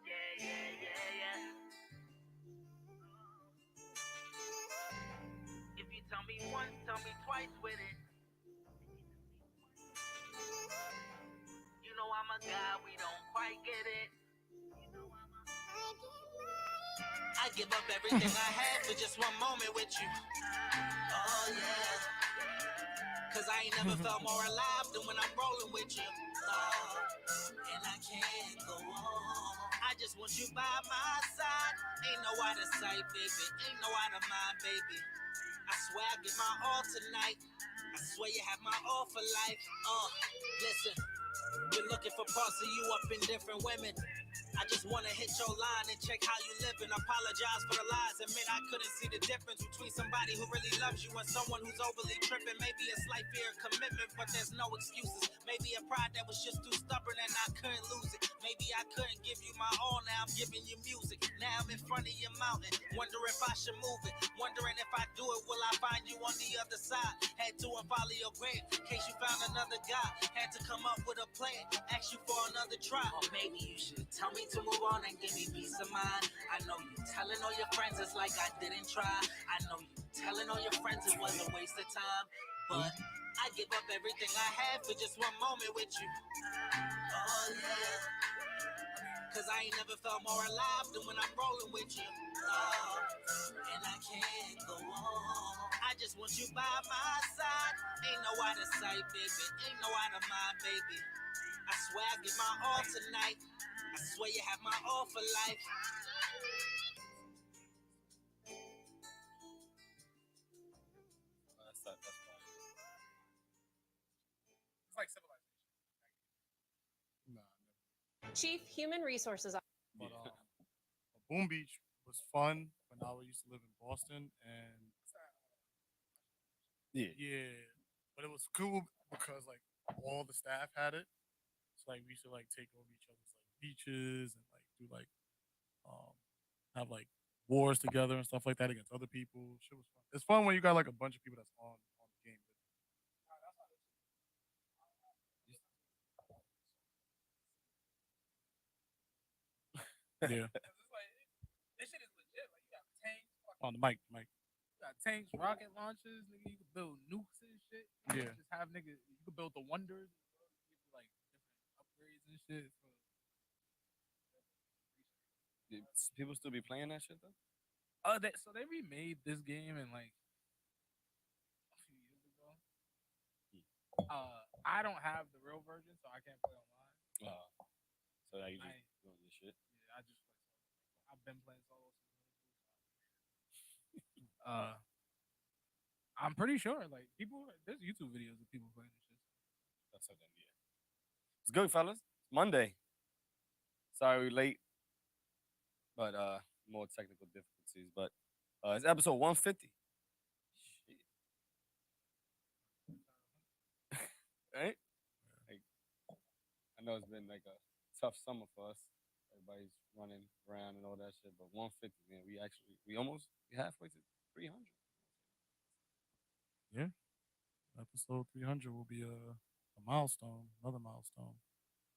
Yeah. If you tell me once, tell me twice with it. You know I'm a guy, we don't quite get it. I give up everything I had for just one moment with you. Oh yeah. Cause I ain't never felt more alive than when I'm rolling with you. Oh, and I can't go on. I just want you by my side. Ain't no out of sight, baby. Ain't no out of mind, baby. I swear I give my all tonight. I swear you have my all for life. Listen, you're looking for parts of you up in different women. I just wanna hit your line and check how you living. Apologize for the lies. Admit I couldn't see the difference between somebody who really loves you and someone who's overly tripping. Maybe a slight fear of commitment, but there's no excuses. Maybe a pride that was just too stubborn and I couldn't lose it. Maybe I couldn't give you my all, now I'm giving you music. Now I'm in front of your mountain, wonder if I should move it. Wondering if I do it, will I find you on the other side? Had to unfollow your grave, in case you found another guy. Had to come up with a plan, ask you for another try. Or maybe you should tell me to move on and give me peace of mind. I know you telling all your friends it's like I didn't try. I know you telling all your friends it was a waste of time. But I give up everything I had for just one moment with you. Oh yeah. Cause I ain't never felt more alive than when I'm rolling with you. Oh, and I can't go on. I just want you by my side. Ain't no out of sight, baby. Ain't no out of mind, baby. I swear I give my all tonight. I swear you have my all for life. That's fine. It's like civilization. Nah, Chief Human Resources Officer. But Boom Beach was fun when I used to live in Boston, and yeah, but it was cool because like all the staff had it. So like we used to like take over each other's like beaches and like do like have like wars together and stuff like that against other people. Shit was fun. It's fun when you got like a bunch of people that's on the game. Yeah. It's like, this shit is legit. Like you got tanks. On the mic. You got tanks, rocket launchers, nigga. You can build nukes and shit. You Yeah. just have nigga. You can build the wonders. Give you like different upgrades and shit. People still be playing that shit though. So they remade this game in like a few years ago. I don't have the real version, so I can't play online. So now you just doing this shit. Yeah, I just play solo. I've been playing solo since I'm pretty sure like there's YouTube videos of people playing this shit. That's what then, yeah. It's good, fellas. It's Monday. Sorry we're late, but more technical difficulties. But it's episode 150. Shit. Right? Like, I know it's been like a tough summer for us. Everybody's running around and all that shit. But 150, man, we halfway to 300. Yeah. Episode 300 will be a milestone, another milestone.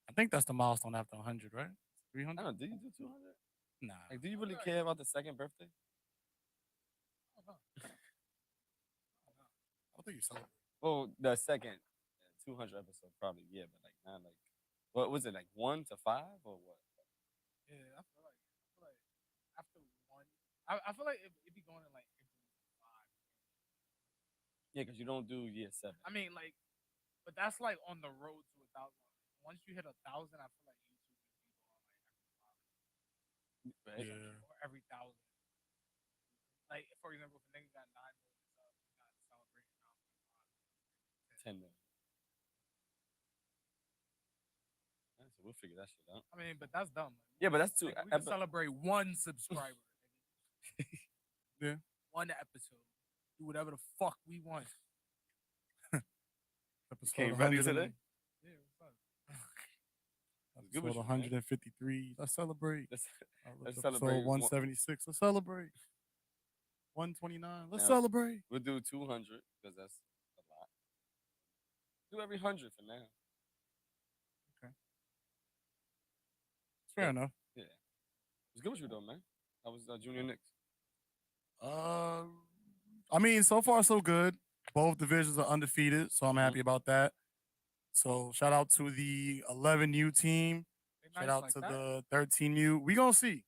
I think that's the milestone after 100, right? 300? I don't know. Did you do 200? Nah. Like, do you really care about the second birthday? I don't think you celebrate. Well, the second 200 episode, probably, yeah. But, like, not like, what was it, like 1 to 5 or what? Yeah, I feel like after one, I feel like it'd be going in like increments of 5. Yeah, because you don't do year 7. I mean, like, but that's like on the road to 1,000. Once you hit 1,000, I feel like YouTube would be going like every 5. Right? Yeah. Or every 1,000. Like, for example, if a nigga got 9 million subs, you got to celebrate 10 million. Yeah, so we'll figure that shit out. I mean, but that's dumb. Like, yeah, but that's too. Like, we can celebrate 1 subscriber. Yeah. 1 episode. Do whatever the fuck we want. Episode ready today? Yeah, what's up? Episode 153. Let's celebrate. Let's episode celebrate. 176. Let's celebrate. 129. Let's Now, celebrate. We'll do 200 because that's a lot. Do every 100 for now. Okay. fair Yeah. enough. Yeah. It's good what you doing, man. How was Junior Knicks? I mean, so far so good. Both divisions are undefeated, so I'm Mhm. happy about that. So shout out to the 11U team. They Shout nice out like to that. the 13U. We gonna see.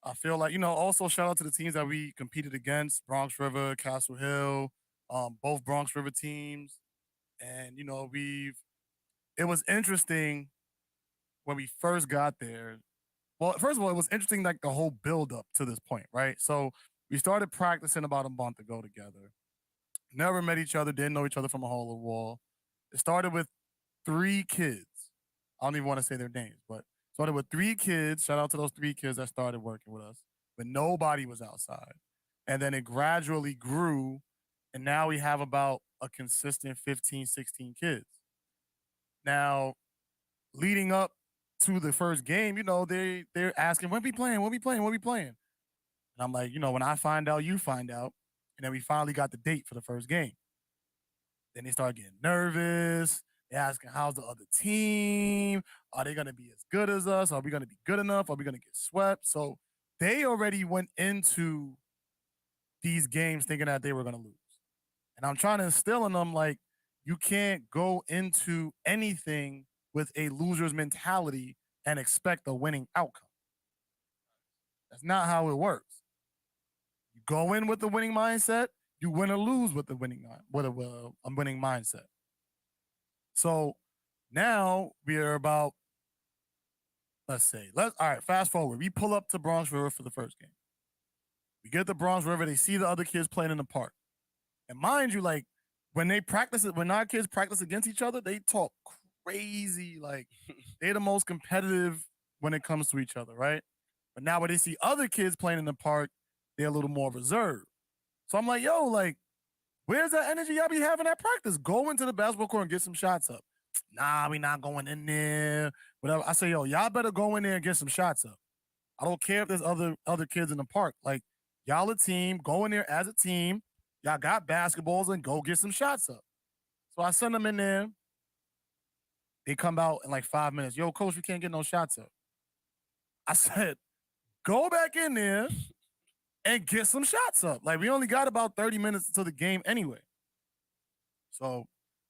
I feel like, also shout out to the teams that we competed against: Bronx River, Castle Hill, both Bronx River teams. And it was interesting when we first got there. Well, first of all, it was interesting like the whole build up to this point, right? So we started practicing about a month ago together. Never met each other, didn't know each other from a hole in the wall. It started with three kids. I don't even want to say their names, but started with three kids. Shout out to those three kids that started working with us, but nobody was outside. And then it gradually grew, and now we have about a consistent 15, 16 kids. Now, leading up to the first game, they're asking, when we playing, when we playing, when we playing. And I'm like, when I find out, you find out. And then we finally got the date for the first game. Then they start getting nervous. They're asking, how's the other team? Are they going to be as good as us? Are we going to be good enough? Are we going to get swept? So they already went into these games thinking that they were going to lose. And I'm trying to instill in them, like, you can't go into anything with a loser's mentality and expect a winning outcome. That's not how it works. You go in with the winning mindset, you win or lose with the a winning mindset. So now we are about, all right, fast forward. We pull up to Bronx River for the first game. We get to Bronx River, they see the other kids playing in the park. And mind you, like, when our kids practice against each other, they talk crazy. Like, they're the most competitive when it comes to each other, right? But now when they see other kids playing in the park, they're a little more reserved. So I'm like, yo, like, where's that energy y'all be having at practice? Go into the basketball court and get some shots up. Nah, we not going in there. Whatever. I say, yo, y'all better go in there and get some shots up. I don't care if there's other kids in the park. Like, y'all a team, go in there as a team. Y'all got basketballs and go get some shots up. So I send them in there. They come out in like 5 minutes. Yo, coach, we can't get no shots up. I said, go back in there and get some shots up. Like, we only got about 30 minutes until the game anyway. So,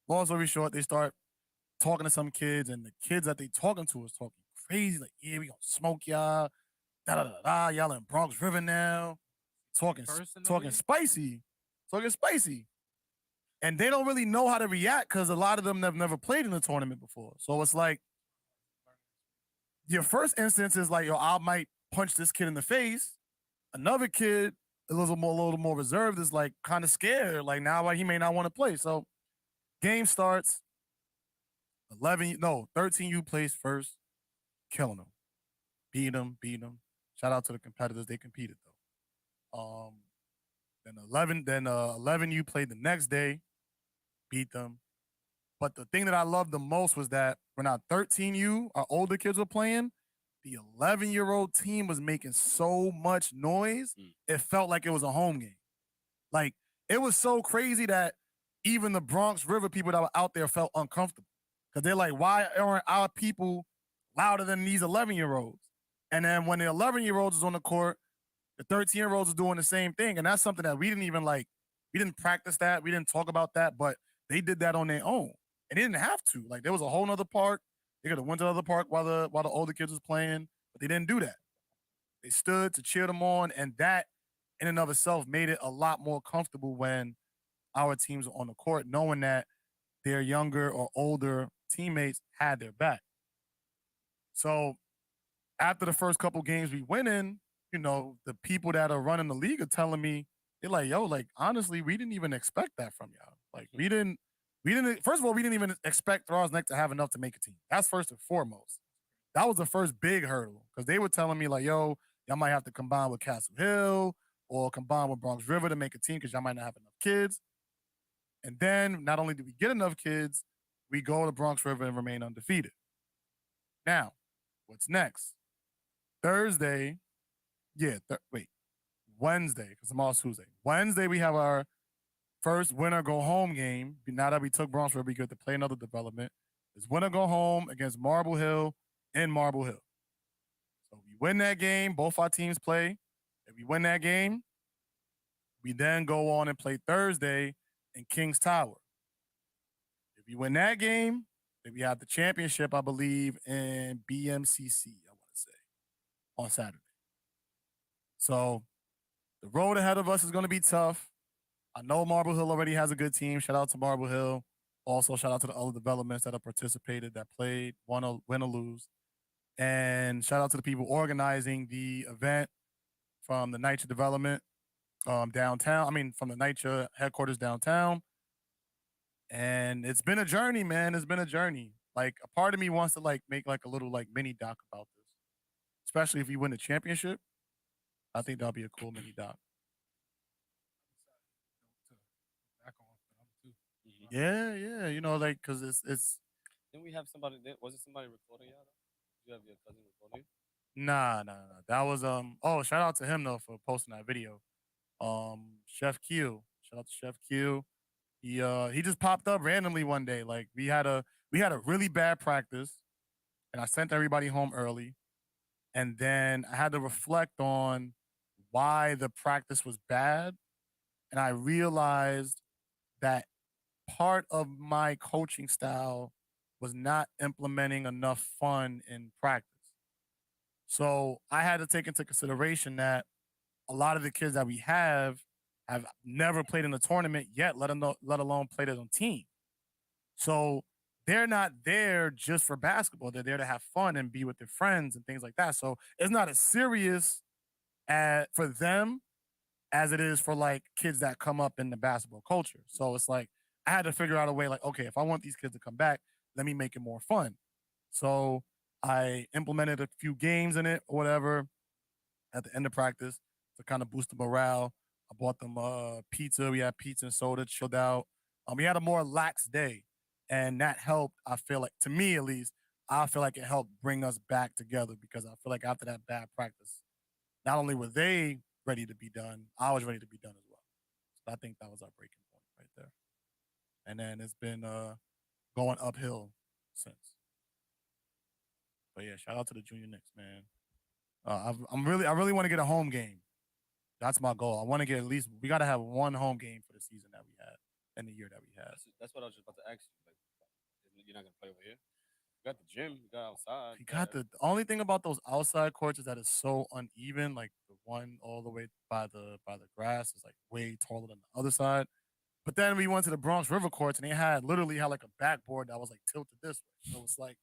long story short, they start talking to some kids, and the kids that they talking to is talking crazy. Like, yeah, we gonna smoke y'all. Da-da-da-da. Y'all in Bronx River now. Talking Personally? spicy. Talking spicy. And they don't really know how to react because a lot of them have never played in a tournament before. So it's like, your first instance is like, yo, I might punch this kid in the face. Another kid, a little more reserved, is like kind of scared. Like, now he may not want to play. So game starts. 13U plays first, killing them. Beat them. Shout out to the competitors. They competed though. Then 11U played the next day, beat them. But the thing that I loved the most was that when our 13U, our older kids were playing, the 11-year-old team was making so much noise, it felt like it was a home game. Like, it was so crazy that even the Bronx River people that were out there felt uncomfortable. Because they're like, why aren't our people louder than these 11-year-olds? And then when the 11-year-olds is on the court, the 13-year-olds is doing the same thing. And that's something that we didn't practice that. We didn't talk about that, but they did that on their own. And they didn't have to. Like, there was a whole nother park. They could have went to the other park while the older kids was playing, but they didn't do that. They stood to cheer them on, and that in and of itself made it a lot more comfortable when our teams were on the court, knowing that their younger or older teammates had their back. So after the first couple games we went in, the people that are running the league are telling me, they're like, yo, like, honestly, we didn't even expect that from y'all. Like, we didn't, first of all, we didn't even expect Thrall's Neck to have enough to make a team. That's first and foremost. That was the first big hurdle because they were telling me, like, yo, y'all might have to combine with Castle Hill or combine with Bronx River to make a team because y'all might not have enough kids. And then not only did we get enough kids, we go to Bronx River and remain undefeated. Now, what's next? Thursday, Wednesday, because tomorrow's Tuesday. Wednesday, we have our first winner go home game. Now that we took Bronx River, we get to play another development. It's winner go home against Marble Hill in Marble Hill. win that game, both our teams play. If we win that game, we then go on and play Thursday in Kings Tower. If we win that game, then we have the championship, I believe, in BMCC, I want to say, on Saturday. So the road ahead of us is going to be tough. I know Marble Hill already has a good team. Shout out to Marble Hill. Also, shout out to the other developments that have participated, that played, win or lose. And shout out to the people organizing the event from the NYCHA development downtown. I mean, from the NYCHA headquarters downtown. And it's been a journey, man. It's been a journey. Like, a part of me wants to like make like a little like mini doc about this, especially if we win the championship. I think that'll be a cool mini doc. Back on for them too. Yeah, yeah. You know, like, cause it's Didn't we have somebody? Was it somebody recording y'all? Did you have your cousin recording? nah. That was oh, shout out to him though for posting that video. Chef Q. Shout out to Chef Q. He just popped up randomly one day. Like we had a really bad practice, and I sent everybody home early. And then I had to reflect on why the practice was bad. And I realized that part of my coaching style was not implementing enough fun in practice. So I had to take into consideration that a lot of the kids that we have never played in a tournament yet, let alone played on team. So they're not there just for basketball. They're there to have fun and be with their friends and things like that. So it's not as serious for them as it is for like kids that come up in the basketball culture. So it's like I had to figure out a way like, okay, if I want these kids to come back, let me make it more fun. So I implemented a few games in it or whatever at the end of practice to kind of boost the morale. I bought them pizza. We had pizza and soda, chilled out. We had a more lax day. And that helped, I feel like, to me at least, I feel like it helped bring us back together because I feel like after that bad practice, not only were they ready to be done, I was ready to be done as well. So I think that was our breaking point right there. And then it's been going uphill since. But yeah, shout out to the Junior Knicks, man. I really want to get a home game. That's my goal. I want to get at least, we got to have one home game for the season that we had and the year that we had. That's what I was just about to ask you. Like, you're not gonna play over here. You got the gym. You got outside. You got the only thing about those outside courts is that it's so uneven. Like the one all the way by the grass is like way taller than the other side. But then we went to the Bronx River courts and they literally had like a backboard that was like tilted this way. So it's like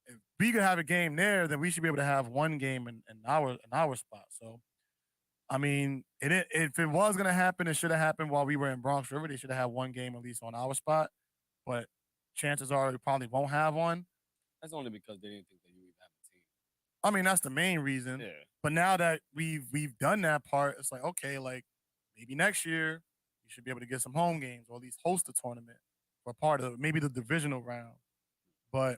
if we could have a game there, then we should be able to have one game in our spot. So I mean, if it was gonna happen, it should have happened while we were in Bronx River. They should have had one game at least on our spot. But chances are we probably won't have one. That's only because they didn't think that you would have a team. I mean, that's the main reason. Yeah. But now that we've done that part, it's like, okay, like maybe next year you should be able to get some home games or at least host a tournament for part of maybe the divisional round. But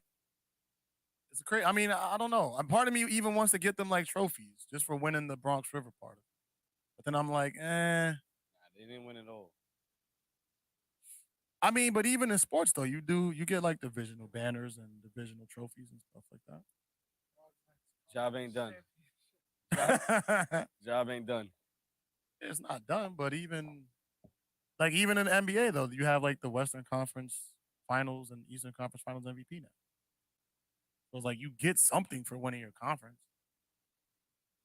it's crazy. I mean, I don't know. Part of me even wants to get them like trophies just for winning the Bronx River part of it. But then I'm like, Nah, they didn't win it all. I mean, but even in sports though, you get like divisional banners and divisional trophies and stuff like that. Job ain't done. Job ain't done. It's not done, but even in the NBA though, you have like the Western Conference Finals and Eastern Conference Finals MVP now. So it's like you get something for winning your conference.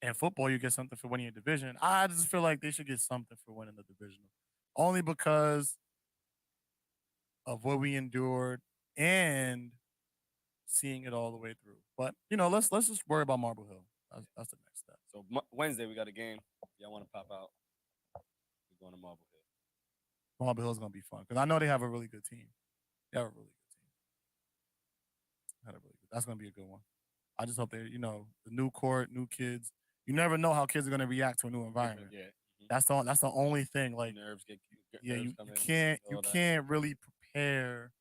In football, you get something for winning your division. I just feel like they should get something for winning the divisional, only because of what we endured and seeing it all the way through. But you know, let's just worry about Marble Hill. That's the next step. So Wednesday we got a game. Y'all want to pop out? We're going to Marble Hill. Marble Hill is gonna be fun because I know they have a really good team. They have a really good team. That's gonna be a good one. I just hope they, you know, the new court, new kids. You never know how kids are gonna react to a new environment. Yeah. That's the only thing. Like Nerves get yeah, nerves you come in, can't all that. really prepare.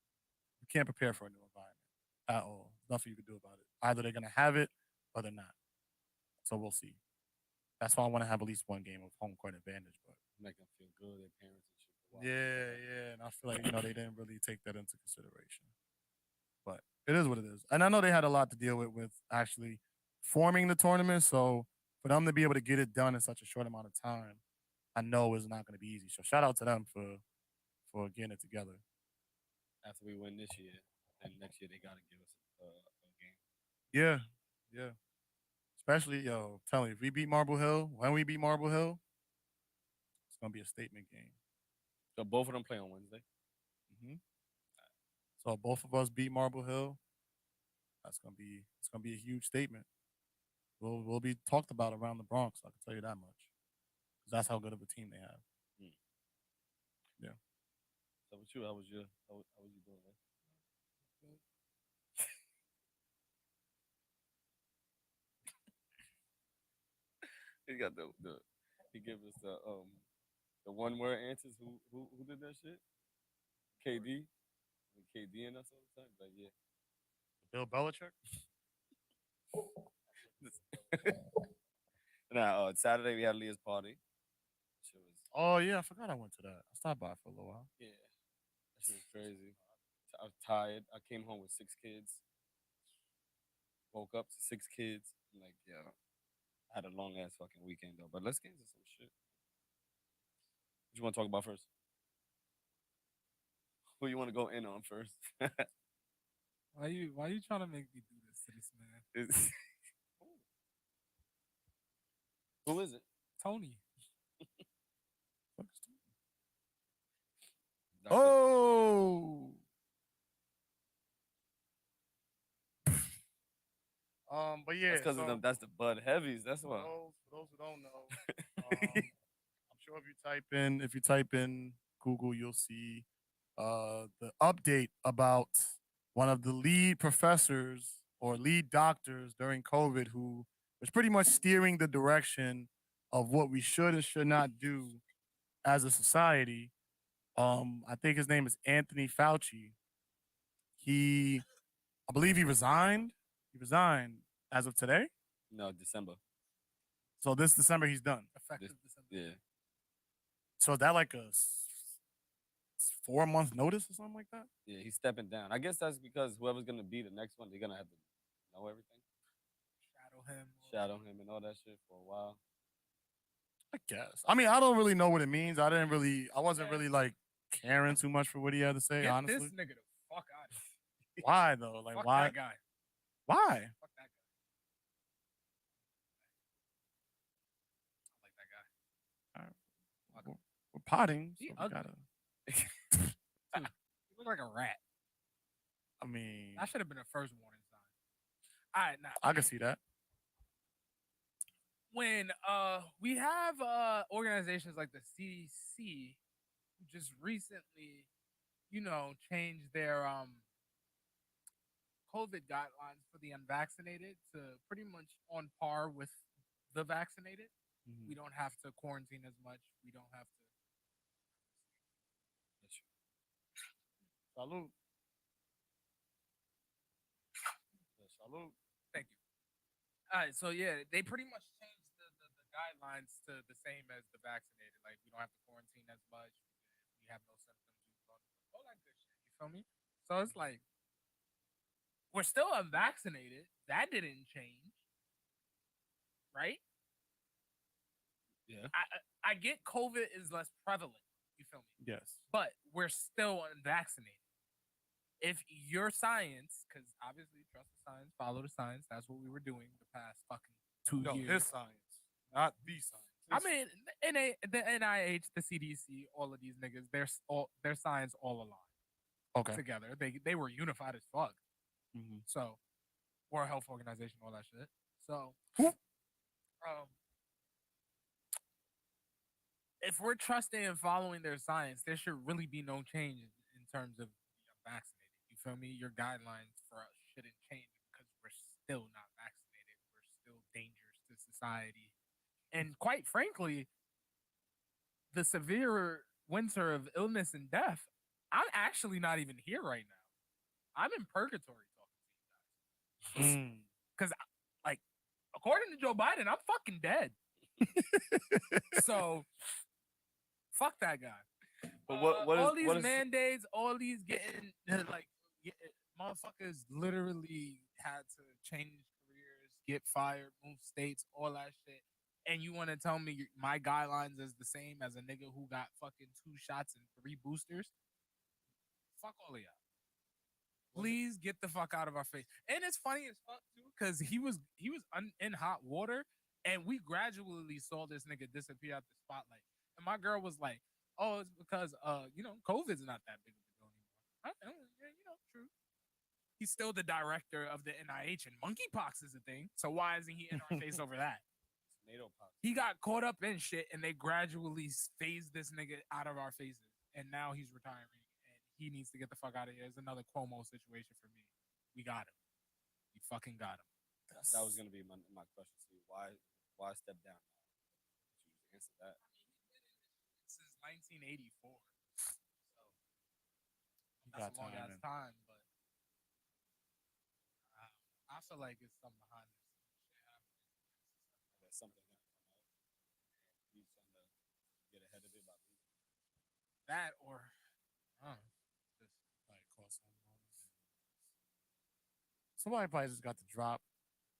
You can't prepare for a new environment at all. There's nothing you can do about it. Either they're gonna have it or they're not. So we'll see. That's why I want to have at least one game of home court advantage. But Make them feel good, their parents and shit. Wow. yeah, and I feel like they didn't really take that into consideration. But it is what it is, and I know they had a lot to deal with actually forming the tournament. So for them to be able to get it done in such a short amount of time, I know is not going to be easy. So shout out to them for getting it together. After we win this year, then next year they gotta give us a game. Yeah, yeah. Especially yo, tell me if we beat Marble Hill, when we beat Marble Hill, it's gonna be a statement game. So both of them play on Wednesday. hmm So both of us beat Marble Hill. It's gonna be a huge statement. We'll be talked about around the Bronx. I can tell you that much. 'Cause that's how good of a team they have. Hmm. Yeah. So with you, how was you doing, man? He got the he gave us the one word answers. Who did that shit? KD. KD and us all the time. But yeah. Bill Belichick. Now Saturday we had Leah's party. She was Oh yeah, I forgot I went to that. I stopped by for a little while. yeah. That shit was crazy. I was tired. I came home with 6 kids. Woke up to 6 kids. I'm like, yeah. I had a long ass fucking weekend though. But let's get into some shit. What you want to talk about first? Who you want to go in on first? Why you trying to make me do this to this man? Is- Who is it? Tony. Dr. Oh. But yeah, That's because so of them. That's the Bud Heavies. That's why. for those who don't know, I'm sure if you type in Google, you'll see the update about one of the lead professors or lead doctors during COVID who was pretty much steering the direction of what we should and should not do as a society. I think his name is Anthony Fauci. I believe he resigned. He resigned as of today. No, December. So this December he's done. Effective December. Yeah. So is that like a 4-month notice or something like that? Yeah, he's stepping down. I guess that's because whoever's gonna be the next one, they're gonna have to know everything, shadow him, and all that shit for a while. I guess. I mean, I don't really know what it means. I wasn't really like caring too much for what he had to say, Get honestly. this nigga the fuck out of here. Why though? Like Fuck why? that guy. Why? Fuck that guy. I like that guy. Fuck him. We're potting. He So we ugly. gotta. Dude, he look like a rat. I mean, That should have been a first warning sign. All right, now I can see that. when we have organizations like the CDC who just recently, changed their COVID guidelines for the unvaccinated to pretty much on par with the vaccinated. Mhm. We don't have to quarantine as much. We don't have to. Salute. Salute. Thank you. All right, so yeah, they pretty much changed the guidelines to the same as the vaccinated. Like we don't have to quarantine as much. We have no symptoms. All that good shit. You feel me? So it's like we're still unvaccinated. That didn't change, right? Yeah. I get COVID is less prevalent. You feel me? Yes. But we're still unvaccinated. If your science, because obviously trust the science, follow the science. That's what we were doing the past fucking 2 No, years. his science, not the science. I mean, the NIH, the CDC, all of these niggas, their science all aligned Okay. together. They were unified as fuck. Mhm. So, World Health Organization, all that shit. So, if we're trusting and following their science, there should really be no change in terms of the unvaccinated. You feel me? Your guidelines for us shouldn't change because we're still not vaccinated. We're still dangerous to society. And quite frankly, the severe winter of illness and death, I'm actually not even here right now. I'm in purgatory talking to you guys. Because, like, according to Joe Biden, I'm fucking dead. So, fuck that guy. But what all is these what is mandates, all these motherfuckers literally had to change careers, get fired, move states, all that shit. And you want to tell me my guidelines is the same as a nigga who got fucking 2 shots and 3 boosters? Fuck all of y'all. Please get the fuck out of our face. And it's funny as fuck too, because he was in hot water, and we gradually saw this nigga disappear out the spotlight. And my girl was like, "Oh, it's because COVID's not that big of a deal anymore." Yeah, true. He's still the director of the NIH, and monkeypox is a thing. So why isn't he in our face over that? NATO pox. He got caught up in shit, and they gradually phased this nigga out of our faces. And now he's retiring, and he needs to get the fuck out of here. It's another Cuomo situation for me. We got him. We fucking got him. That was gonna be my question to you. Why step down? You answer that. Since 1984. So You that's got a long time, ass man. time, but I feel like it's something behind this shit happening. There's something gonna come out. He's trying to get ahead of it by leaving. That or just Like call someone. Somebody probably just got the drop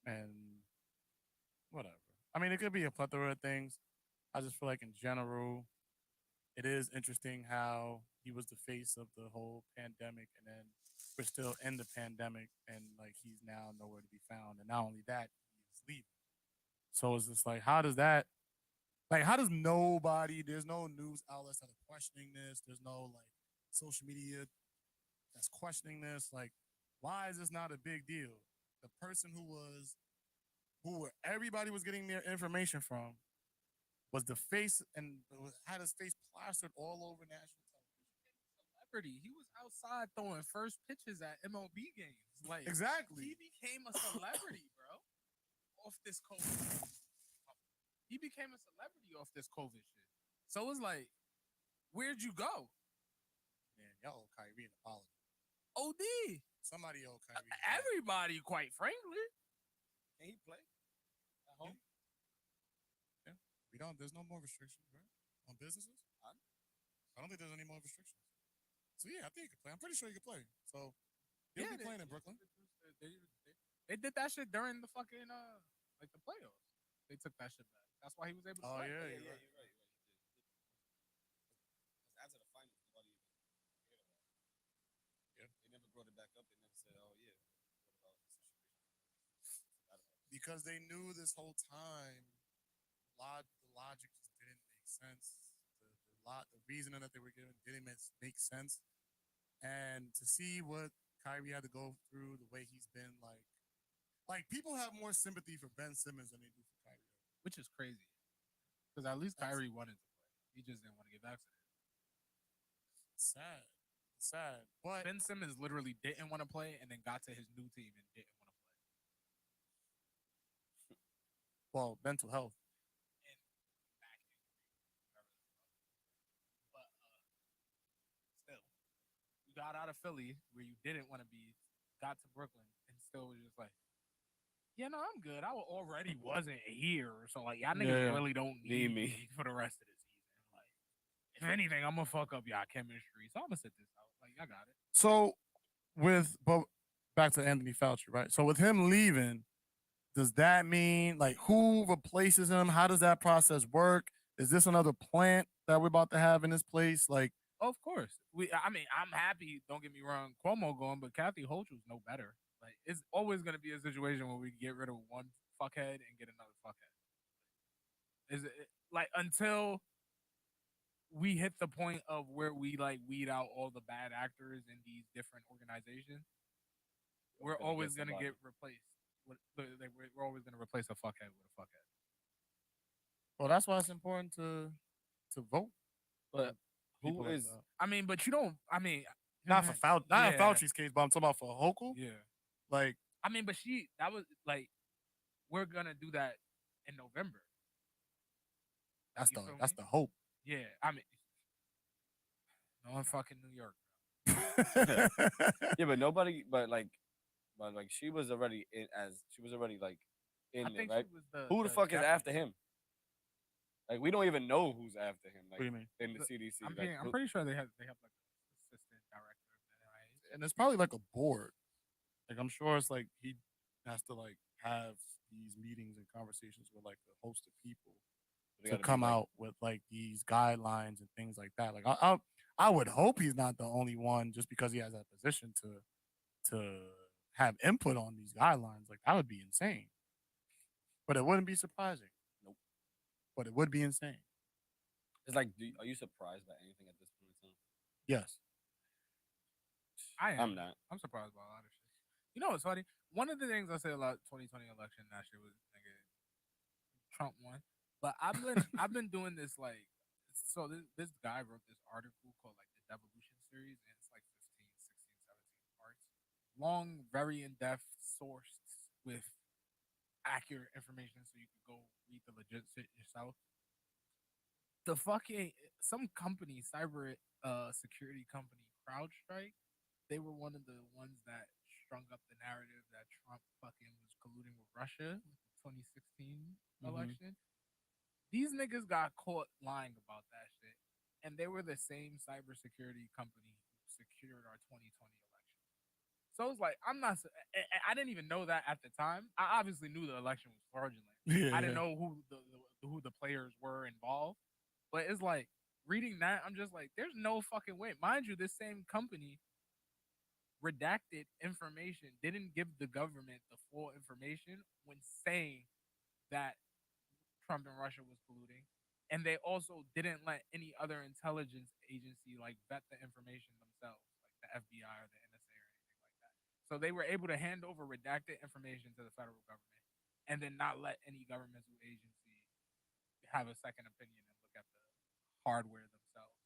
and whatever. I mean, it could be a plethora of things. I just feel like in general, it is interesting how he was the face of the whole pandemic, and then we're still in the pandemic, and like he's now nowhere to be found. And not only that, he's leaving. So it's just like, how does that? Like, how does nobody? There's no news outlets that are questioning this. There's no like social media that's questioning this. Like, why is this not a big deal? The person who everybody was getting their information from was the face and had his face plastered all over national television. celebrity. He was outside throwing first pitches at MLB games. Like Exactly. he became a celebrity, bro. Off this COVID. He became a celebrity off this COVID shit. So it's like, where'd you go? Man, y'all owe Kyrie an apology. OD. Somebody owe Kyrie. An apology. Everybody, quite frankly. Can he play at home? Yeah. There's no more restrictions, right? On businesses? I don't think there's any more restrictions. So yeah, I think he could play. I'm pretty sure he could play. So he'll be playing in Brooklyn. They did that shit during the fucking like the playoffs. They took that shit back. That's why he was able to play. You're right. You're right. After the finals, nobody even cared about it. Yeah. They never brought it back up. They never said, "Oh yeah, what about the situation?" Because they knew this whole time, the logic just didn't make sense. The reasoning that they were given didn't make sense. And to see what Kyrie had to go through, the way he's been, like people have more sympathy for Ben Simmons than they do for Kyrie. Which is crazy. Because at least Kyrie wanted to play. He just didn't want to get vaccinated. Sad. But Ben Simmons literally didn't want to play and then got to his new team and didn't want to play. Well, mental health. And back injury. But still, you got out of Philly where you didn't want to be, got to Brooklyn, and still was just like, yeah, no, I'm good. I already wasn't here. So, like, y'all niggas really don't need me for the rest of the season. Like, if anything, I'm going to fuck up y'all chemistry. So, I'm going to sit this out. Like, I got it. So, back to Anthony Fauci, right? So, with him leaving, does that mean, like, who replaces him? How does that process work? Is this another plant that we're about to have in this place? Like, of course. I'm happy, don't get me wrong, Cuomo going, but Kathy Hochul's no better. Like, it's always going to be a situation where we get rid of one fuckhead and get another fuckhead. Is it like until we hit the point of where we like weed out all the bad actors in these different organizations, we're always going to get replaced. We're always going to replace a fuckhead with a fuckhead. Well, that's why it's important to vote. But who is? Like but you don't. Not for Fauci. Not in Fauci's case, but I'm talking about for Hochul. Yeah. Like, but that was like, we're gonna do that in November. That's the hope. Yeah, no one fucking New York. Yeah, but nobody, but she was already in like in I think it, right? she was Who the fuck is after him? Like, we don't even know who's after him. Like, what do you mean? In the CDC, I'm pretty sure they have like assistant director of the NIH. And it's probably like a board. Like, I'm sure it's like he has to like have these meetings and conversations with like a host of people They to gotta be, come like- out with like these guidelines and things like that. Like I would hope he's not the only one just because he has that position to have input on these guidelines. Like that would be insane. But it wouldn't be surprising. Nope. But it would be insane. It's like, are you surprised by anything at this point in time? Yes. I am. I'm not. I'm surprised by a lot of shit. You know what's funny? One of the things I say about 2020 election last year was nigga Trump won. But I've been doing this like so this guy wrote this article called like the Devolution series and it's like 15, 16, 17 parts. Long, very in-depth, sourced with accurate information so you could go read the legit shit yourself. The fucking some company, cyber security company, CrowdStrike, they were one of the ones that strung up the narrative that Trump fucking was colluding with Russia with the 2016 election. These niggas got caught lying about that shit, and they were the same cybersecurity company who secured our 2020 election. So it was like, I didn't even know that at the time. I obviously knew the election was fraudulent. Yeah, I didn't know who the players were involved, but it's like reading that, I'm just like, there's no fucking way. Mind you, this same company redacted information, didn't give the government the full information when saying that Trump and Russia was colluding, and they also didn't let any other intelligence agency like vet the information themselves, like the FBI or the NSA or anything like that. So they were able to hand over redacted information to the federal government, and then not let any governmental agency have a second opinion and look at the hardware themselves.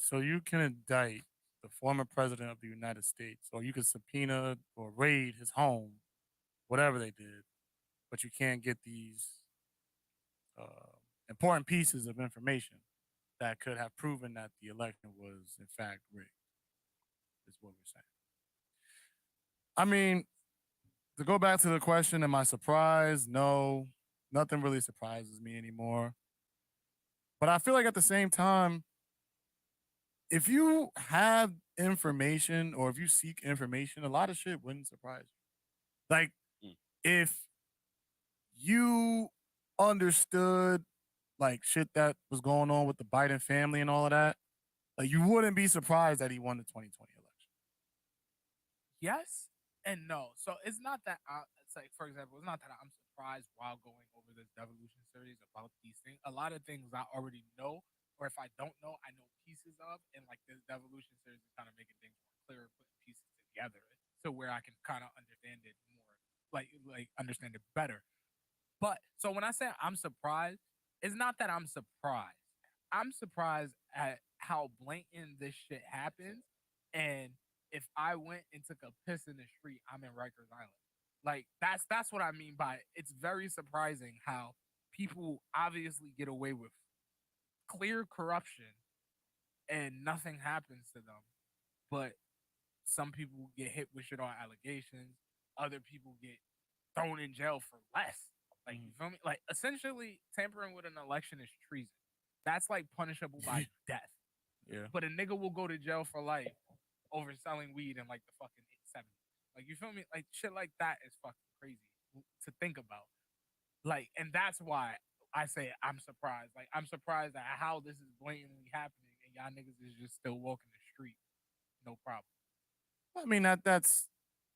So you can indict the former president of the United States, or you can subpoena or raid his home, whatever they did, but you can't get these important pieces of information that could have proven that the election was in fact rigged. Is what we're saying. I mean, to go back to the question, am I surprised? No, nothing really surprises me anymore. But I feel like at the same time, if you have information or if you seek information, a lot of shit wouldn't surprise you. Like, if you understood like shit that was going on with the Biden family and all of that, like you wouldn't be surprised that he won the 2020 election. Yes and no. So it's not that it's like, for example, it's not that I'm surprised while going over this devolution series about these things. A lot of things I already know, or if I don't know, I know pieces of. And like this devolution series is kind of making things more clear, putting pieces together to where I can kind of understand it more, like understand it better. But so when I say I'm surprised, it's not that I'm surprised. I'm surprised at how blatant this shit happens. And if I went and took a piss in the street, I'm in Rikers Island. Like that's what I mean by it. It's very surprising how people obviously get away with clear corruption and nothing happens to them. But some people get hit with shit on allegations. Other people get thrown in jail for less. Like, you feel me? Like, essentially, tampering with an election is treason. That's like punishable by death. Yeah. But a nigga will go to jail for life over selling weed in like the fucking 70s. Like, you feel me? Like, shit like that is fucking crazy to think about. Like, and that's why I say I'm surprised. Like, I'm surprised at how this is blatantly happening and y'all niggas is just still walking the street. No problem. I mean, that's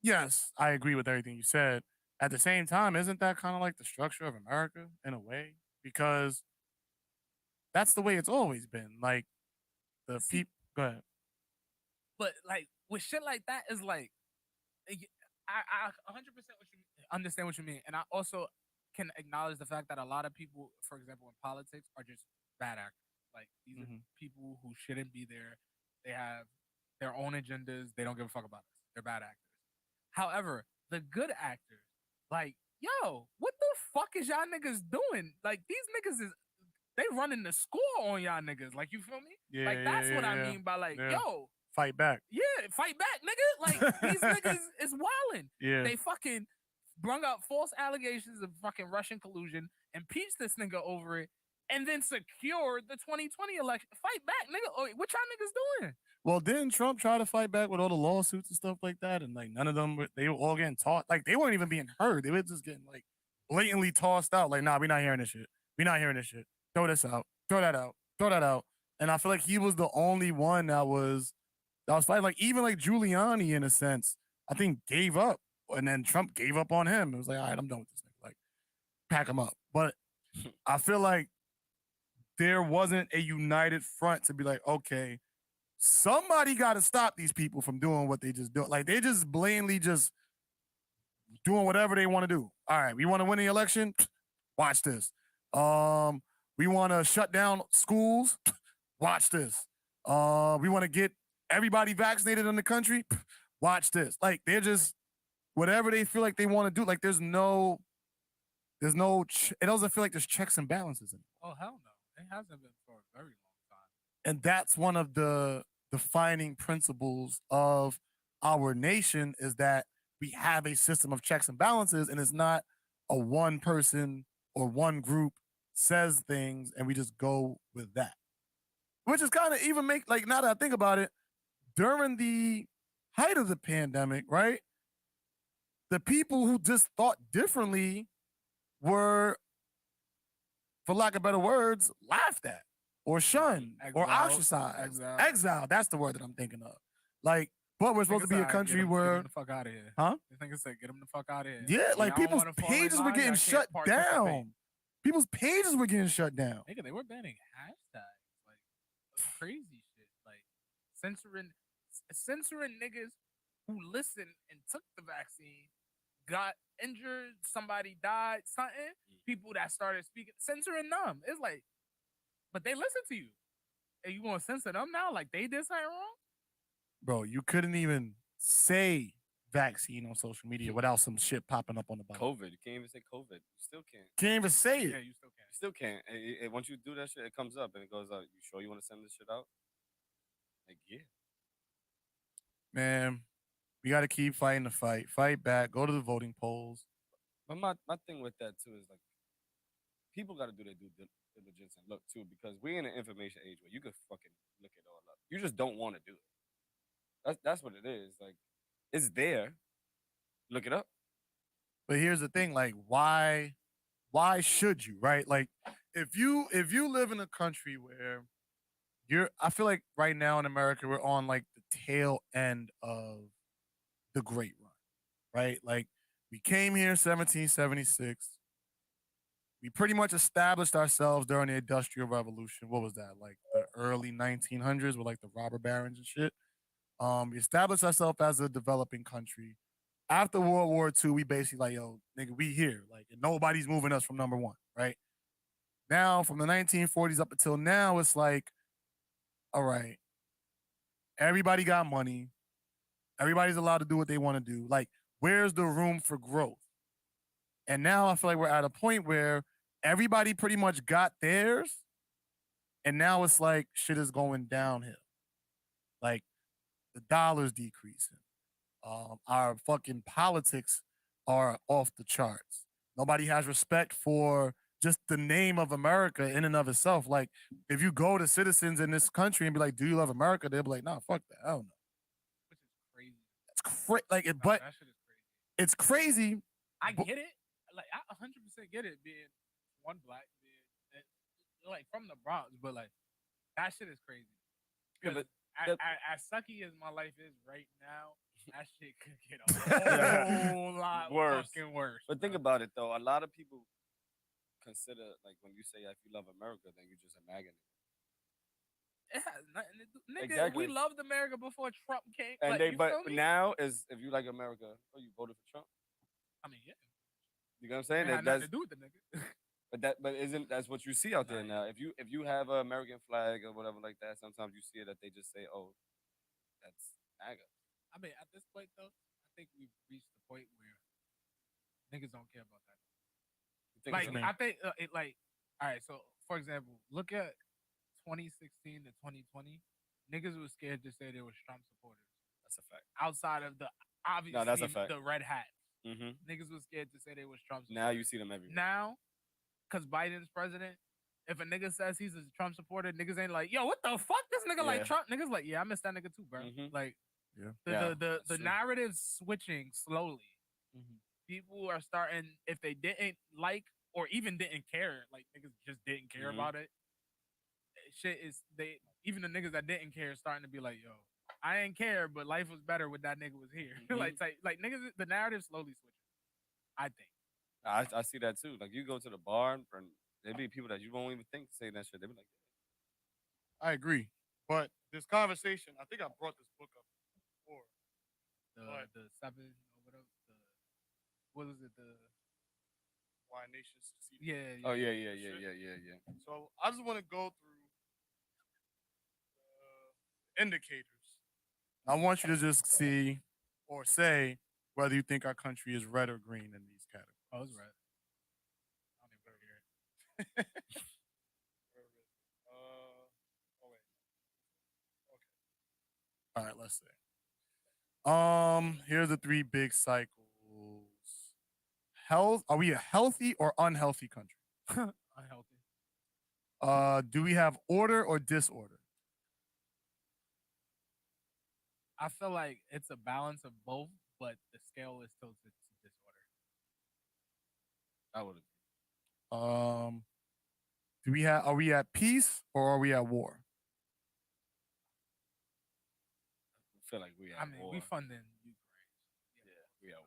yes, I agree with everything you said. At the same time, isn't that kind of like the structure of America in a way? Because that's the way it's always been. Like the people. Go ahead. But like with shit like that is like, I 100% understand what you mean, and I also can acknowledge the fact that a lot of people, for example, in politics, are just bad actors. Like these are people who shouldn't be there. They have their own agendas. They don't give a fuck about us. They're bad actors. However, the good actors, like, yo, what the fuck is y'all niggas doing? Like these niggas is they running the score on y'all niggas. Like, you feel me? Yeah, like that's yeah, what I yeah, mean by like, yeah. yo, Fight back. yeah, fight back, nigga. Like these niggas is wildin'. Yeah. They fucking brung up false allegations of fucking Russian collusion, impeached this nigga over it, and then secured the 2020 election. Fight back, nigga. Oh, what y'all niggas doing? Well, didn't Trump try to fight back with all the lawsuits and stuff like that? And like none of them, they were all getting taught. Like they weren't even being heard. They were just getting like blatantly tossed out. Like, nah, we're not hearing this shit. We're not hearing this shit. Throw this out. Throw that out. Throw that out. And I feel like he was the only one that was fighting. Like, even like Giuliani, in a sense, I think gave up. And then Trump gave up on him. It was like, all right, I'm done with this nigga. Like, pack him up. But I feel like there wasn't a united front to be like, okay, somebody got to stop these people from doing what they just do. Like, they just blatantly just doing whatever they want to do. All right, we want to win the election? Watch this. We want to shut down schools? Watch this. We want to get everybody vaccinated in the country? Watch this. Like, they're just whatever they feel like they want to do. Like, it doesn't feel like there's checks and balances in it. Oh hell no, it hasn't been for a very long time. And that's one of the defining principles of our nation, is that we have a system of checks and balances, and it's not a one person or one group says things and we just go with that. Which is kind of even make, like, now that I think about it, during the height of the pandemic, right? The people who just thought differently were, for lack of better words, laughed at or shunned or Exiled. ostracized. Exiled. Exiled. That's the word that I'm thinking of. Like, but we're supposed to be a country get where, him the fuck out of here. huh? I think it's like get him the fuck out of here. Yeah, like I don't people's wanna fall in pages were line, getting I can't shut participate. down. People's pages were getting shut down. Nigga, they were banning hashtags, like crazy shit, like censoring niggas who listened and took the vaccine, got injured, somebody died, something. People that started speaking, censoring them. It's like, but they listen to you, and you gonna censor them now? Like they did something wrong? Bro, you couldn't even say vaccine on social media without some shit popping up on the bottom. COVID. You can't even say COVID. You still can't. Can't even say it. Yeah, you still can. You still can't. And once you do that shit, it comes up and it goes out. You sure you want to send this shit out? Like, yeah. Man, we got to keep fighting the fight. Fight back. Go to the voting polls. But my thing with that too is like, people got to do their due diligence and look too, because we're in an information age where you could fucking look it all up. You just don't want to do it. That's what it is. Like, it's there. Look it up. But here's the thing, like, why should you, right? Like, if you live in a country where I feel like right now in America, we're on like the tail end of the Great Run, right? Like, we came here 1776. We pretty much established ourselves during the Industrial Revolution. What was that? Like the early 1900s with like the robber barons and shit. We established ourselves as a developing country. After World War II, we basically like, yo, nigga, we here. Like, and nobody's moving us from number one, right? Now, from the 1940s up until now, it's like, all right, everybody got money. Everybody's allowed to do what they want to do. Like, where's the room for growth? And now I feel like we're at a point where everybody pretty much got theirs. And now it's like shit is going downhill. Like, the dollar's decreasing. Our fucking politics are off the charts. Nobody has respect for just the name of America in and of itself. Like, if you go to citizens in this country and be like, "Do you love America?" They'll be like, "Nah, fuck that. I don't know." Which is crazy. It's crazy. Like, Nah, but that shit is crazy. it's crazy. I get it. Like, I 100% get it being one black, like from the Bronx, but like that shit is crazy. Yeah, Because but as sucky as my life is right now, that shit could get a whole lot Worse. fucking worse. But think bro. about it though. A lot of people consider, like, when you say if you love America, then you just a MAGA nigga. It has nothing to do. Nigga, Exactly. we loved America before Trump came. And like, they, you but feel me? now is if you like America, oh, you voted for Trump. I mean, yeah. You know what I'm It saying? had That's nothing to do with the nigga. but isn't that's what you see out there Nah, now? If you have an American flag or whatever like that, sometimes you see it that they just say, oh, that's MAGA. I mean, at this point though, I think we've reached the point where niggas don't care about that. You think Like, so? I think it like, all right. So, for example, look at 2016 to 2020. Niggas was scared to say they were Trump supporters. That's a fact. Outside of the obviously that's a fact. the red hat, Mm-hmm. niggas was scared to say they was Trump supporters. Now you see them everywhere. Now, because Biden's president, if a nigga says he's a Trump supporter, niggas ain't like, yo, what the fuck? This nigga like Yeah. Trump? Niggas like, yeah, I miss that nigga too, bro. Mhm. Like, Yeah. the Yeah, the that's true. narrative's switching slowly. people are starting, if they didn't like or even didn't care, like niggas just didn't care Mhm. about it. Shit is they even the niggas that didn't care starting to be like, yo, I ain't care, but life was better when that nigga was here. like niggas, the narrative slowly switching. I think. I see that too. Like you go to the bar and there be people that you won't even think say that shit. They be like, I agree. But this conversation, I think I brought this book up before. But The seven or whatever. What was it? The Why Nations Succeed. yeah. oh yeah, So I just want to go through indicators. I want you to just see or say whether you think our country is red or green in these categories. Oh, it's red. I don't even want to hear it. Oh wait. Okay. All right, let's see. Here's the three big cycles. Health. Are we a healthy or unhealthy country? Unhealthy. Do we have order or disorder? I feel like it's a balance of both, but the scale is tilted to disorder. I would. Do we have? Are we at peace or are we at war? Feel like we at I mean, war. we funding Ukraine. Yeah, we at war.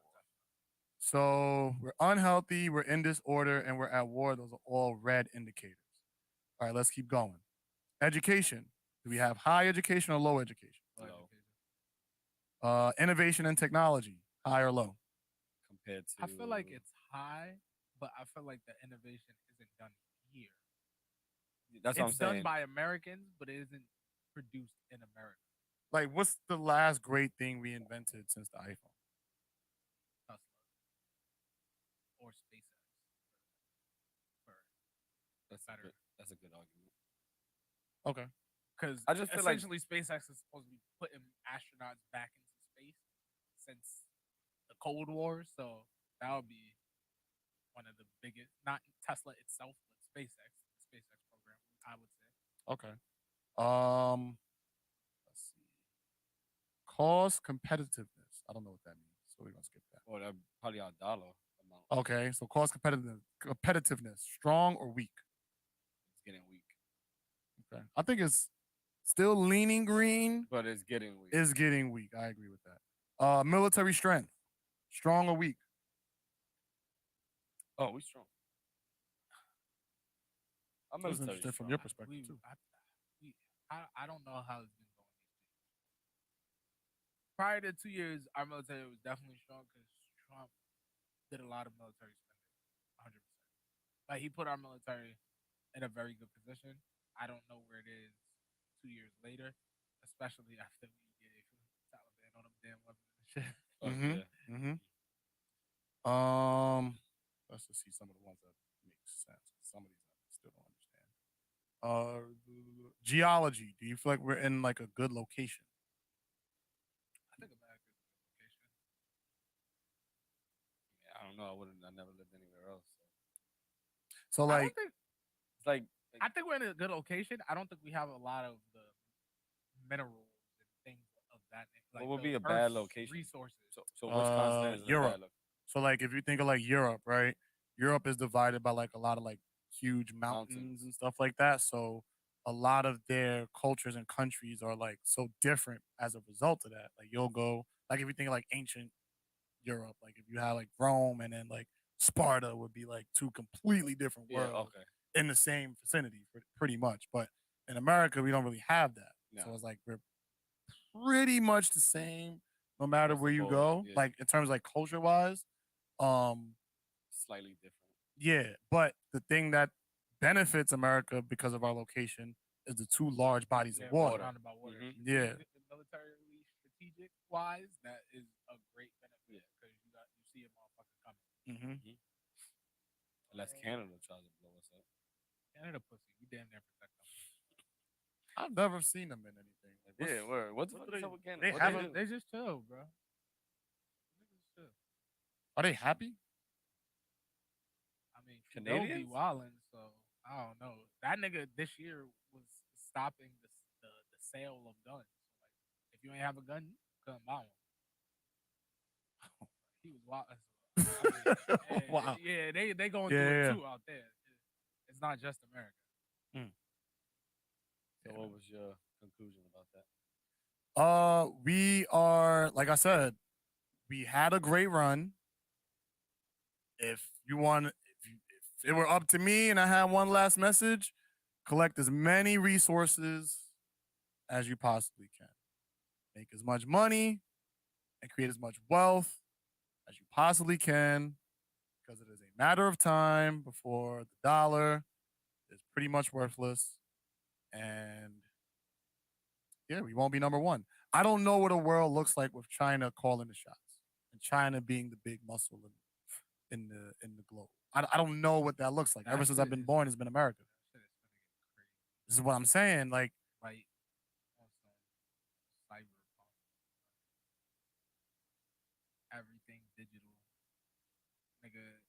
So we're unhealthy, we're in disorder, and we're at war. Those are all red indicators. All right, let's keep going. Education. Do we have high education or low education? Low. Innovation and technology. High or low? Compared to. I feel like it's high, but I feel like the innovation isn't done here. That's what I'm It's saying. done by Americans, but it isn't produced in America. Like, what's the last great thing we invented since the iPhone? Tesla or SpaceX. That's a good argument. Okay. Because I just feel like- essentially SpaceX is supposed to be putting astronauts back into space since the Cold War, so that would be one of the biggest, not Tesla itself, but SpaceX, the SpaceX program, I would say. Okay. Let's see. Cost competitiveness. I don't know what that means, so we're gonna skip that. Or that probably our dollar amount. Okay, so cost competitiveness, strong or weak? It's getting weak. Okay, I think it's still leaning green. But it's getting weak. Is getting weak. I agree with that. Military strength, strong or weak? Oh, we strong. I'm That's military interesting from strong. your perspective too. I don't know how it's been going these days. Prior to 2 years, our military was definitely strong because Trump did a lot of military spending, 100%. Like he put our military in a very good position. I don't know where it is 2 years later, especially after we gave Taliban all them damn weapons and shit. Oh, Mm-hmm. yeah. Mm-hmm. Let's just see some of the ones that make sense. Some of these I still don't understand. Geology. Do you feel like we're in like a good location? I think America's a good location. Yeah, I don't know. I never lived anywhere else. So I like, don't think It's like I think we're in a good location. I don't think we have a lot of the minerals and things of that nature. Like what would the be a bad Earth's location? resources. So which continent is a Europe. bad location? So like if you think of like Europe, right? Europe is divided by like a lot of like huge mountains and stuff like that. So a lot of their cultures and countries are like so different as a result of that. Like you'll go like if you think of like ancient Europe, like if you have like Rome and then like Sparta would be like two completely different Yeah, worlds okay. in the same vicinity pretty much. But in America, we don't really have that. So No. it's like we're pretty much the same no matter Across the where you board, go. yeah. Like in terms of like culture wise. Slightly different. Yeah, but the thing that benefits America because of our location is the two large bodies of water. Surrounded by water. Mhm. Yeah. Militarily strategic wise, that is a great benefit because you see a motherfucker coming. Mm-hmm. Unless Canada tries to blow us up. Canada pussy, we damn near protect them. I've never seen them in anything. Like, Yeah, word. What the fuck is up with Canada? they What haven't- do? They just chill, bro. Niggas chill. Are they happy? I mean, Trudeau be Canadians? wildin', so I don't know. That nigga this year was stopping the sale of guns. So, like, if you ain't have a gun, you couldn't buy one. He was wild. Wow. Yeah, they going through Yeah. it too out there. It's not just America. So what was your conclusion about that? We are, like I said, we had a great run. If it were up to me and I had one last message, collect as many resources as you possibly can. Make as much money and create as much wealth as you possibly can, because it is a matter of time before the dollar is pretty much worthless. And yeah, we won't be number one. I don't know what a world looks like with China calling the shots and China being the big muscle in the globe. I don't know what that looks like. Ever since I've been born, it's been America. This is what I'm saying. Like, Like on some cyberpunk, everything digital, nigga.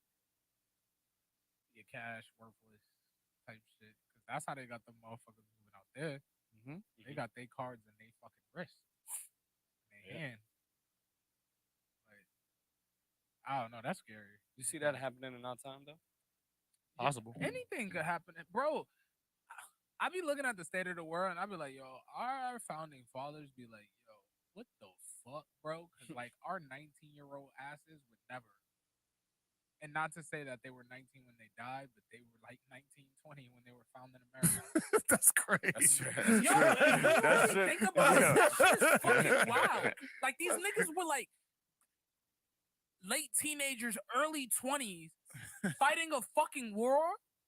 Your cash worthless type shit. Cause that's how they got the motherfuckers moving out there. They got their cards in their fucking wrist, in their hand. Like, I don't know. That's scary. You see that happening in our time though? possible. Anything could happen, bro. I be looking at the state of the world and I be like, yo, our founding fathers be like, yo, what the fuck, bro? Because like our 19-year-old asses would never. And not to say that they were 19 when they died, but they were like 19, 20 when they were founding America. That's crazy. That's true. Yo, That's really true. think about it. Yeah. That shit's fucking wild. Like these niggas were like late teenagers, early 20s, fighting a fucking war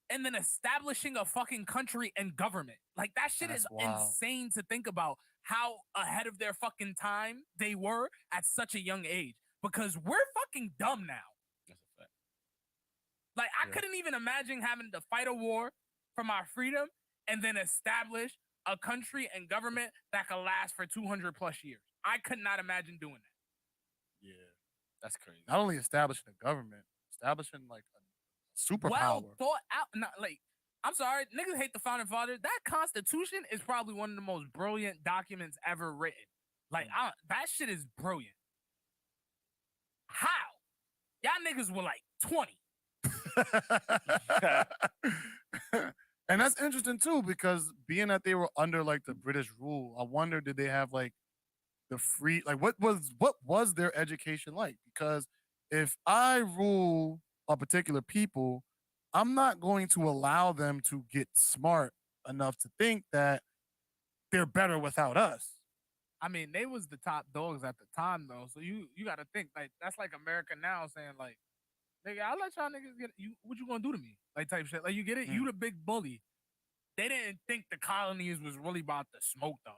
and then establishing a fucking country and government. Like that shit That's is wild. insane to think about how ahead of their fucking time they were at such a young age. Because we're fucking dumb now. That's a fact. Like I Yeah. couldn't even imagine having to fight a war for my freedom and then establish a country and government that could last for 200 plus years. I could not imagine doing that. Yeah. That's crazy. Not only establishing a government, establishing like a superpower. Well thought out. Not like I'm sorry, niggas hate the founding fathers. That Constitution is probably one of the most brilliant documents ever written. Like that shit is brilliant. How? Y'all niggas were like 20. And that's interesting too, because being that they were under like the British rule, I wonder did they have like the free, like what was their education like? Because if I rule a particular people, I'm not going to allow them to get smart enough to think that they're better without us. I mean, they was the top dogs at the time though. So you got to think like that's like America now saying like, nigga, I'll let y'all niggas get you. What you gonna do to me? Like type shit. Like you get it? You the big bully. They didn't think the colonies was really about to smoke them.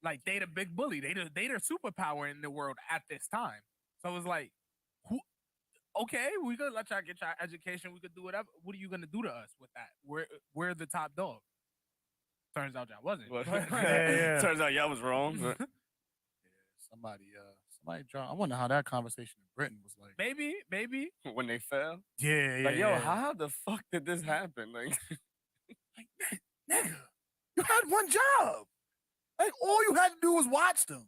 Like they the big bully. They the superpower in the world at this time. So it's like, who? Okay, we could let y'all get your education. We could do whatever. What are you gonna do to us with that? We're the top dog. Turns out y'all wasn't. Yeah. Turns out y'all was wrong. But Somebody drowned. I wonder how that conversation in Britain was like. Maybe. when they fell, Yeah, yeah. like, yo, yeah. how the fuck did this happen? Like, Like, nigga, you had one job. Like, all you had to do was watch them.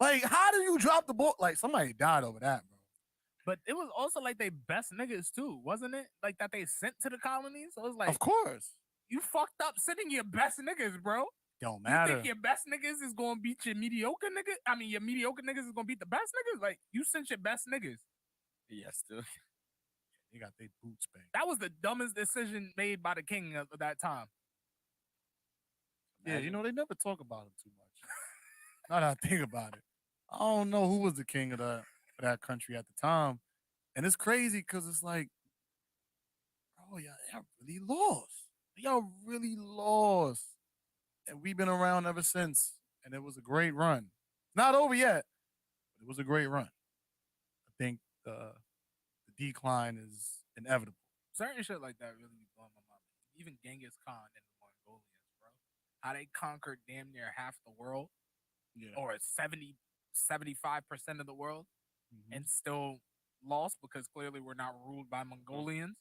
Like, how do you drop the ball? Like, somebody died over that, bro. But it was also like they best niggas too, wasn't it? Like that they sent to the colonies. So it was like, Of course. you fucked up sending your best niggas, bro. Don't You matter. think your best niggas is gonna beat your mediocre niggas? I mean, your mediocre niggas is gonna beat the best niggas? Like, you sent your best niggas. yeah, still. They got their boots spanked. That was the dumbest decision made by the king of that time. Yeah, you know, they never talk about him too much. Now that I think about it. I don't know who was the king of that country at the time. And it's crazy because it's like, bro, y'all really lost. Y'all really lost. And we've been around ever since. And it was a great run. Not over yet, but it was a great run. I think the decline is inevitable. Certain shit like that really be blowing my mind. Even Genghis Khan and the Mongolians, bro. How they conquered damn near half the world, Yeah. or 75% of the world, Mhm. and still lost because clearly we're not ruled by Mongolians.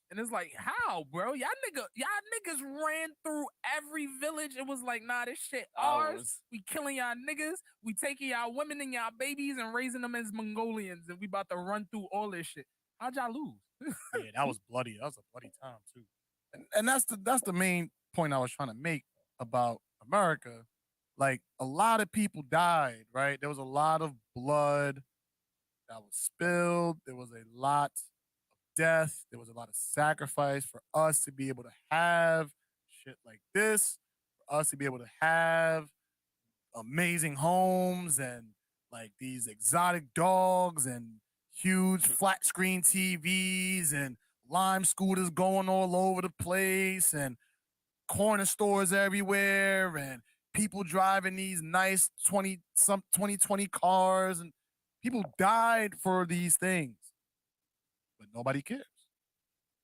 And it's like, how, bro? Y'all niggas ran through every village. It was like, nah, this shit ours. Ours. We killing y'all niggas. We taking y'all women and y'all babies and raising them as Mongolians, and we about to run through all this shit. How'd y'all lose? Yeah, that was bloody. That was a bloody time too. And that's the main point I was trying to make about America. Like a lot of people died, right? There was a lot of blood that was spilled. There was a lot of death. There was a lot of sacrifice for us to be able to have shit like this, for us to be able to have amazing homes and like these exotic dogs and huge flat screen TVs and lime scooters going all over the place and corner stores everywhere and people driving these nice 2020 cars and people died for these things. But nobody cares.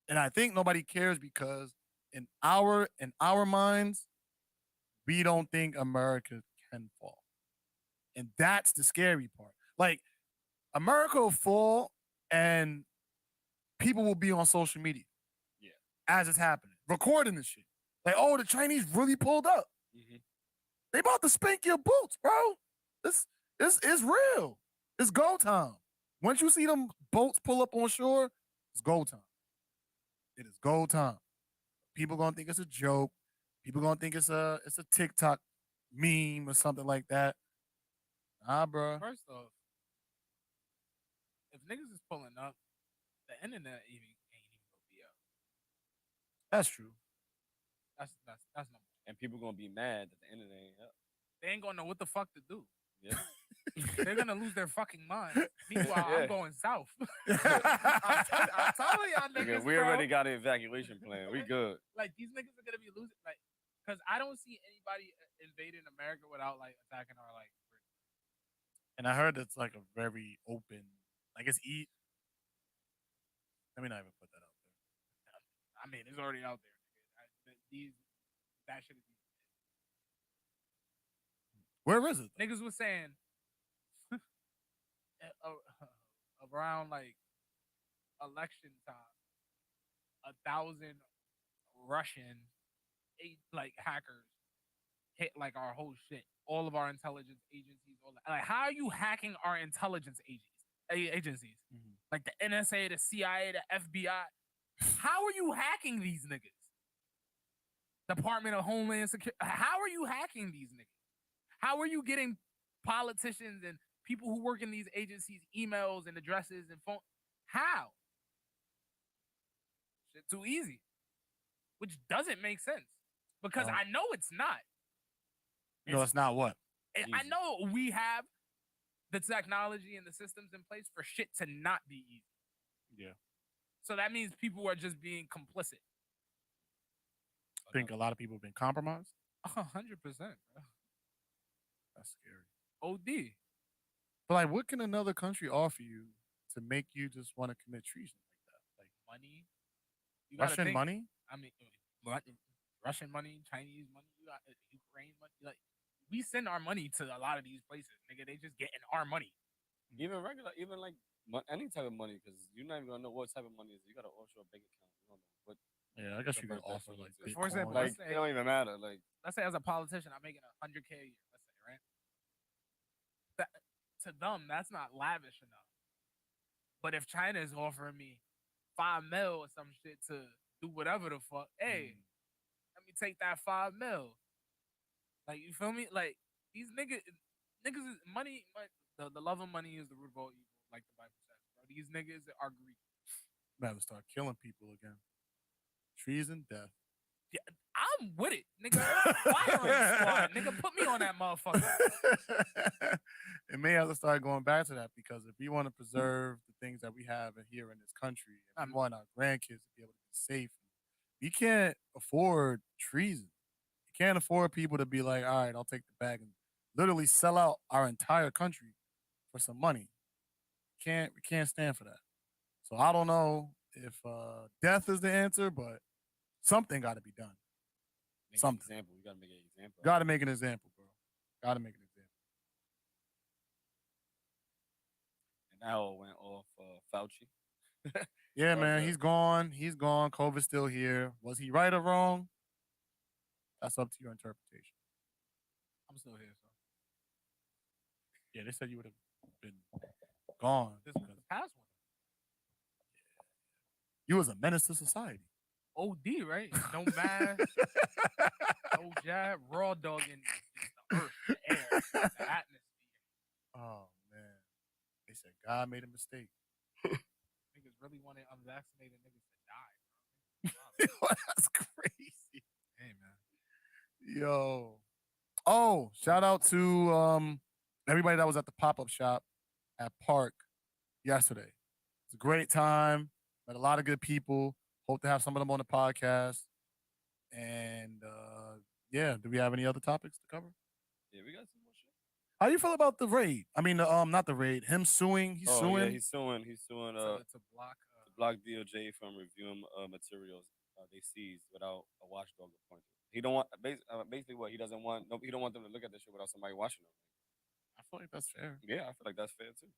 And I think nobody cares because in our minds, we don't think America can fall. And that's the scary part. Like America will fall and people will be on social media. Yeah. As it's happening, recording this shit. Like, oh, the Chinese really pulled up. Mm-hmm. They about to spank your boots, bro. This is real. It's go time. Once you see them boats pull up on shore, it's go time. It is go time. People gonna think it's a joke. People gonna think it's a TikTok meme or something like that. Nah, bro. First off, if niggas is pulling up, the internet ain't even gonna be up. That's true. That's number one. And people gonna be mad that the internet ain't up. They ain't gonna know what the fuck to do. Yeah. They're gonna lose their fucking minds. Meanwhile, Yeah. I'm going south. I'm telling y'all niggas, Nigga, we bro, already got an evacuation plan. We good. like these niggas are gonna be losing, like, because I don't see anybody invading America without like attacking our like. And I heard it's like a very open, like it's Let me not even put that out there. I mean, it's already out there. That shit is. Where is it? Niggas was saying around like election time, 1,000 Russian like hackers hit like our whole shit, all of our intelligence agencies, all that. Like, how are you hacking our intelligence agencies? Mhm. Like the NSA, the CIA, the FBI. How are you hacking these niggas? Department of Homeland Security. How are you hacking these niggas? How are you getting politicians and people who work in these agencies emails and addresses and phone? How? Shit too easy. Which doesn't make sense. Because I know it's not. No, it's not what? I know we have the technology and the systems in place for shit to not be easy. Yeah. So that means people are just being complicit. I think a lot of people have been compromised. 100%, bro. That's scary. OD. But like, what can another country offer you to make you just want to commit treason like that? Like Money. You gotta Russian think, money? I mean, Russian money, Chinese money, you got Ukraine money. Like, we send our money to a lot of these places, nigga. They just getting our money. Even regular, even like any type of money, because you're not even gonna know what type of money it is. You got an offshore bank account. You don't know what. Yeah, I guess the you can birth offer like certificate is. For example, Bitcoin. Like it don't even matter. Like let's say as a politician, I'm making $100K a year. Let's say, right? That, to them, that's not lavish enough. But if China is offering me $5 mil or some shit to do whatever the fuck, hey, let me take that $5 mil. Like, you feel me? Like, these niggas is money. The love of money is the root of all evil, like the Bible says, bro. These niggas are greedy. Better start killing people again. Treason, death. Yeah, I'm with it, nigga. Firing squad, nigga. Put me on that motherfucker. It may have to start going back to that because if we want to preserve the things that we have here in this country, and we want our grandkids to be able to be safe, we can't afford treason. You can't afford people to be like, all right, I'll take the bag and literally sell out our entire country for some money. We can't stand for that. So I don't know if death is the answer, but something got to be done. make Something. an example. You gotta make an example. Got to make an example, bro. Got to make an example. And that all went off Fauci. Yeah, Love man, that. he's gone. He's gone. COVID's still here. Was he right or wrong? That's up to your interpretation. I'm still here, so Yeah, they said you would have been gone. this was the past one. You was a menace to society. OD, right? No mask, no jab, raw dogging just the earth, the air, the atmosphere. Oh man, they said God made a mistake. Niggas really wanted unvaccinated niggas to die, bro. That's crazy. Hey, man. Yo. Oh, shout out to everybody that was at the pop-up shop at Park yesterday. It's a great time. Met a lot of good people. Hope to have some of them on the podcast. And yeah, do we have any other topics to cover? Yeah, we got some more shit. How you feel about the raid? I mean, not the raid. Him suing. He's suing. Yeah, he's suing. He's suing. So to block. To block DOJ from reviewing materials they seized without a watchdog appointed. He don't want basically what he doesn't want. No, he don't want them to look at this shit without somebody watching them. I feel like that's fair. Yeah, I feel like that's fair too.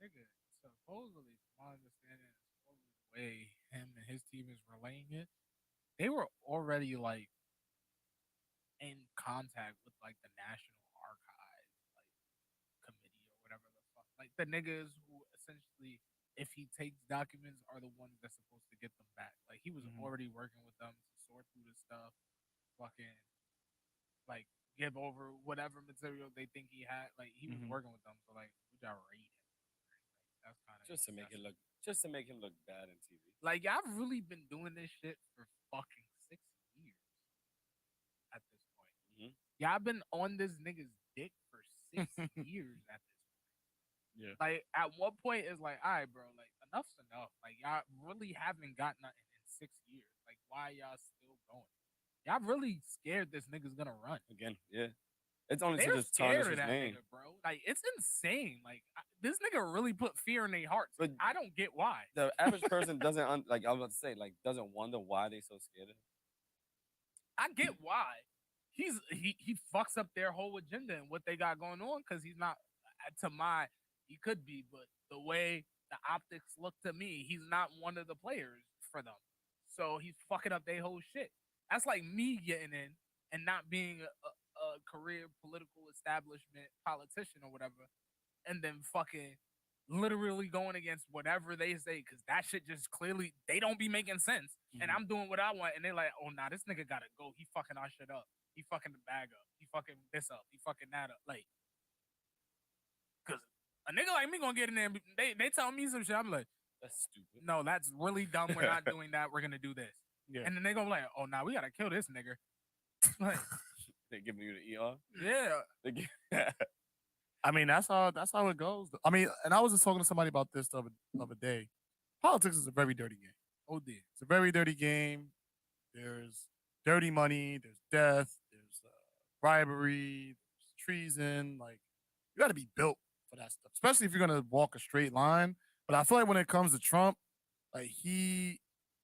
Nigga, supposedly, from my understanding, supposedly the way him and his team is relaying it, they were already like in contact with like the National Archives like committee or whatever the fuck. Like the niggas who essentially, if he takes documents, are the ones that's supposed to get them back. Like he was already working with them to sort through the stuff, fucking like give over whatever material they think he had. Like he was working with them, so like we got raid him. That's kind of Just to make him look bad in TV. like y'all really been doing this shit for fucking 6 years at this point. Y'all been on this nigga's dick for 6 years at this point. Yeah. Like at what point is like, all right, bro, like enough's enough. Like y'all really haven't got nothing in 6 years. Like why y'all still going? Y'all really scared this nigga's gonna run Again, yeah. It's only They're to just tarnish scared of his that name. nigga, bro. Like it's insane. Like this nigga really put fear in their hearts. But I don't get why. The average person doesn't like I was about to say like doesn't wonder why they so scared of him. I get why. He fucks up their whole agenda and what they got going on because he's not he could be, but the way the optics look to me, he's not one of the players for them. So he's fucking up their whole shit. That's like me getting in and not being a career political establishment politician or whatever, and then fucking literally going against whatever they say because that shit just clearly they don't be making sense. And I'm doing what I want, and they're like, "Oh nah, this nigga gotta go. He fucking our shit up. He fucking the bag up. He fucking this up. He fucking that up." Like, cause a nigga like me gonna get in there. And they tell me some shit. I'm like, That's stupid. no, that's really dumb. We're not doing that. We're gonna do this. Yeah. And then they gonna be like, "Oh nah, we gotta kill this nigga." Like, They giving you the ER. yeah. They give- I mean, that's how it goes. I mean, and I was just talking to somebody about this the other day. Politics is a very dirty game. OD. It's a very dirty game. There's dirty money. There's death. There's bribery. There's treason. Like you got to be built for that stuff, especially if you're gonna walk a straight line. But I feel like when it comes to Trump, like he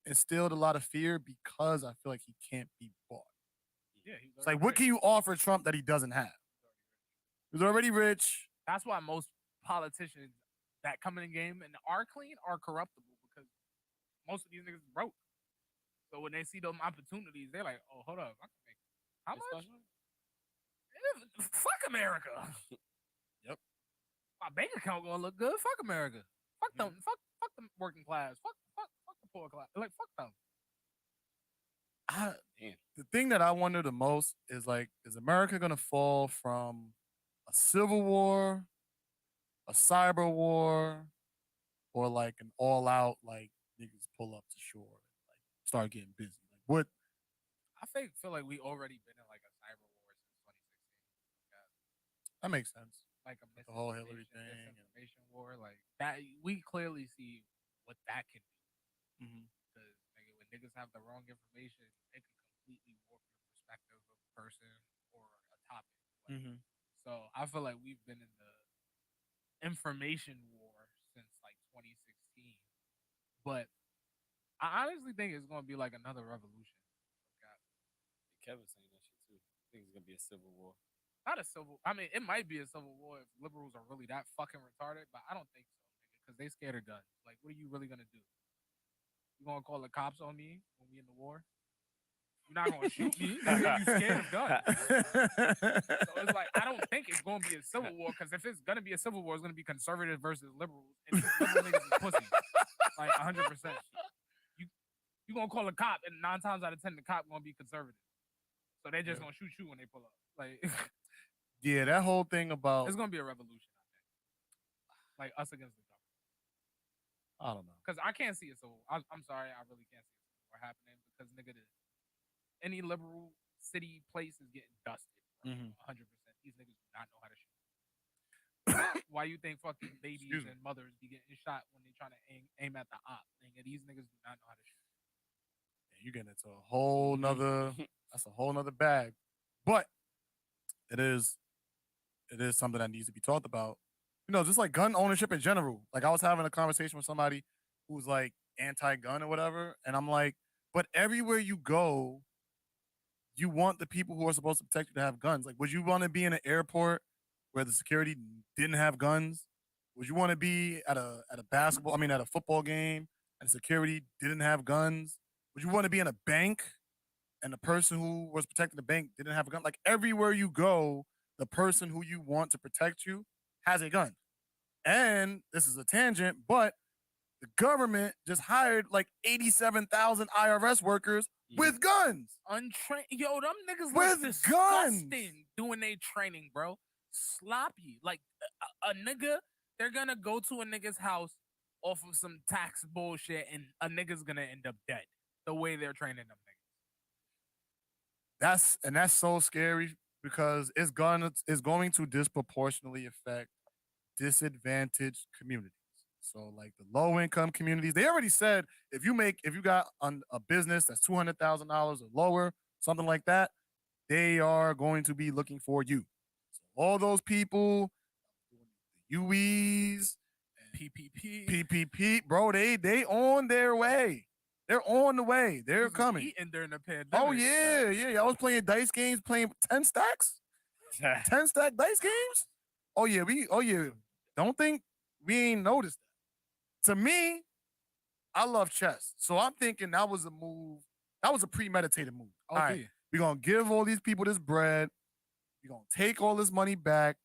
instilled a lot of fear because I feel like he can't be bought. Yeah. It's like, what can you offer Trump that he doesn't have? He's already rich. That's why most politicians that come in the game and are clean are corruptible because most of these niggas broke. So when they see those opportunities, they're like, "Oh, hold up, I can make how much? Fuck America." Yep. My bank account gonna look good. Fuck America. Fuck them. Fuck the working class. Fuck the poor class. Like fuck them. The thing that I wonder the most is like, is America gonna fall from a civil war, a cyber war, or like an all-out like niggas pull up to shore and like start getting busy? Like what? I feel like we already been in like a cyber war since 2016. That makes sense. Like a The whole Hillary thing and- misinformation war, like that. We clearly see what that can do. Because when niggas have the wrong information, it can completely warp your perspective of a person or a topic. Like, so I feel like we've been in the information war since like 2016. But I honestly think it's gonna be like another revolution. Kevin's saying that shit too. I think it's gonna be a civil war. Not a civil. I mean, it might be a civil war if liberals are really that fucking retarded, but I don't think so, nigga, because they scared of guns. Like, what are you really gonna do? You gonna call the cops on me when we in the war? You're not gonna shoot me. Nigga, you scared of guns. So it's like I don't think it's gonna be a civil war because if it's gonna be a civil war, it's gonna be conservative versus liberals, and these liberal niggas is pussy, like 100%. You gonna call a cop, and 9 times out of 10, the cop gonna be conservative. So they're just gonna shoot you when they pull up. Like Yeah, that whole thing about it's gonna be a revolution. I think, like us against the government. I don't know. Because I can't see a civil. I'm sorry, I really can't see a civil war happening because nigga, any liberal city place is getting dusted. 100%. These niggas do not know how to shoot. Why you think fucking babies and mothers be getting shot when they trying to aim at the op? Nigga, these niggas do not know how to shoot. Yeah, you getting into a whole nother. That's a whole nother bag. But it is something that needs to be talked about. You know, just like gun ownership in general. Like I was having a conversation with somebody who's like anti-gun or whatever, and I'm like, but everywhere you go, you want the people who are supposed to protect you to have guns. Like, would you want to be in an airport where the security didn't have guns? Would you want to be at a football game and security didn't have guns? Would you want to be in a bank and the person who was protecting the bank didn't have a gun? Like everywhere you go, the person who you want to protect you has a gun. And this is a tangent, but the government just hired like 87,000 IRS workers with guns. Untrained. Yo, them niggas with look guns disgusting doing their training, bro. Sloppy. Like a nigga, they're gonna go to a nigga's house off of some tax bullshit and a nigga's gonna end up dead the way they're training them niggas. That's so scary because it's going to disproportionately affect disadvantaged communities. So like the low income communities, they already said if you got a business that's $200,000 or lower, something like that, they are going to be looking for you. So all those people, UEs, PPP, bro, they on their way. They're on the way. They're coming. Eating during the pandemic. Oh yeah. I was playing dice games, playing 10 stacks, 10 stack dice games. Oh yeah. Don't think we ain't noticed that. To me, I love chess. So I'm thinking that was a move. That was a premeditated move. Okay. All right, we're going to give all these people this bread. We're going to take all this money back.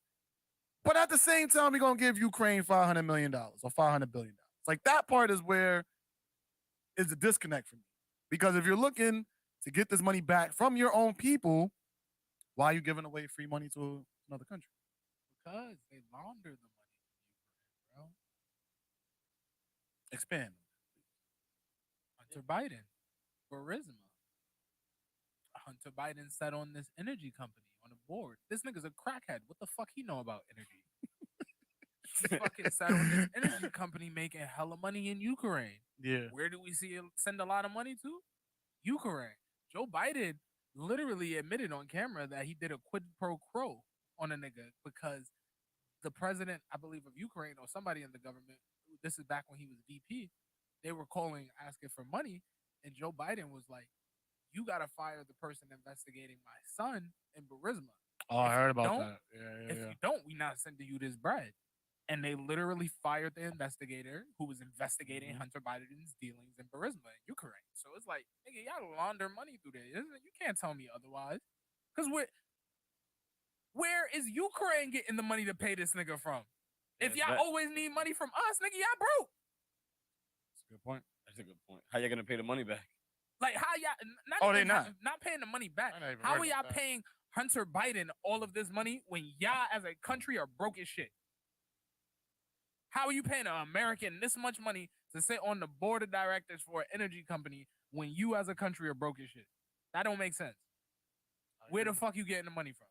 But at the same time, we're going to give Ukraine $500 million or $500 billion. Like that part is where is the disconnect for me. Because if you're looking to get this money back from your own people, why are you giving away free money to another country? Because they launder the money from Ukraine, bro. Expand. Hunter Biden, Burisma. Hunter Biden sat on this energy company on a board. This nigga's a crackhead. What the fuck he know about energy? He fucking sat on this energy company making hella money in Ukraine. Yeah. Where do we see him send a lot of money to? Ukraine. Joe Biden literally admitted on camera that he did a quid pro quo on a nigga because the president, I believe, of Ukraine or somebody in the government, this is back when he was VP, they were calling, asking for money. And Joe Biden was like, you got to fire the person investigating my son in Burisma. Oh, I heard about that. If you don't, we not sending you this bread. And they literally fired the investigator who was investigating Hunter Biden's dealings in Burisma in Ukraine. So it's like, nigga, y'all launder money through there. You can't tell me otherwise. Because where is Ukraine getting the money to pay this nigga from? If y'all always need money from us, nigga, y'all broke. That's a good point. How y'all gonna pay the money back? Like how y'all not paying the money back. How are y'all paying Hunter Biden all of this money when y'all as a country are broke as shit? How are you paying an American this much money to sit on the board of directors for an energy company when you as a country are broke as shit? That don't make sense. Where the fuck you getting the money from?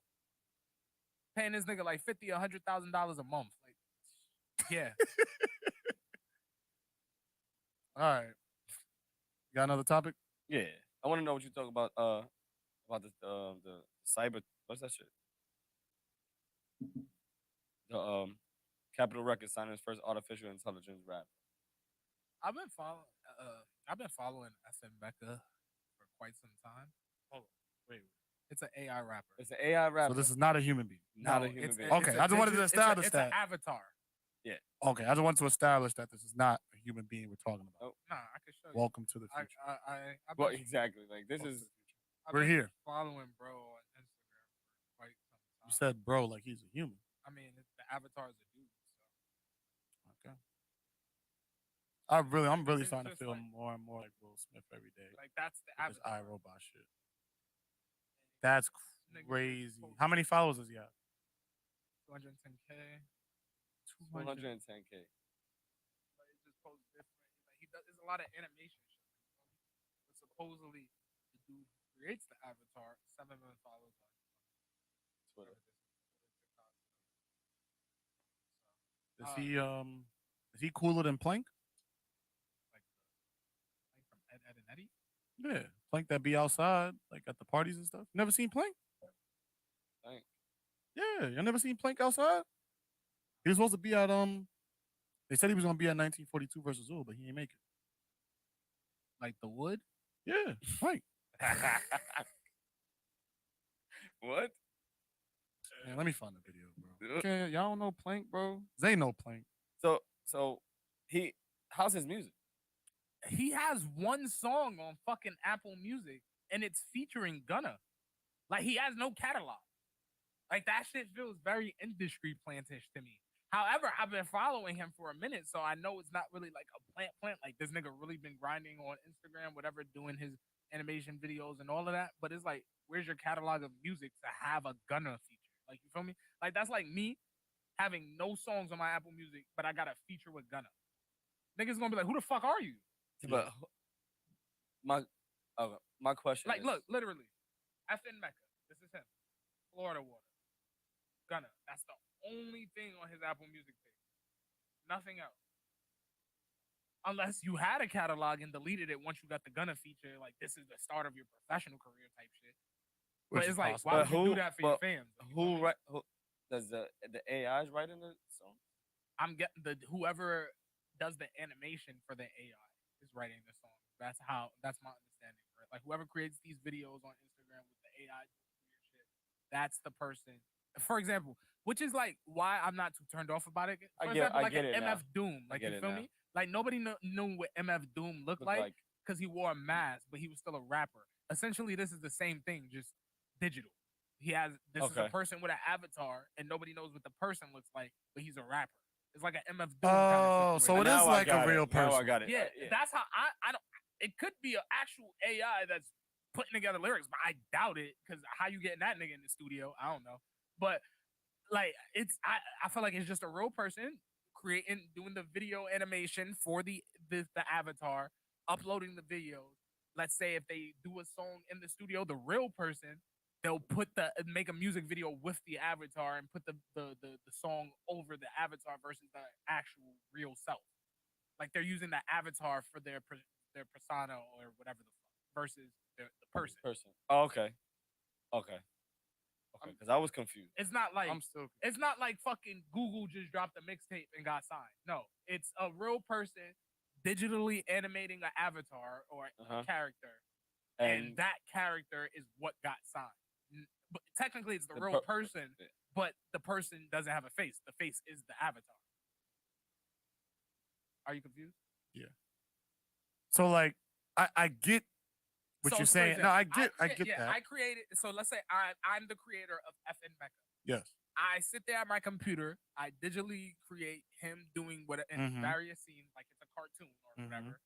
Paying this nigga like $50,000 or $100,000 a month. Like, yeah. All right. You got another topic? Yeah. I want to know what you talk about the cyber. What's that shit? The Capitol Records signing his first artificial intelligence rap. I've been following SM Becca for quite some time. Hold on. Wait. It's an AI rapper. It's an AI rapper. So this is not a human being. Not a human being. Okay, I just wanted to establish it's that. It's an avatar. Okay, I just want to establish that this is not a human being we're talking about. Oh. Nah, I can show you. Welcome to the I, future. I Well, been- exactly. Like this Welcome is to the future. I've We're been here. following bro on Instagram for quite some time. You said bro like he's a human. I mean, the avatar is a dude. So Okay. I'm really It's starting to just feel like- more and more like Will Smith every day. like that's the With this avatar. iRobot shit. That's Nigga, crazy. post- How many followers does he have? 210K. 110K. But it just posts different. Like he does. There's a lot of animation shit. But supposedly, the dude who creates the avatar, 7 million followers on Twitter. TikTok. Is he cooler than Plank? Like from Ed and Eddie. Yeah. Plank that be outside, like at the parties and stuff. Never seen Plank? Plank. Yeah, you never seen Plank outside? He was supposed to be at they said he was gonna be at 1942 versus Zool, but he ain't make it. Like the wood. Yeah, Plank. What? Man, let me find the video, bro. Uh. Okay, y'all don't know Plank, bro. They know Plank. So how's his music? He has one song on fucking Apple Music, and it's featuring Gunna. Like he has no catalog. Like that shit feels very industry plantish to me. However, I've been following him for a minute, so I know it's not really like a plant. Like this nigga really been grinding on Instagram, whatever, doing his animation videos and all of that. But it's like, where's your catalog of music to have a Gunna feature? Like you feel me? Like that's like me having no songs on my Apple Music, but I got a feature with Gunna. Niggas gonna be like, who the fuck are you? But my question Like, is, look, literally, FN Mecca. This is him. Florida Water. Gunna. That's the only thing on his Apple Music page. Nothing else. Unless you had a catalog and deleted it once you got the Gunna feature, like this is the start of your professional career type shit. But it's like, why would you do that for your fans? Like, you feel me? who does the AIs writing the song? I'm getting whoever does the animation for the AI is writing the song. That's my understanding. Right? Like whoever creates these videos on Instagram with the AI weird shit, that's the person. For example, which is like why I'm not too turned off about it. For example, like get an it now. MF Doom. Like get you it feel now. me? Like nobody knew what MF Doom looked like because he wore a mask, but he was still a rapper. Essentially, this is the same thing, just digital. He has this is a person with an avatar, and nobody knows what the person looks like, but he's a rapper. It's like an MF Doom kind of situation. So it is Now I like a got real it. Now I person. got it. Yeah, that's how I don't. It could be an actual AI that's putting together lyrics, but I doubt it because how you getting that nigga in the studio? I don't know. But like, I feel like it's just a real person doing the video animation for the avatar, uploading the videos. Let's say if they do a song in the studio, the real person, they'll make a music video with the avatar and put the song over the avatar versus the actual real self. Like they're using the avatar for their persona or whatever the fuck versus the person. Oh, okay. Because I was confused. It's not like I'm still it's not like fucking Google just dropped a mixtape and got signed. No, it's a real person digitally animating an avatar or a character, and that character is what got signed. But technically, it's the real person, but the person doesn't have a face. The face is the avatar. Are you confused? Yeah. So like I get what you're saying. No, I get that. I created. So let's say I'm the creator of FN Mecca. Yes. I sit there at my computer. I digitally create him doing what in various scenes, like it's a cartoon or whatever.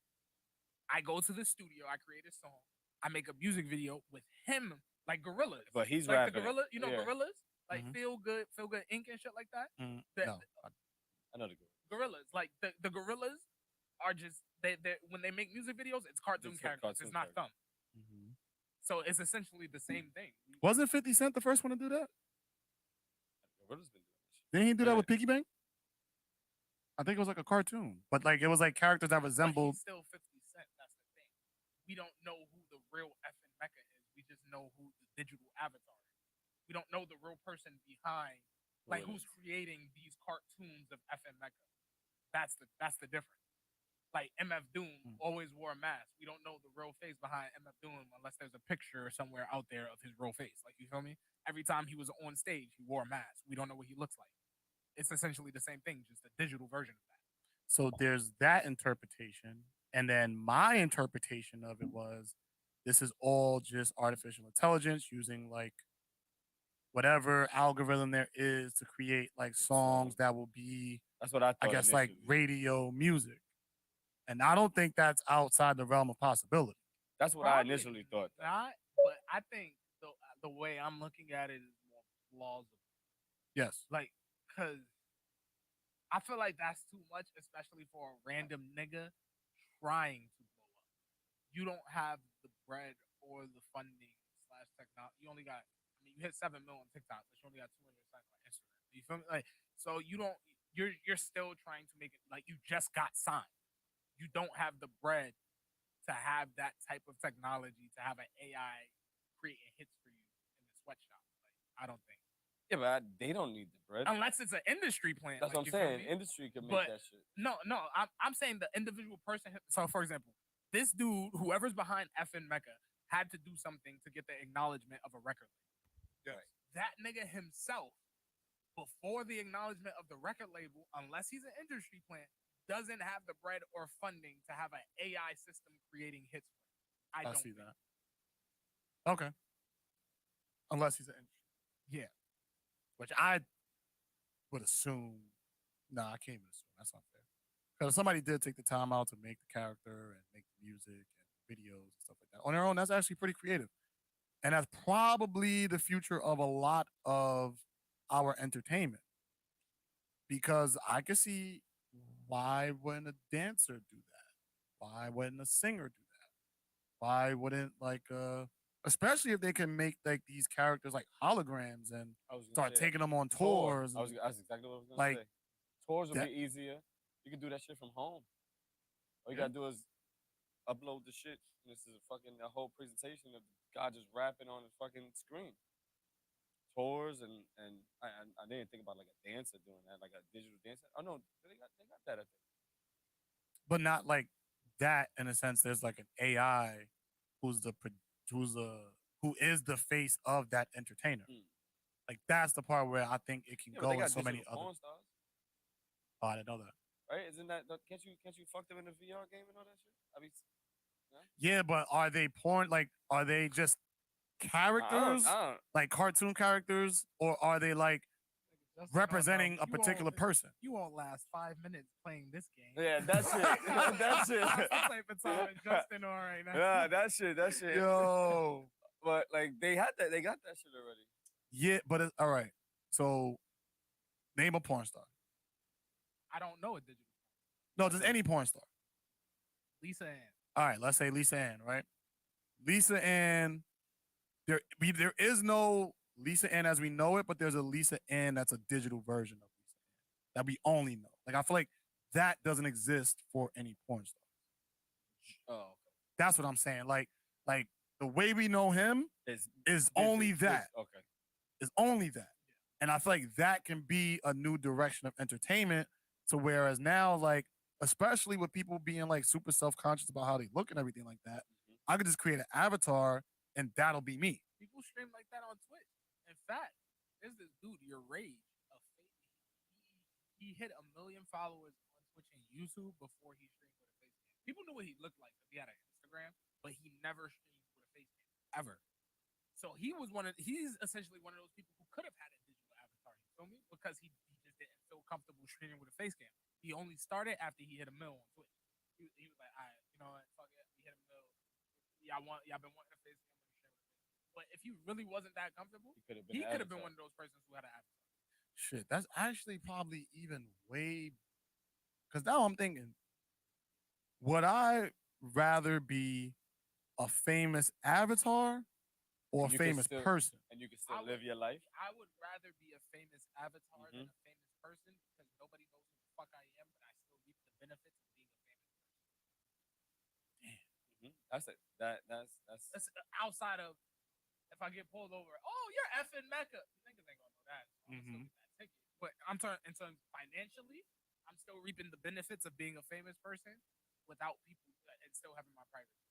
I go to the studio. I create a song. I make a music video with him, like Gorillas. But he's like rapping. the Gorilla. You know Yeah. Gorillas, like Feel Good Inc. and shit like that. No. I know the girl. Gorillas, like the Gorillas, are just they when they make music videos, it's cartoon characters. It's not them. So it's essentially the same thing. Wasn't 50 Cent the first one to do that? Gorillas been doing this. Didn't he do that with Piggy Bank? I think it was like a cartoon, but like it was like characters that resembled. But he's still 50 Cent. That's the thing. We don't know who the real FN Mecca is. We just know who the digital avatar is. We don't know the real person behind, like who's creating these cartoons of FN Mecca. That's the difference. Like MF Doom always wore a mask. We don't know the real face behind MF Doom unless there's a picture somewhere out there of his real face. Like you feel me? Every time he was on stage, he wore a mask. We don't know what he looks like. it's essentially the same thing, just a digital version of that. So there's that interpretation. And then my interpretation of it was this is all just artificial intelligence using like whatever algorithm there is to create like songs that will be, That's what I thought. I guess, like initially. radio music. And I don't think that's outside the realm of possibility. That's what I initially thought. Not, but I think the way I'm looking at it is more plausible. Yes. Like, cause I feel like that's too much, especially for a random nigga trying to blow up. You don't have the bread or the funding slash technology. You only got, I mean, you hit 7 million on TikTok, but you only got 200 signs on Instagram. You feel me? Like, so you don't. You're still trying to make it like you just got signed. You don't have the bread to have that type of technology to have an AI creating hits for you in the sweatshop. Like, I don't think. Yeah, but they don't need the bread. Unless it's an industry plan. That's like, what I'm saying. Industry can make But that shit. No, I'm saying the individual person. So, for example, this dude, whoever's behind FN Mecca, had to do something to get the acknowledgement of a record label. Yes. That nigga himself, before the acknowledgement of the record label, unless he's an industry plant, doesn't have the bread or funding to have an AI system creating hits for him. I don't see think. that. Okay. Unless he's an industry. Yeah. Which I would assume. Nah, I can't even assume. That's unfair. Because somebody did take the time out to make the character and make the music and videos and stuff like that on their own. That's actually pretty creative. And that's probably the future of a lot of our entertainment. Because I can see why wouldn't a dancer do that? Why wouldn't a singer do that? Why wouldn't especially if they can make like these characters like holograms and start taking them on tours. That's exactly what I was gonna like, say. Tours will be easier. You can do that shit from home. All you gotta do is upload the shit. And this is a whole presentation of the guy just rapping on the fucking screen. Tours and I didn't think about like a dancer doing that, like a digital dancer. Oh no, they got that, I think. But not like that in a sense. There's like an AI who is the face of that entertainer. Like that's the part where I think it can go in so many other. Stars. Oh, I didn't know that. Right? Isn't that can't you fuck them in a VR game and all that shit? I mean, yeah, but are they porn? Like, are they just characters, like cartoon characters, or are they like representing a particular person? You won't last 5 minutes playing this game. Yeah, that's it. That's it. That's the type of time Justin on right now. Yeah, that shit. Yo, but like they got that shit already. Yeah, but all right. So, name a porn star. I don't know a digital. No, just any porn star. Lisa Ann. All right, let's say Lisa Ann, right? Lisa Ann. There is no Lisa Ann as we know it, but there's a Lisa Ann that's a digital version of Lisa Ann that we only know. Like I feel like that doesn't exist for any porn star. Oh, okay. That's what I'm saying. Like the way we know him is only that. Okay. Is only that. And I feel like that can be a new direction of entertainment. So whereas now, like, especially with people being like super self-conscious about how they look and everything like that, I could just create an avatar and that'll be me. People stream like that on Twitch. In fact, there's this dude, Your Rage, he hit 1 million followers on Twitch and YouTube before he streamed with a face cam. People knew what he looked like because he had an Instagram, but he never streamed with a face cam ever. So he's essentially one of those people who could have had a digital avatar. You feel me? Because he just didn't feel comfortable streaming with a face cam. He only started after he hit 1 million on Twitch. He was like, all right, you know what? Fuck it. We hit 1 million. Y'all been wanting a face cam. But if he really wasn't that comfortable, he could have been one of those persons who had an avatar. Shit, that's actually probably even way. Because now I'm thinking, would I rather be a famous avatar or a famous person? And you can still live your life? I would rather be a famous avatar than a famous person because nobody knows who the fuck I am, but I still reap the benefits of being a famous person. Damn. That's it. That's outside of if I get pulled over. Oh, you're effing Mecca. Niggas ain't gonna know that. That ticket. But I'm in terms financially, I'm still reaping the benefits of being a famous person without people and still having my privacy.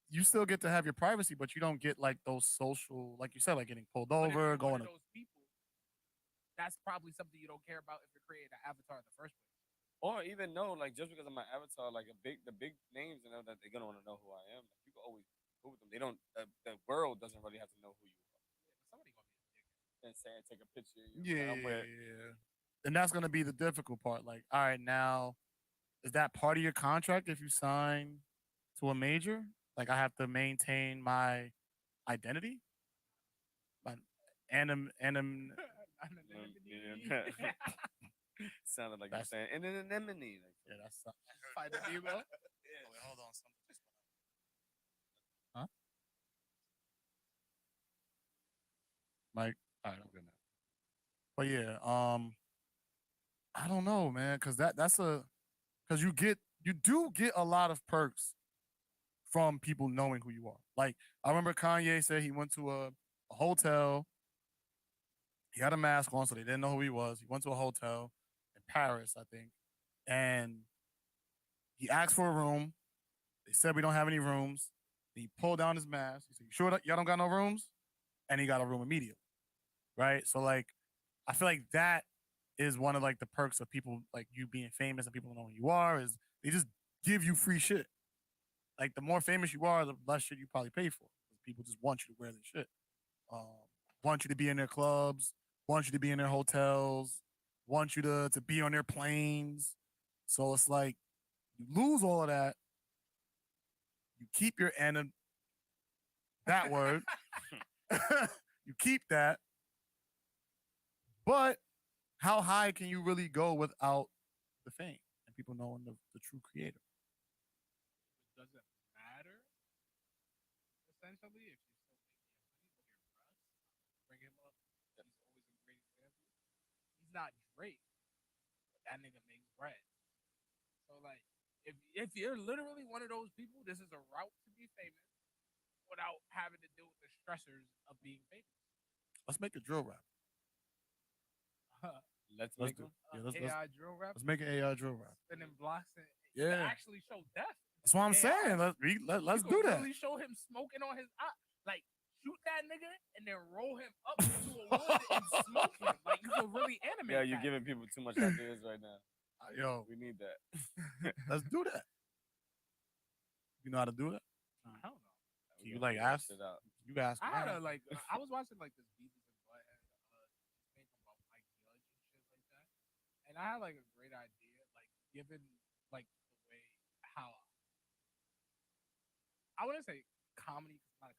You still get to have your privacy, but you don't get like those social, like you said, like getting pulled over, going to those people that's probably something you don't care about if you're creating an avatar in the first place. Or even know, like, just because of my avatar, like the big names, you know, that they're gonna want to know who I am. Like, you can always go with them. They don't. The world doesn't really have to know who you are. Yeah, but somebody gonna be a dick. And say, take a picture. Of you, Yeah, I'm with. and that's gonna be the difficult part. Like, all right, now is that part of your contract if you sign to a major? Like, I have to maintain my identity, my anim. Sounded like you're That's- saying, and an anemone. Like, Yeah, that's Finding Nemo. Oh, wait, hold on, something just went up. Huh? Mike. All right, I'm good now. But yeah, I don't know, man, because because you do get a lot of perks from people knowing who you are. Like, I remember Kanye said he went to a hotel. He had a mask on, so they didn't know who he was. He went to a hotel in Paris, I think, and he asked for a room. They said we don't have any rooms. He pulled down his mask. He said, "You sure that y'all don't got no rooms?" And he got a room immediately. Right. So like, I feel like that is one of like the perks of people like you being famous and people know who you are is they just give you free shit. Like the more famous you are, the less shit you probably pay for. People just want you to wear their shit. Want you to be in their clubs, want you to be in their hotels, want you to be on their planes. So it's like you lose all of that. You keep your that word. You keep that. But how high can you really go without the fame and people knowing the true creator? It doesn't matter. Essentially, if you're still making money, look at Russ. Bring him up. He's always a great example. He's not Drake, but that nigga makes bread. So like, if you're literally one of those people, this is a route to be famous without having to deal with the stressors of being famous. Let's make a drill rap. let's Let's make do. them. Yeah, AI drill rap, let's make an AI drill rap. spinning blocks, and Yeah. actually show death. That's what I'm AI. saying. Let's You do could that. really show him smoking on his eye. Like, shoot that nigga and then roll him up into a wood and smoke him. Like, you could really animate Yeah, you're that. giving people too much ideas right now. Yo, We need that. let's do that. You know how to do that? I don't know. Can you like ask? You ask. I had around. I was watching like this Beavis and Butthead thing about Mike Judge and shit like that. And I had like a great idea, like given like the way how I wouldn't say comedy because I'm not a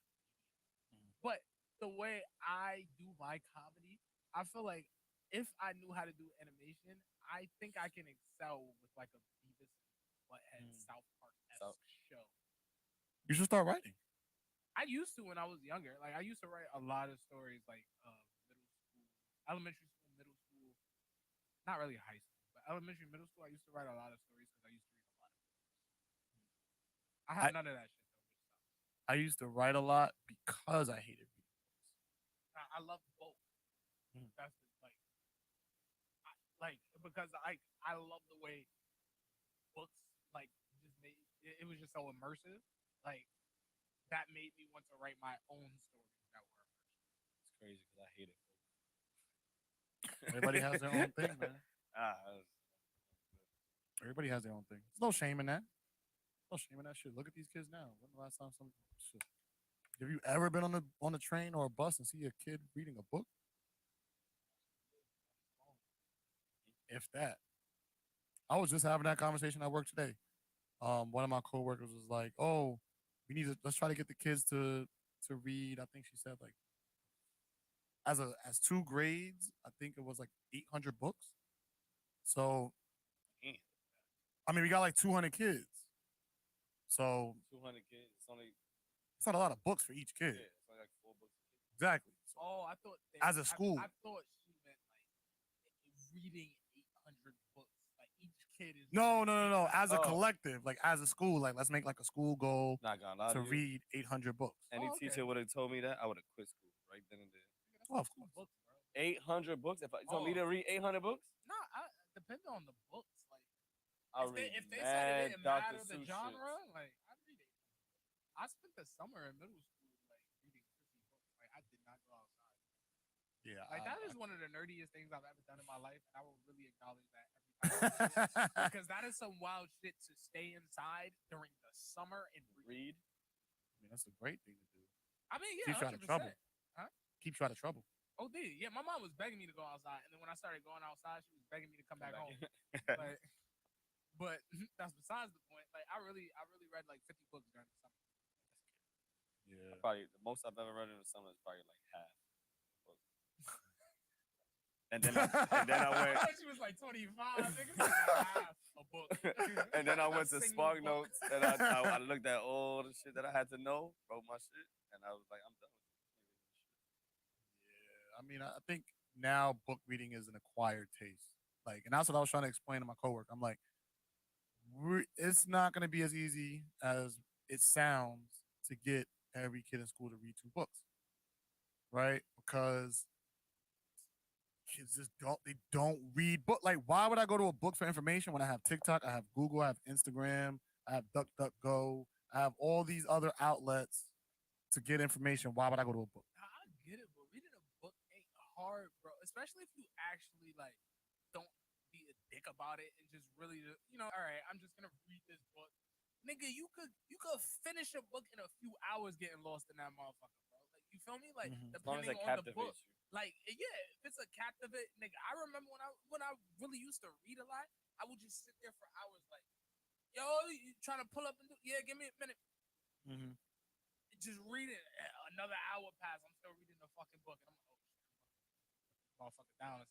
comedian, but the way I do my comedy, I feel like if I knew how to do animation, I think I can excel with like a Beavis and Butthead South Park-esque show. You should start writing. I used to when I was younger. Like I used to write a lot of stories, like middle school, elementary school, middle school. Not really high school, but elementary, middle school. I used to write a lot of stories because I used to read a lot of books. I have none of that shit though. Which sucks. I used to write a lot because I hated reading books. I love both. That's the, because I love the way books like just made it was just so immersive. Like that made me want to write my own stories that were immersive. It's crazy because I hate it. Everybody has their own thing, man. Ah, Everybody has their own thing. There's no shame in that. No shame in that shit. Look at these kids now. When the last time some shit? Have you ever been on a train or a bus and see a kid reading a book? If that. I was just having that conversation at work today. One of my coworkers was like, "Oh, let's try to get the kids to read." I think she said like as 2 grades, I think it was like 800 books. So, damn. I mean, we got like 200 kids. So 200 kids. it's not a lot of books for each kid. Yeah, it's only like 4 books. Exactly. So, Oh, I thought as a school. I thought she meant like reading 800 books. Like each kid is No. As a Oh. collective, like as a school, like let's make like a school goal Not gonna lie to to you. read 800 books. Any okay. teacher would have told me that, I would have quit school right then and there. Oh, of course. Books, bro. 800 books? If you told me to read 800 books, No, depending on the books. Like I'll read if they said it didn't Dr. matter the Seuss genre, shits. like I'd read it. I spent the summer in middle school like reading 50 books. Like I did not go outside. Yeah, Like that is one of the nerdiest things I've ever done in my life, and I will really acknowledge that every time I do it, because that is some wild shit to stay inside during the summer and read. I mean, that's a great thing to do. I mean, yeah, Keeps you out of 100%. trouble. Huh? Keeps you out of trouble. Oh, dude, yeah. My mom was begging me to go outside, and then when I started going outside, she was begging me to come back home. Like, but that's besides the point. Like, I really read like 50 books during the summer. Yeah. Probably the most I've ever read in the summer is probably like half. And then I I went. thought she was like 25. Niggas like half a book. And then I A went to single Spark book. Notes and I looked at all the shit that I had to know, wrote my shit, and I was like, I'm done with it. Yeah. I mean, I think now book reading is an acquired taste. Like, and that's what I was trying to explain to my coworker. I'm like, it's not going to be as easy as it sounds to get every kid in school to read 2 books, right? Because kids just don't read book. Like, why would I go to a book for information when I have TikTok, I have Google, I have Instagram, I have DuckDuckGo, I have all these other outlets to get information? Why would I go to a book? I get it, but reading a book ain't hard, bro. Especially if you actually like don't be a dick about it and just really, all right, I'm just gonna read this book, nigga. You could finish a book in a few hours getting lost in that motherfucker, bro. Like, you feel me? Like, Mhm. As long as depending it on the book, captivates you. like, yeah, if it's a captivate, nigga. I remember when I really used to read a lot, I would just sit there for hours, like, yo, you trying to pull up and do? Yeah, give me a minute. Mm-hmm. Just read it. Another hour passed. I'm still reading the fucking book, and I'm like, oh shit, motherfucker down.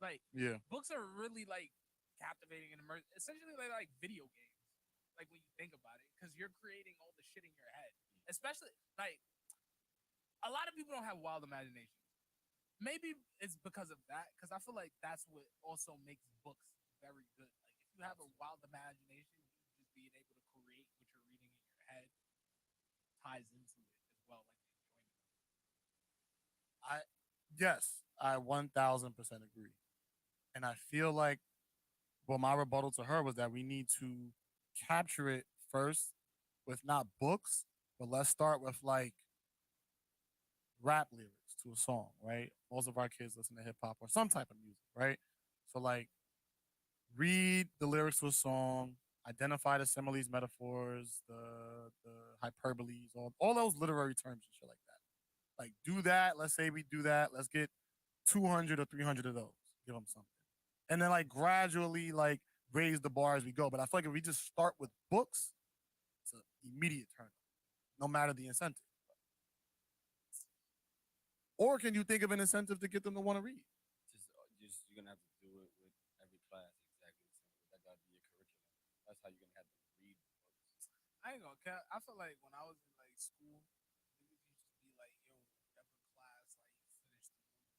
Like, Yeah. books are really like captivating and immersive. Essentially, they're like video games. Like, when you think about it, because you're creating all the shit in your head. Especially like a lot of people don't have wild imaginations. Maybe it's because of that. Because I feel like that's what also makes books very good. Like, if you have a wild imagination, you just being able to create what you're reading in your head ties into it as well, like the enjoyment. Yes, I 1000% agree. And I feel like, well, my rebuttal to her was that we need to capture it first with not books, but let's start with like rap lyrics to a song, right? Most of our kids listen to hip hop or some type of music, right? So like read the lyrics to a song, identify the similes, metaphors, the hyperboles, all those literary terms and shit like that. Like do that. Let's say we do that. Let's get 200 or 300 of those. Give them something. And then like gradually like raise the bar as we go. But I feel like if we just start with books, it's an immediate turn, no matter the incentive. Or can you think of an incentive to get them to want to read? Just you're gonna have to do it with every class exactly the same way. That gotta be your curriculum. That's how you're gonna have them read books. I ain't gonna cap. I feel like when I was in like school, niggas used to be like, "Yo, whatever class like you finish the books,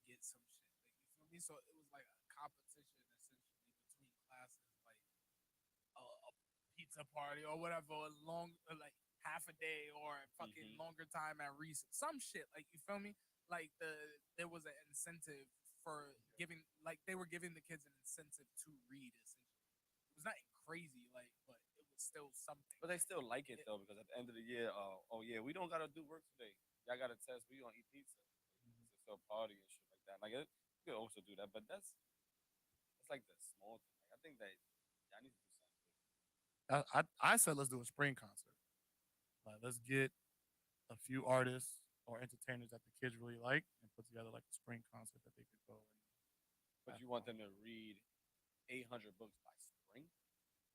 get some shit." Like, you feel me? So it was like a competition essentially between classes, like a pizza party or whatever, a long like half a day or fucking longer time at recess, some shit. Like, you feel me? Like there was an incentive for giving, like they were giving the kids an incentive to read. Essentially, it was nothing crazy, like, but it was still something. But they still like it though, because at the end of the year, oh yeah, we don't gotta do work today. Y'all got a test. We gonna eat pizza. It's a still party and shit like that. Like you could also do that, but it's like the small thing. Like, I think that y'all need to do something. I said let's do a spring concert. Like, let's get a few artists or entertainers that the kids really like and put together like a spring concert that they could go and. But you want them to read 800 books by spring?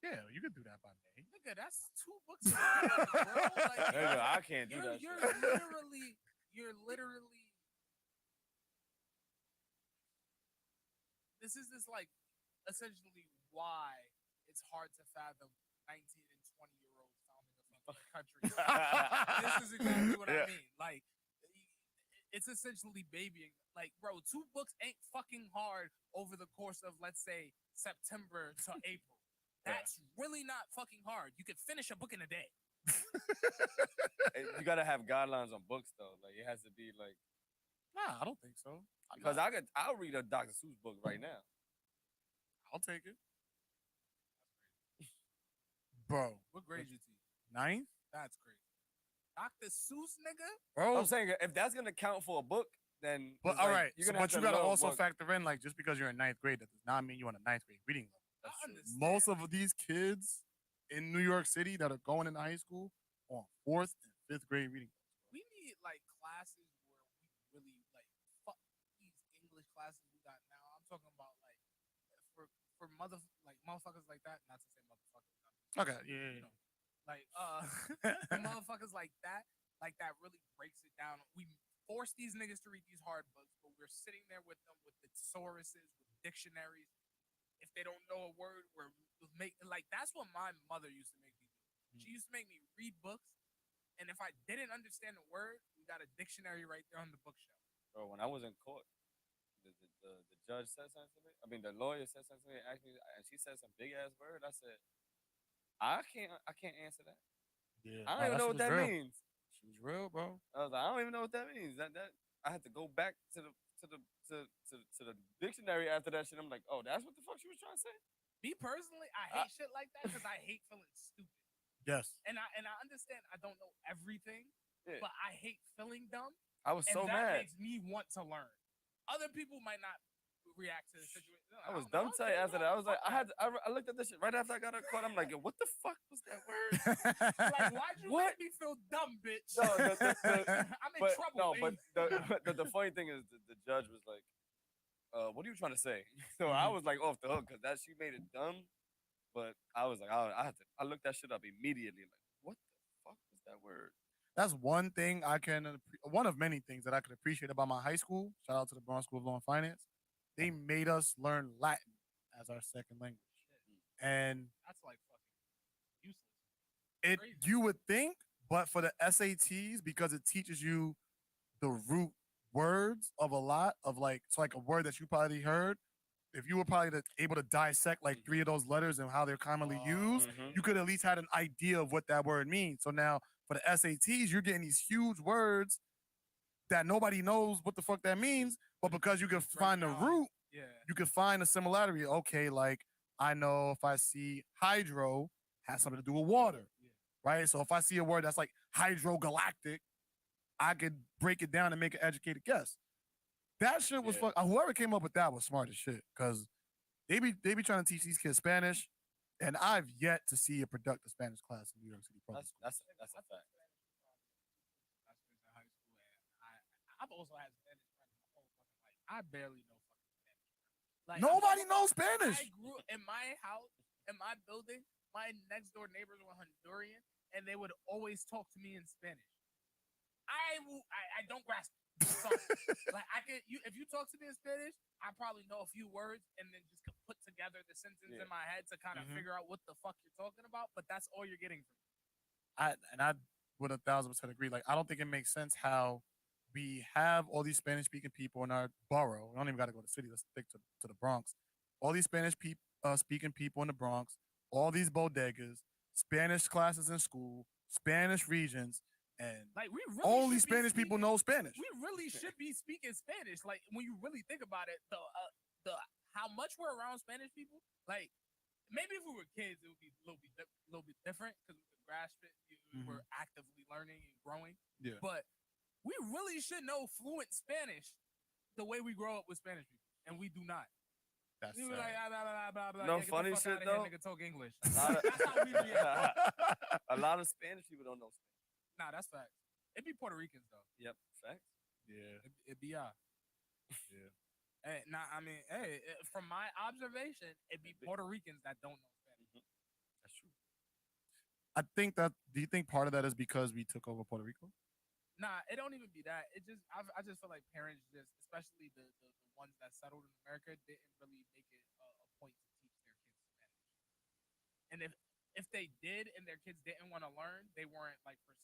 Yeah, you could do that by May. Nigga, that's 2 books a month, bro. Like, Nigga, I can't do that. You're literally. This is like essentially why it's hard to fathom 19 and 20-year-olds founding a fucking country. This is exactly what I mean. Like, it's essentially babying. Like, bro, 2 books ain't fucking hard over the course of, let's say, September to April. That's really not fucking hard. You could finish a book in a day. You gotta have guidelines on books though. Like, it has to be like. Nah, I don't think so. Because I'll read a Dr. Seuss book right now. I'll take it. Bro. What grade you teach? 9th? That's crazy. Dr. Seuss, nigga? Bro. I'm saying if that's gonna count for a book, then But it's all like, right, you're so, gonna have but you to gotta know also what- factor in like just because you're in ninth grade, that does not mean you're on a ninth grade reading level. That's I true. understand. Most of these kids in New York City that are going into high school are on 4th and 5th grade reading levels. We need like classes where we really like fuck these English classes we got now. I'm talking about like for motherfuckers like that. Not to say motherfuckers. Okay, yeah. You know, like for motherfuckers like that really breaks it down. We force these niggas to read these hard books, but we're sitting there with them with thesauruses, with dictionaries. If they don't know a word, we're making like that's what my mother used to make me do. She used to make me read books, and if I didn't understand the word, we got a dictionary right there on the bookshelf. Bro, when I was in court, the judge said something to me. I mean, the lawyer said something to me. Asked me, and she said some big ass word. I said, I can't answer that. Yeah, I don't even know what that means. She was real, bro. I was like, I don't even know what that means. That I had to go back to the dictionary after that shit. I'm like, oh, that's what the fuck she was trying to say. Me personally, I hate shit like that because I hate feeling stupid. Yes. And I understand I don't know everything, Yeah. but I hate feeling dumb. I was And so that mad. makes me want to learn. Other people might not react to the situation. I was dumb tight after that. I was like, I looked at this shit right after I got out of court. I'm like, yo, what the fuck was that word? Like, why'd you What? make me feel dumb, bitch? No, I'm in trouble. No, baby. but the funny thing is, the judge was like, what are you trying to say? So I was like off the hook because she made it dumb. But I was like, I looked that shit up immediately. Like, what the fuck was that word? That's one thing one of many things that I could appreciate about my high school. Shout out to the Bronx School of Law and Finance. They made us learn Latin as our second language. And That's like fucking useless. Crazy. you would think, but for the SATs, because it teaches you the root words of a lot of like, it's like a word that you probably heard. If you were probably able to dissect like 3 of those letters and how they're commonly used, you could at least had an idea of what that word means. So now for the SATs, you're getting these huge words that nobody knows what the fuck that means, but because you can find the root, you can find a similarity. Okay, like I know if I see hydro has something to do with water, right? So if I see a word that's like hydrogalactic, I could break it down and make an educated guess. That shit was fuck. Whoever came up with that was smart as shit, because they be trying to teach these kids Spanish, and I've yet to see a productive Spanish class in New York City public school. That's a fact. I've also had Spanish friends my whole fucking life. I barely know fucking Spanish. Like, Nobody knows Spanish. I grew in my house, in my building. My next door neighbors were Honduran, and they would always talk to me in Spanish. I don't grasp it. Sorry. Like if you talk to me in Spanish, I probably know a few words and then just could put together the sentence in my head to kind of figure out what the fuck you're talking about. But that's all you're getting from me. I would 1,000% agree. Like, I don't think it makes sense how we have all these Spanish speaking people in our borough. We don't even got to go to the city. Let's stick to the Bronx. All these Spanish speaking people in the Bronx, all these bodegas, Spanish classes in school, Spanish regions, and like we really only Spanish people know Spanish. We really should be speaking Spanish. Like when you really think about it, the how much we're around Spanish people. Like maybe if we were kids, it would be a little bit different because we could grasp it. We're actively learning and growing. Yeah. But we really should know fluent Spanish the way we grow up with Spanish people, and we do not. That's we were like, blah, blah, blah, no get funny the fuck shit outta here, though. nigga, talk English. That's how we react. A lot of Spanish people don't know Spanish. Nah, that's facts. It'd be Puerto Ricans though. Yep, facts. Yeah. It'd be Yeah. Hey, I mean, from my observation, it'd be Puerto Ricans that don't know Spanish. That's true. I think do you think part of that is because we took over Puerto Rico? Nah, it don't even be that. It just I just feel like parents just, especially the ones that settled in America, didn't really make it a point to teach their kids Spanish. And if they did and their kids didn't want to learn, they weren't like persistent.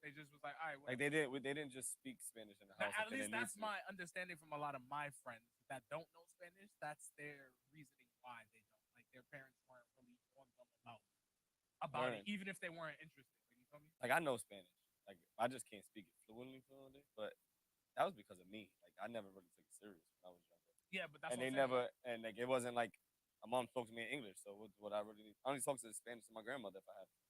They just was like, all right, like they didn't just speak Spanish in the house. At least that's my understanding from a lot of my friends that don't know Spanish. That's their reasoning why they don't. Like their parents weren't really on them about it, even if they weren't interested. Like, you feel me? Like I know Spanish. Like I just can't speak it fluently, but that was because of me. Like I never really took it serious when I was younger. Yeah, but that's and what they I'm never and like it wasn't like my mom spoke to me in English. So what I really need, I only talk to the Spanish to my grandmother if I have to.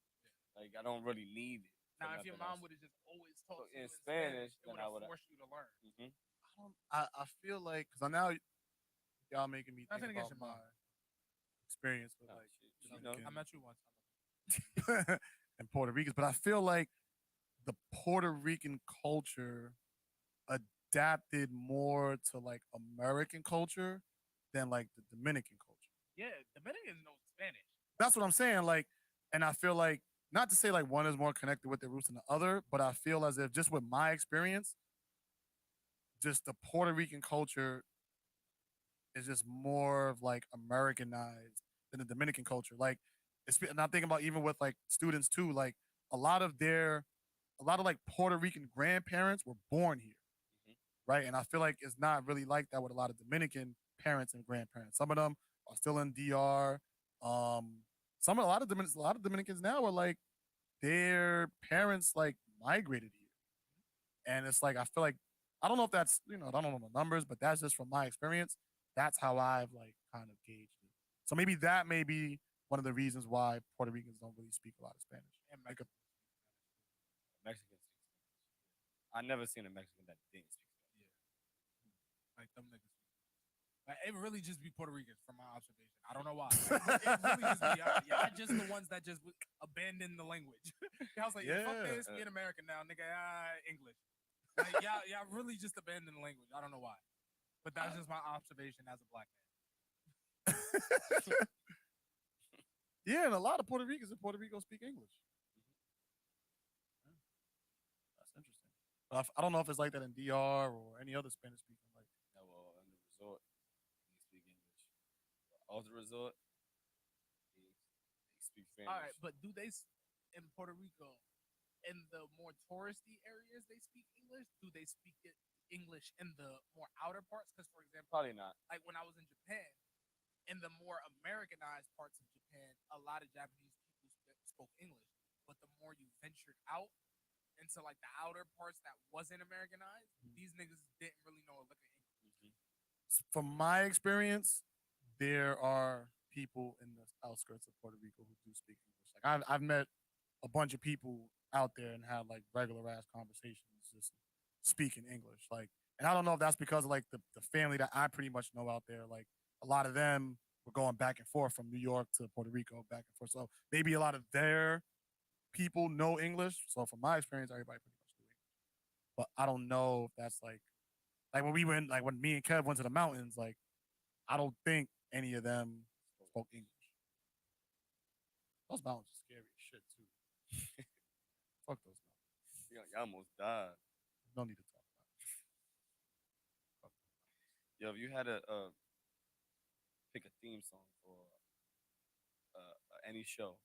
Like I don't really need it. Now, for if your nothing mom else. would have just always talked So to you in in Spanish, Spanish, it then would I have would've- forced you to learn. I feel like because now y'all making me Nothing think against about your my mom. experience with No, like she Dominican knows. I met you once. and Puerto Ricans, but I feel like the Puerto Rican culture adapted more to like American culture than like the Dominican culture. Yeah, Dominicans know Spanish. That's what I'm saying. Like, and I feel like not to say like one is more connected with their roots than the other, but I feel as if just with my experience, just the Puerto Rican culture is just more of like Americanized than the Dominican culture. Like, and I'm thinking about even with like students too. Like, a lot of like Puerto Rican grandparents were born here, right? And I feel like it's not really like that with a lot of Dominican parents and grandparents. Some of them are still in DR. A lot of Dominicans now are like their parents like migrated here, and it's like I feel like I don't know if that's I don't know the numbers, but that's just from my experience. That's how I've like kind of gauged it. So maybe that may be one of the reasons why Puerto Ricans don't really speak a lot of Spanish. And Like Mexicans speak Spanish. I never seen a Mexican that didn't speak Spanish. Like them niggas. Like, it really just be Puerto Ricans from my observation. I don't know why. Like, it really just be y'all just the ones that just abandon the language. I was like, yeah, fuck Yeah. this, we in America now, nigga. English. Like, y'all really just abandon the language. I don't know why, but that's just my observation as a black man. Yeah, and a lot of Puerto Ricans in Puerto Rico speak English. That's interesting. I don't know if it's like that in DR or any other Spanish speaking. Like, No, well, in the resort, they speak English. Off the resort, they speak Spanish. All right, but do they in Puerto Rico, in the more touristy areas, they speak English? Do they speak English in the more outer parts? Because, for example, Probably not. like when I was in Japan, in the more Americanized parts of Japan, a lot of Japanese people spoke English. But the more you ventured out into like the outer parts that wasn't Americanized, these niggas didn't really know a lick of English. from my experience, there are people in the outskirts of Puerto Rico who do speak English. Like I've met a bunch of people out there and had like regular ass conversations just speaking English. Like, and I don't know if that's because of like the family that I pretty much know out there. Like a lot of them were going back and forth from New York to Puerto Rico, back and forth. So maybe a lot of their people know English. So from my experience, everybody pretty much knew English. But I don't know if that's like when we went, like when me and Kev went to the mountains, like I don't think any of them spoke English. Those mountains are scary as shit too. Fuck those mountains. You almost died. No need to talk about it. Fuck. Yo, if you had to pick a theme song for any show,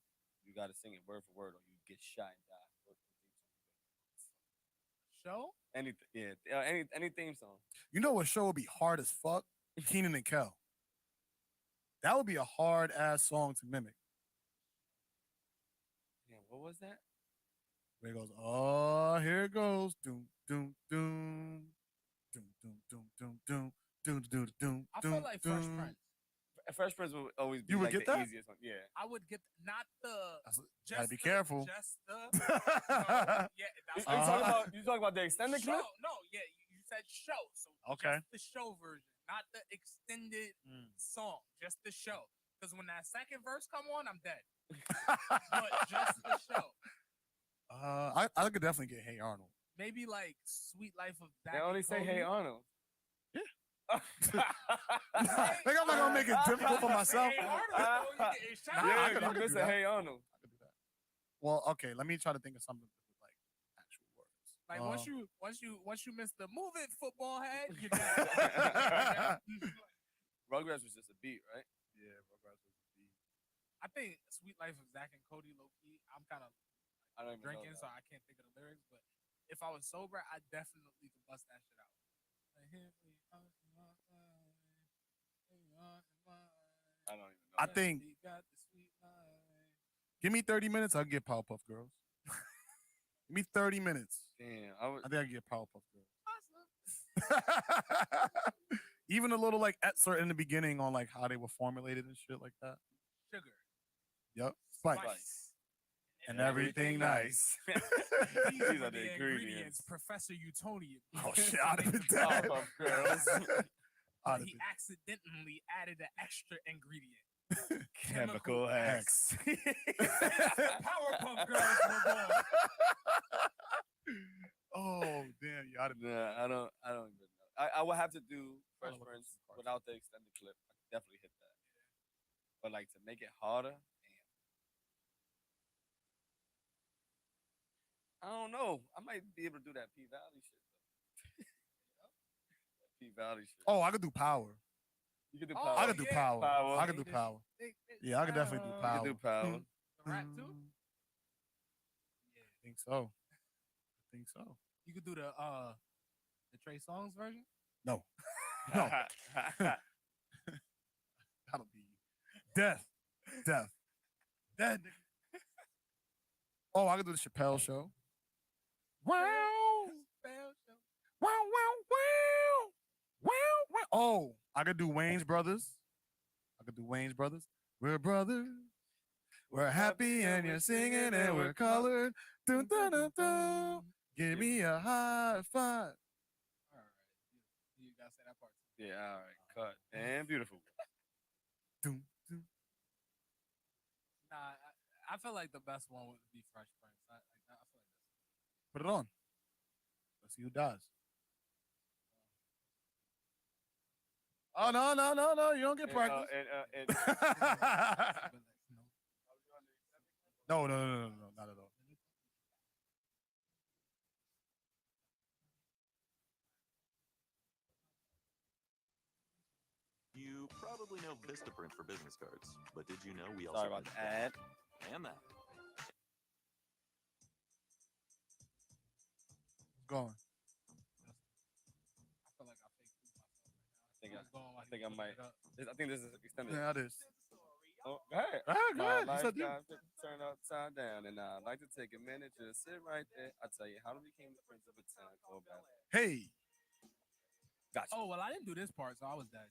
you got to sing it word for word, or you get shot and die. What theme song you pick? Show? Anything, yeah, any theme song. You know what show would be hard as fuck? Keenan and Kel. That would be a hard ass song to mimic. Yeah, what was that? Where it goes, oh, here it goes. Doom, doom, doom. Doom, doom, doom, doom, doom. Doom, doom, doom, I feel like Fresh Prince. Fresh Prince would always be You would like get the that? easiest one. Yeah. I would get not the Gotta be careful. Just the no, yeah. That's You talking about the extended show. clip? No, yeah, you said show. So Okay. just the show version, not the extended song, just the show. Because when that second verse come on, I'm dead. But just the show. I could definitely get Hey Arnold. Maybe like Sweet Life of Zack They only and say Cody. Hey Arnold. Yeah. I think I'm not gonna make it difficult for myself. Hey Arnold, you getting shot. Nah, I Yeah, could you do miss a that. Hey Arnold. I could do that. Well, okay, let me try to think of something with like actual words. Like once you miss the move it football head, you're dead. Rugrats was just a beat, right? Yeah, Rugrats was the beat. I think Sweet Life of Zack and Cody low key. I'm kind of I don't even drinking, know so that. I can't think of the lyrics. But if I was sober, I definitely could bust that shit out. I don't even know. I that. think. Give me 30 minutes, I'll get Powerpuff Girls. Give me 30 minutes. Damn, I think I can get Powerpuff Girls. Even a little like excerpt in the beginning on like how they were formulated and shit like that. Sugar. Yep. Spice. Spice. and everything nice. These are the ingredients. Professor Utonium. Oh shit, I'd have been dead. Powerpuff Girls. He accidentally added an extra ingredient. Chemical X. Powerpuff Girls were born. Oh damn, yeah, I'd have been. Nah, I don't even know. I would have to do Fresh look Prince up some without the extended clip. I could definitely hit that. But like to make it harder, damn. I don't know. I might be able to do that P Valley shit though. That P Valley shit. Oh, I could do power. You could do Oh, power. I could do yeah. power. Power. I could do power. Yeah, I could definitely do You power. could do power. Mm. The rap too? I think so. I think so. You could do the Trey Songz version? No. No. That'll be death. Death. Dead. Oh, I could do the Chappelle show. Wow. Wow, wow, wow. Wow, wow. Oh, I could do Wayne's Brothers. We're brothers. We're happy and you're singing and we're colored. Dun, dun, dun, dun. Give me a high five. All right. You gotta say that part too. Yeah, all right. Cut. And beautiful. Dun, dun. Nah, I feel like the best one would be Fresh Prince. I feel like this. Put it on. Let's see who dies. Oh, no. You don't get practice. No, not at all. You probably know Vistaprint for business cards, but did you know we also Sorry about the ad. and that? Go on. I feel like I faked myself right now. I think I might. I think this is extended. Yeah, it is. Oh, go ahead. Go My ahead. You life said you. got turned upside down, and I'd like to take a minute to sit right there. I'll tell you how I became the prince of a town called Ballet. Hey. Gotcha. Oh, well, I didn't do this part, so I was dead.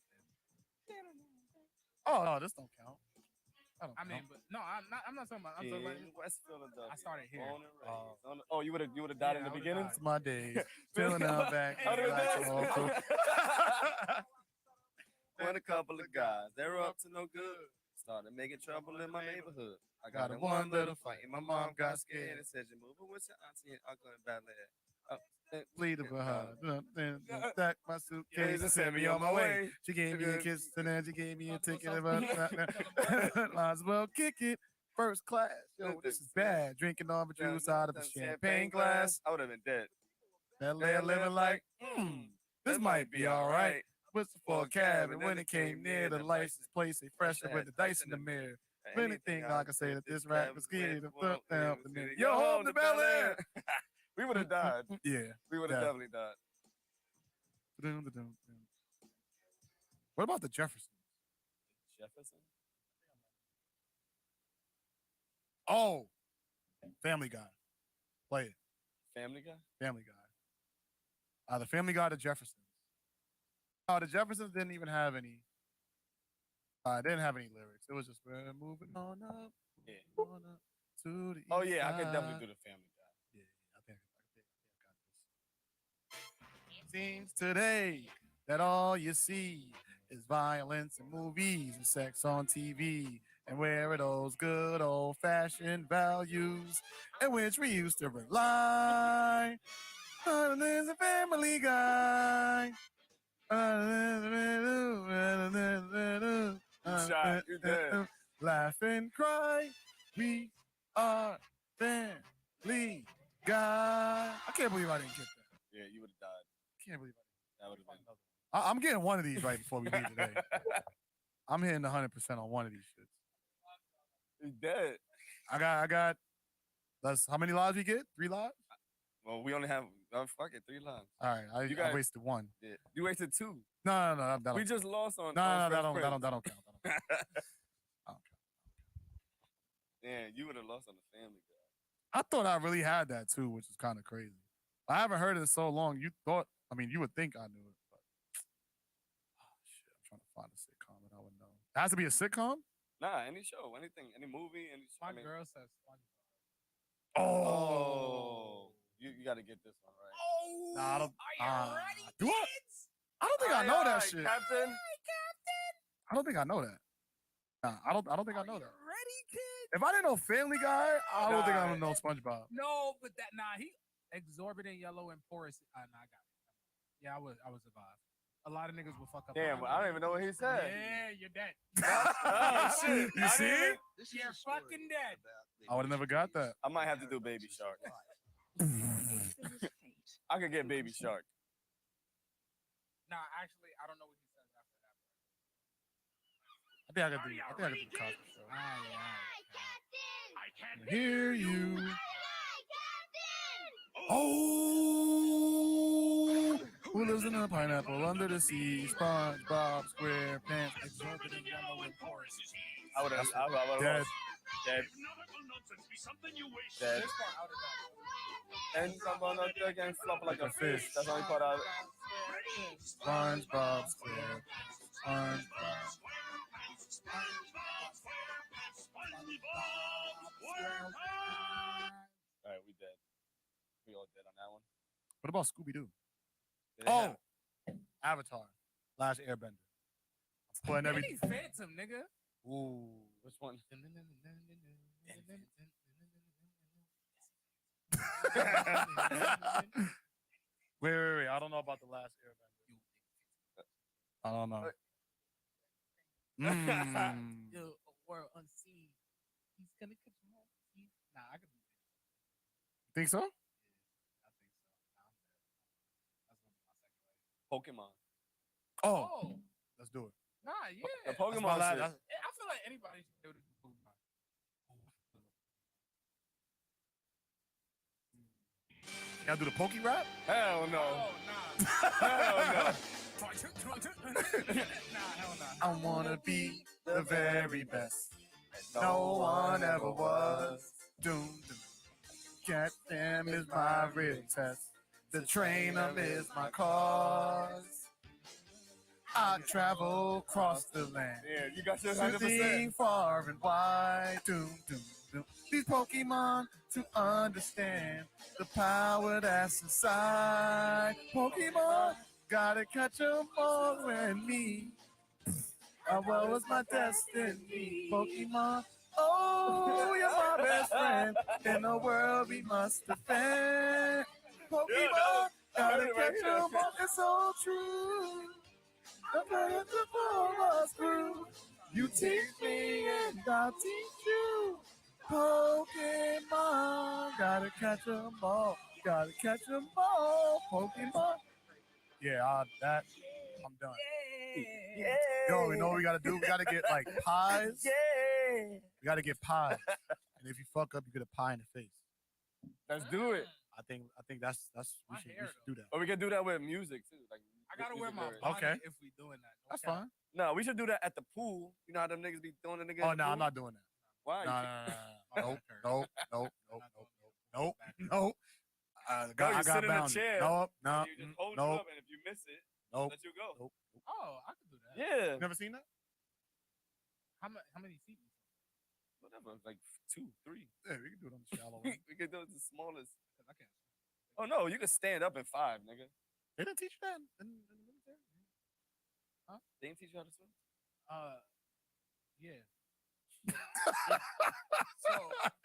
Oh, no, this don't count. I mean, but no, I'm not talking about. I'm talking about. In West Philadelphia. I started here. Born and raised. Oh, you would have died in Yeah, the I would've beginning. died. It's my days. Feeling out back. I would've Relax, died. also. When a couple of guys, they were up to no good. Started making trouble in my neighborhood. I got Got in in one one little little fight, and my mom got scared and said, "You're moving with your auntie and uncle in Ballet." Pleaded with her. Then stacked my suitcase and sent me on my way. She gave me a kiss and then she gave me a ticket. Might as well kick it. First class. Yo, this is bad. Drinking all the juice out of a champagne glass. I would have been dead. That lady living like, this might be all right. Whistle for a cab, and when it came near the license plate, they fresher with the dice in the mirror. If anything, I can say that this rap was getting the foot down the minute. Yo, home to Bel Air. We would have died. Yeah. We would have Yeah. definitely died. What about the Jeffersons? Jefferson? Oh, Family Guy. Play it. Family Guy? Family Guy. The Family Guy, the Jeffersons. The Jeffersons didn't even have any. Didn't have any lyrics. It was just we're moving on up, Yeah. on up to the. Oh east yeah, I could side." definitely do the Family Guy. Yeah, I think I got this. Seems today that all you see is violence in movies and sex on TV. And where are those good old-fashioned values in which we used to rely? There's a Family Guy. Shot, you dead. Laugh and cry. We are Family Guy. I can't believe I didn't get that. Yeah, you would have died. Can't believe That would have been. I'm getting one of these right before we leave today. I'm hitting 100% on one of these shits. He's dead. I got. That's how many lives we get? 3 lives? Well, we only have fuck it, 3 lines. All right, I got- wasted 1. Yeah, you wasted 2. No, that We don't. just lost on. No, on that Fresh don't count. That don't count. Yeah, you would have lost on the Family Guy. I thought I really had that too, which is kind of crazy. I haven't heard it in so long. You would think I knew it, but shit, I'm trying to find a sitcom that I would know. It has to be a sitcom? Nah, any show, anything, any movie, any. My girl says SpongeBob. Oh, you got to get this one right. Oh, Nah, I don't. are you ready, Do I? kids? I don't think I know that shit. Captain. I don't think I know that. Nah, I don't think I know Are that. you ready, kids? If I didn't know Family Guy, I don't think I Nah. don't know SpongeBob. No, but he exorbitant yellow and porous. Nah, I got it. Yeah, I was advised. A lot of niggas will fuck up. Damn, on I don't even know what he said. Yeah, you're dead. Oh, shit. You see? You're fucking dead. I would have never got that. I might have to do Baby Shark. I could get Baby Shark. Nah, actually, I don't know what he says after that. I think I could do Cosby Show. I I hear you. Oh, who lives in a pineapple under the sea? SpongeBob SquarePants. Exorbitant yellow and porous. I would have. Dead. Dead. Dead. This part out of that. And someone up there can flop like a fish. That's the only part I. SpongeBob SquarePants. SpongeBob. All right, we dead. We all dead on that one. What about Scooby Doo? Did they have- Avatar. Last Airbender. I'm putting every. Phantom, nigga. Ooh. Which one? Wait. I don't know about the last Airbender. I don't know. Yo, world unseen. He's gonna catch him all. Nah, I can do that. Think so? I think so. Nah, I'm dead. That's gonna be my second way. Oh, Oh, let's do it. nah, yeah. The That's my Pokemon last- shit. that's- I feel like anybody should do it. Y'all do the Poke Rap? Hell no. Oh, nah. Hell no. Nah, hell nah. I wanna be the very best. No one ever was. Doom. Cat them is my real test. The trainer is my cause. I travel across the land. Yeah, you got your 100%. Searching far and wide. Doom. These Pokemon to understand the power that's inside. Pokemon, gotta catch them all and me. Well, it's my destiny. Pokemon, oh, you're my best friend. In the world we must defend. Pokemon, gotta catch them all. It's so true. The players of us through. You teach me and I'll teach you. Pokemon, gotta catch them all. Gotta catch them all. Pokemon. Yeah, I'm done. Yeah. Yo, you know what we gotta do? We gotta get like pies. Yeah. We gotta get pies. And if you fuck up, you get a pie in the face. Let's do it. I think that's we My should hair, do that. Or we can do that with music too. Like I gotta wear my lyrics. bonnet Okay. if we doing that. No That's cap. fine. No, we should do that at the pool. You know how them niggas be throwing the niggas. Oh in the no, pool? I'm not doing that. Why? No. Nope. I you got sit in a bounded. chair, Nope. No. You just hold you Nope. up, and if you miss it, Nope. let you go. Nope. Oh, I could do that. Yeah. Never seen that? How many feet? Whatever. Like 2, 3. Yeah, we can do it on the shallow one. We can do it the smallest. Because I can't. Oh no, you can stand up in 5, nigga. They didn't teach you that in the military? They didn't teach you how to swim. Yeah. So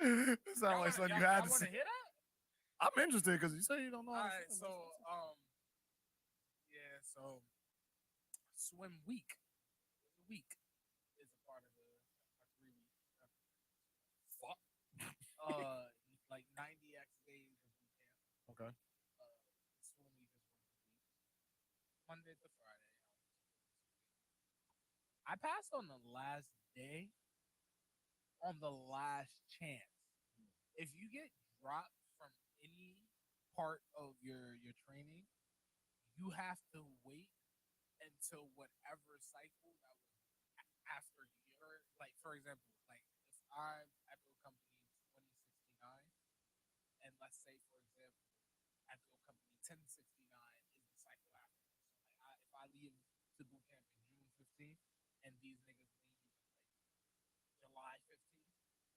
It sounds like something you had to want see. to hear that? I'm interested because you say you don't know All how right. to swim. So yeah. So swim week. Week is a part of a 3-week. Fuck. Like 90x days of boot camp. Okay. Swim week is once a week, Monday to Friday. I passed on the last day, on the last chance. If you get dropped from any part of your training, you have to wait until whatever cycle that was after your, like, for example, like if I'm at the company 2069, and let's say, for example, at the company 1069 is the cycle after. So like if I leave to boot camp in June 15th and these niggas leave like July 15th,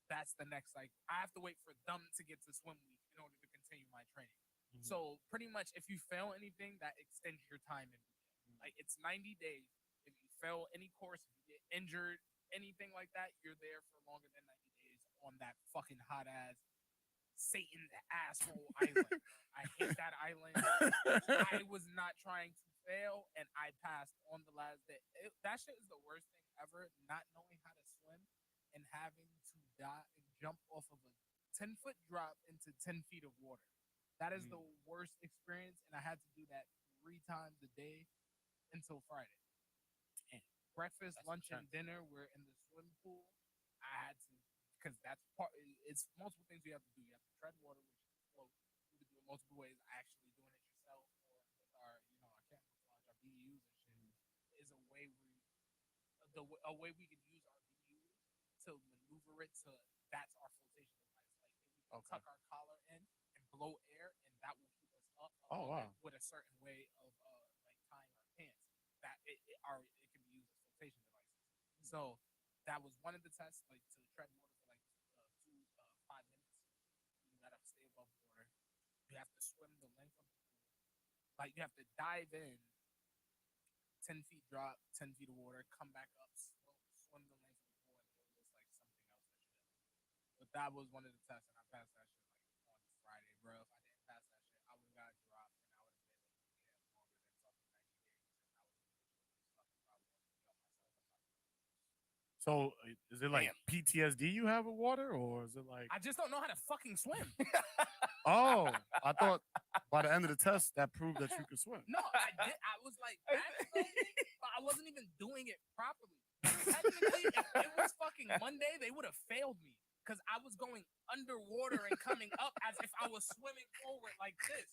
that's the next, like, I have to wait for them to get to swim week in order to continue my training. Mhm. So pretty much, if you fail anything, that extends your time in weekend. Like, it's 90 days. If you fail any course, if you get injured, anything like that, you're there for longer than 90 days on that fucking hot ass Satan asshole island. I hate that island. I was not trying to fail, and I passed on the last day. That shit is the worst thing ever. Not knowing how to swim and having to die and jump off of a 10-foot drop into 10 feet of water. That is the worst experience, and I had to do that 3 times a day until Friday. Damn. Breakfast, That's lunch, and intense. dinner were in the swim pool. I had to, because that's part. It's multiple things you have to do. You have to tread water, which is float. You can do it multiple ways. Actually doing it yourself, or with our, our chemical launch, our BUs and shit, is a way a way we can use our BUs to maneuver it to that's our flotation device. Like, if we can tuck our collar in and blow air, and that will keep us up. With a certain way of like tying our pants, that it can be used as flotation devices. So that was one of the tests, like to tread water for like 5 minutes. You gotta stay above water. You have to swim the length of the pool. Like, you have to dive in, 10 feet drop, 10 feet of water, come back up, swim the length of the pool, and it was like something else that you did. But that was one of the tests, and I passed that shit like on Friday, bro. If I didn't pass that shit, I would have got dropped, and I would have been longer than fucking 90 days, and I would have fucking probably kill myself. So is it like Damn. PTSD you have with water, or is it like? I just don't know how to fucking swim. Oh, I thought by the end of the test that proved that you could swim. No, I did. I was like that, but I wasn't even doing it properly. Technically, if it was fucking Monday, they would have failed me because I was going underwater and coming up as if I was swimming forward like this,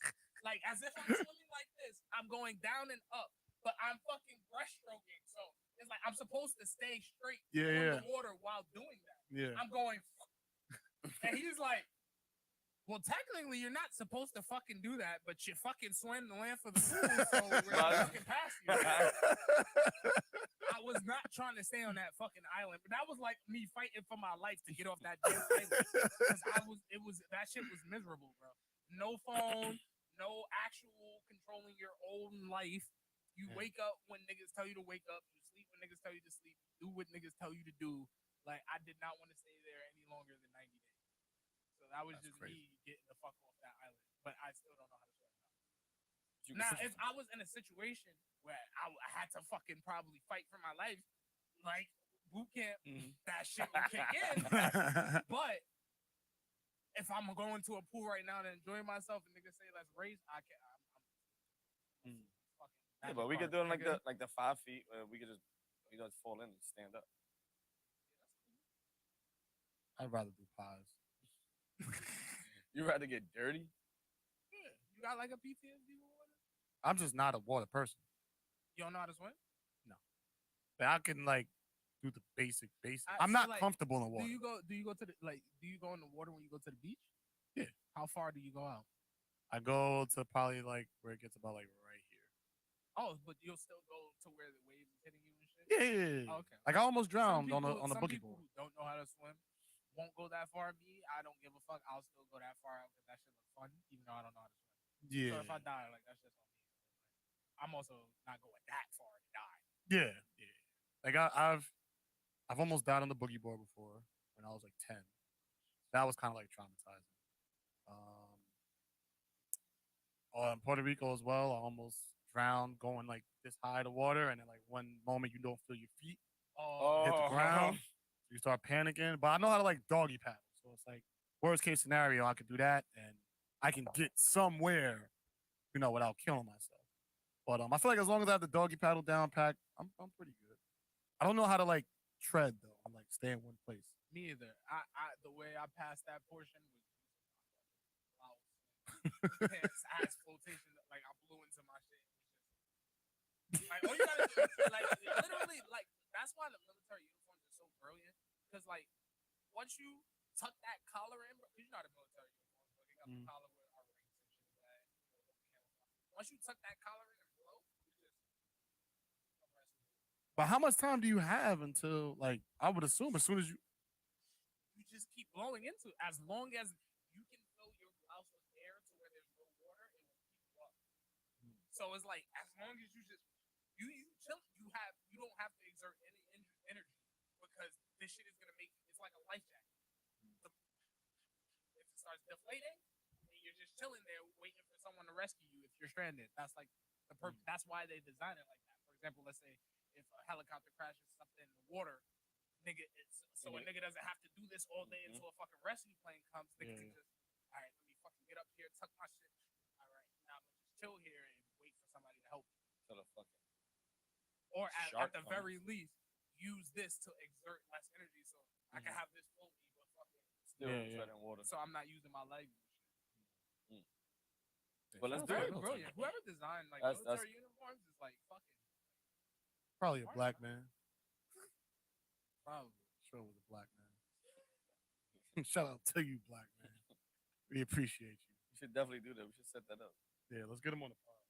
like as if I'm swimming like this. I'm going down and up, but I'm fucking breaststroking. So it's like I'm supposed to stay straight on the water while doing that. Yeah. I'm going, and he's like, well, technically, you're not supposed to fucking do that, but you fucking swam the length of the pool, so we're fucking past you. I was not trying to stay on that fucking island, but that was like me fighting for my life to get off that damn island. Because that shit was miserable, bro. No phone, no actual controlling your own life. You wake up when niggas tell you to wake up. You sleep when niggas tell you to sleep. Do what niggas tell you to do. Like, I did not want to stay there any longer than 90 days. So that was just me getting the fuck off that island. But I still don't know how to swim now. Now, if I was in a situation where I had to fucking probably fight for my life, like boot camp, that shit would kick in. But if I'm going to a pool right now to enjoy myself and niggas say let's race, I can't. Yeah, but we could do it like the 5 feet. We could just fall in and stand up. I'd rather do pies. You rather get dirty? Yeah. You got like a PTSD with water? I'm just not a water person. You don't know how to swim? No. But I can like do the basic. I'm So, not like, comfortable in water. Do you go to the do you go in the water when you go to the beach? Yeah. How far do you go out? I go to probably like where it gets about like right here. Oh, but you'll still go to where the waves is hitting you and shit? Yeah. Oh, okay. Like I almost drowned on a some boogie people board. who don't know how to swim won't go that far. Me, I don't give a fuck. I'll still go that far out because that shit looks fun, even though I don't know how to swim. Yeah. So if I die, like that's just on me. I'm also not going that far to die. Yeah. Like I've almost died on the boogie board before when I was like 10. That was kind of like traumatizing. In Puerto Rico as well, I almost drowned going like this high to water, and then like one moment you don't feel your feet hit the ground, you start panicking. But I know how to like doggy paddle, so it's like worst case scenario, I could do that, and I can get somewhere, without killing myself. But I feel like as long as I have the doggy paddle down packed, I'm pretty good. I don't know how to like tread though. I'm like stay in one place. Me either. The way I passed that portion was ass flotation. Like I blew into my shit. Like all you gotta do, like literally, like that's why the military uniforms are so brilliant. Because like once you tuck that collar in, because you're not a military uniform, but they got the collar with our rings and shit like that. Once you tuck that collar in and blow, But how much time do you have until like I would assume as soon as you just keep blowing into, as long as you can fill your blouse with air to where there's no water, it will keep you up. So it's like as long as you just you chill, you don't have to exert any energy because this shit is gonna make it's like a life jacket. If it starts deflating, and you're just chilling there waiting for someone to rescue you if you're stranded. That's like that's why they design it like that. For example, let's say if a helicopter crashes something in the water, nigga, a nigga doesn't have to do this all day until a fucking rescue plane comes. Nigga can just, all right, let me fucking get up here, tuck my shit. All right, now I'm gonna just chill here and wait for somebody to help me. Till the fucking Or at the comes. very least, use this to exert less energy so I can have this float me, but fucking still treading water. so I'm not using my legs and shit. But let's do Very it. brilliant. Whoever designed like That's- military uniforms is like fucking Probably a black man. probably. Sure, it was a black man. Shout out to you, black man. We appreciate you. We should definitely do that. We should set that up. Yeah, let's get him on the pod.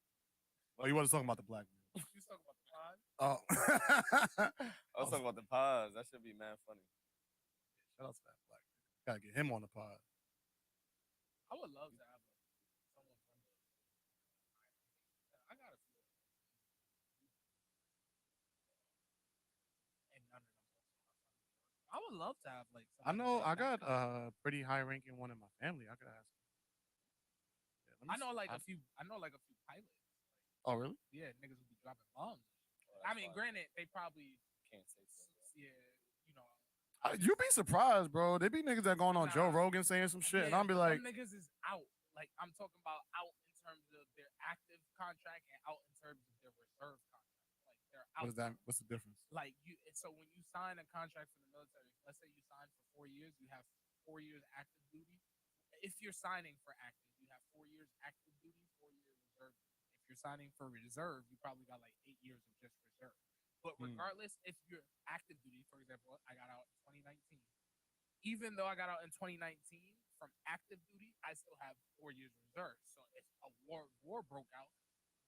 Oh, you want to talk about the black man? You was talking about the pod? Oh, I was talking about the pods. That should be mad funny. shout out to that black man. Gotta get him on the pod. I would love to have like someone from the. I got a few. And none of them also my family. I would love to have like. I know I got a. a pretty high ranking one in my family. I could ask. Yeah, let me I know see. like a few. I know like a few pilots. Oh, really? Yeah, niggas would be dropping bombs. Oh, I that's mean, fine. granted, they probably. Can't say so. Yeah, you know. You'd be surprised, bro. There be niggas that going on Joe Nah. Rogan saying some shit, and Yeah, I'll be like, some niggas is out. Like I'm talking about out in terms of their active contract and out in terms of their reserve contract. Like they're out. what is that? What's the difference? Like you, so when you sign a contract for the military, let's say you sign for 4 years, you have 4 years active duty. If you're signing for active, you have 4 years active duty, 4 year reserve duty. If you're signing for reserve, you probably got like 8 years of just reserve. But regardless, if you're active duty, for example, I got out in 2019. Even though I got out in 2019 from active duty, I still have 4 years reserve. So if a war broke out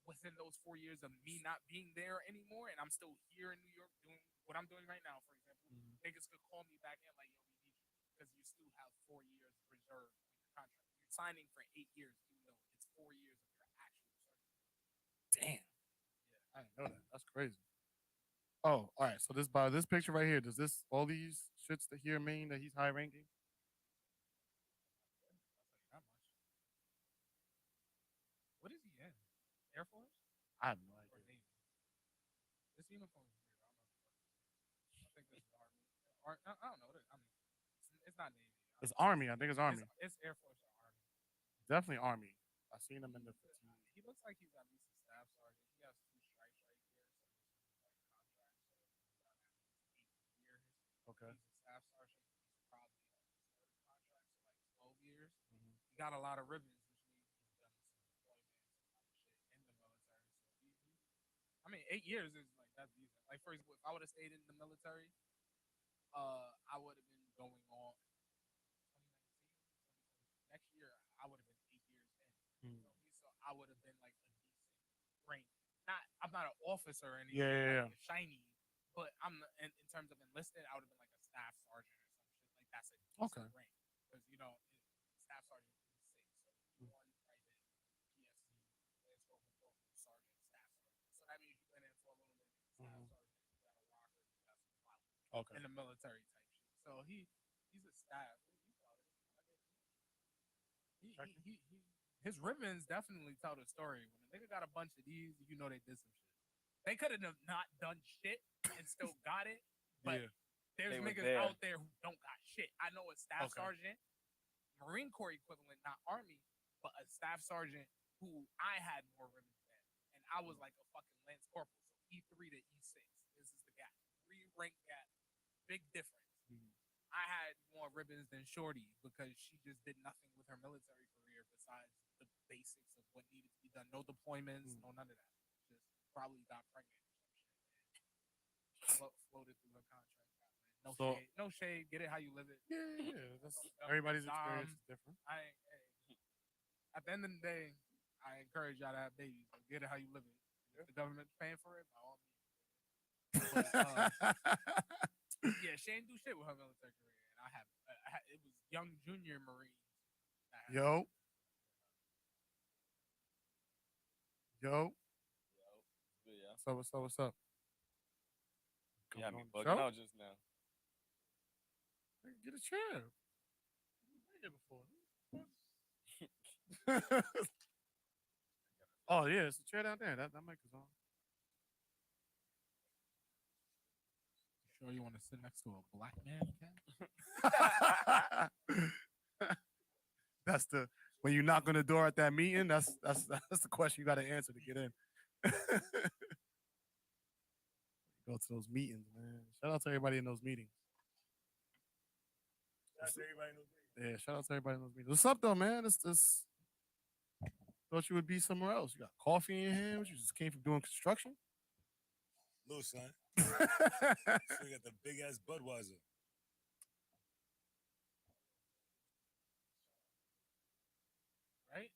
within those 4 years of me not being there anymore, and I'm still here in New York doing what I'm doing right now, for example, niggas could call me back in like, yo, we need you because you still have 4 years reserve on your contract. You're signing for 8 years, even though it's 4 years of your actual service. Damn. Yeah, I didn't know that. That's crazy. Oh, all right. So by this picture right here, does all these shits that here mean that he's high ranking? I'll tell you that much. What is he in? Air Force I have no or idea. Navy? This uniform is weird. I don't know. I think this is Army. I don't know. I mean, it's not Navy. It's Army. I think it's Army. It's Air Force or Army. Definitely Army. I seen him in the fatigue. He looks like he's at least a staff sergeant. He has 2 stripes right here, so this is like contract. So he's got at least 8 years. Okay. He's a staff sergeant. He's probably on his 3rd contract, so like 12 years. He got a lot of ribbons, which means he's done some deployments and a lot of shit in the military. So I mean, 8 years is like that's decent. Like for example, if I would have stayed in the military, I would have been going on 2019, next year. I would have been 8 years in. So I would have been like a decent rank. I'm not an officer or anything. Yeah. Like shiny, but I'm in terms of enlisted, I would have been like a staff sergeant or some shit. Like that's a decent rank because staff sergeant is 6, so one private PFC, Lance Corporal, sergeant, staff sergeant. So that means you've been in for a little bit. Staff sergeant, you got a rocker, you got some clout in the military type shit. So he's a staff. His ribbons definitely tell the story. When a nigga got a bunch of these, you know they did some shit. They could have not done shit and still got it, but there's niggas out there who don't got shit. I know a staff sergeant, Marine Corps equivalent, not Army, but a staff sergeant who I had more ribbons than, and I was like a fucking Lance Corporal. So E3 to E6, this is the gap, 3 rank gap, big difference. I had more ribbons than Shorty because she just did nothing with her military career besides the basics of what needed to be done. No deployments, no none of that. Just probably got pregnant or some shit. Floated through her contract. No shade. Get it how you live it. Yeah. That's, everybody's experience is different. At the end of the day, I encourage y'all to have babies. So get it how you live it. If the government's paying for it, by all means. But, yeah, she ain't do shit with her military career, and I it was young junior Marines. that had- Yo. Yo. Yeah. What's up? You had me Coming on the bugging show? out just now. Get a chair. You've been here before. Oh yeah, it's a chair down there. That mic is on. You sure you want to sit next to a black man, Ken? That's the when you knock on the door at that meeting. That's the question you got to answer to get in. Go to those meetings, man. Shout out to everybody in those meetings. Yeah, shout out to everybody in those meetings. What's up though, man? It's thought you would be somewhere else. You got coffee in your hand. What, you just came from doing construction? Little son. So you got the big ass Budweiser. Right?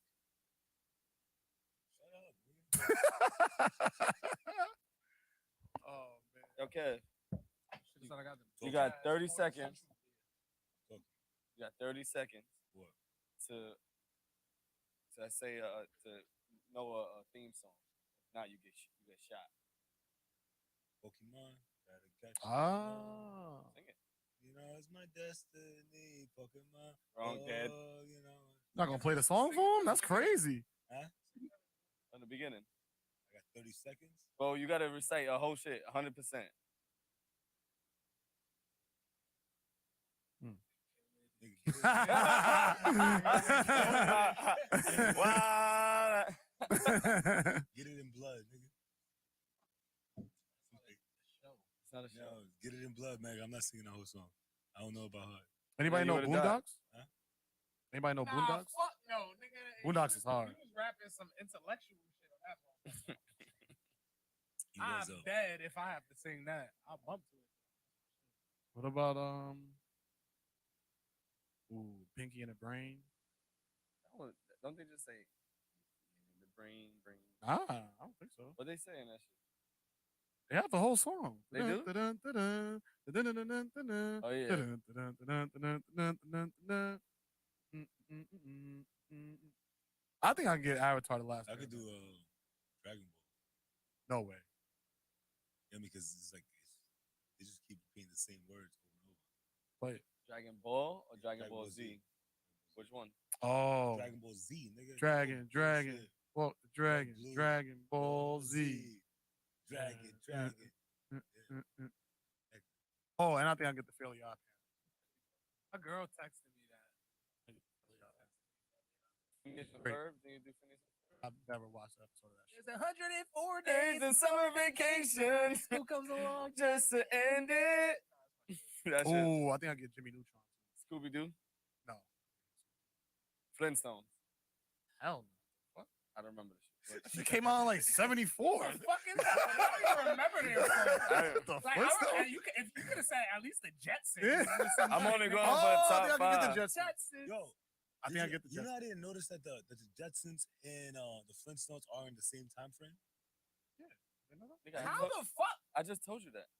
Oh man. Okay. Should've said I got the You big got ass 30 Ford seconds. Central beer. You got 30 seconds What? to say to know a theme song. If not, you get shot. Pokemon. Gotta catch Ah. Sing it. You know, it's my destiny. Pokemon. Wrong, Dad. You know. Not gonna play the song for him? That's crazy. Huh? From the beginning. I got 30 seconds. Well, you gotta recite a whole shit, 100%. Wow. Get it in blood, nigga. It's not a show. No, get it in blood, man. I'm not singing the whole song. I don't know about heart. Anybody you know would've died. Boondocks? Huh? Anybody know Nah, Boondocks? fuck no, nigga. Boondocks is hard. You was rapping some intellectual shit on that one. He was, I'm dead if I have to sing that. I'll bump to it. What about Pinky and the Brain? Don't they just say the brain? Ah, I don't think so. What they say in that shit? They have the whole song. They do? Oh, yeah. I think I can get Avatar the last. I could do Dragon Ball. No way. Yeah, because it's like they just keep repeating the same words over and over. Play it. Dragon Ball or Dragon Dragon Ball Ball Z? Z. Which one? Oh, Dragon Ball Z, nigga. Dragon. Bullshit. Well, Dragon, Blue. Dragon Ball Z. Dragon. Oh, and I think I get the Philly out. A girl texted me that. Phineas and Great. Ferb? Then you do Phineas and Ferb? I've never watched that episode of that shit. There's 104 Days days. in summer vacation. Who comes along? Just to end it. That shit. Oh, I think I get Jimmy Neutron. Scooby Doo. No. Flintstones. Hell no. What? I don't remember the shit. She came out in like 74. Fucking, I don't even remember their song. The Like, Flintstones? if you could have said at least the Jetsons. Yeah. or some I'm shit, only nigga. going Oh, for the I top think I can five. get the Jetsons. Jetsons. Yo, I think I get the You know, Jetsons. I didn't notice that the Jetsons and the Flintstones are in the same time frame. Nigga, How the fuck? I just told you that.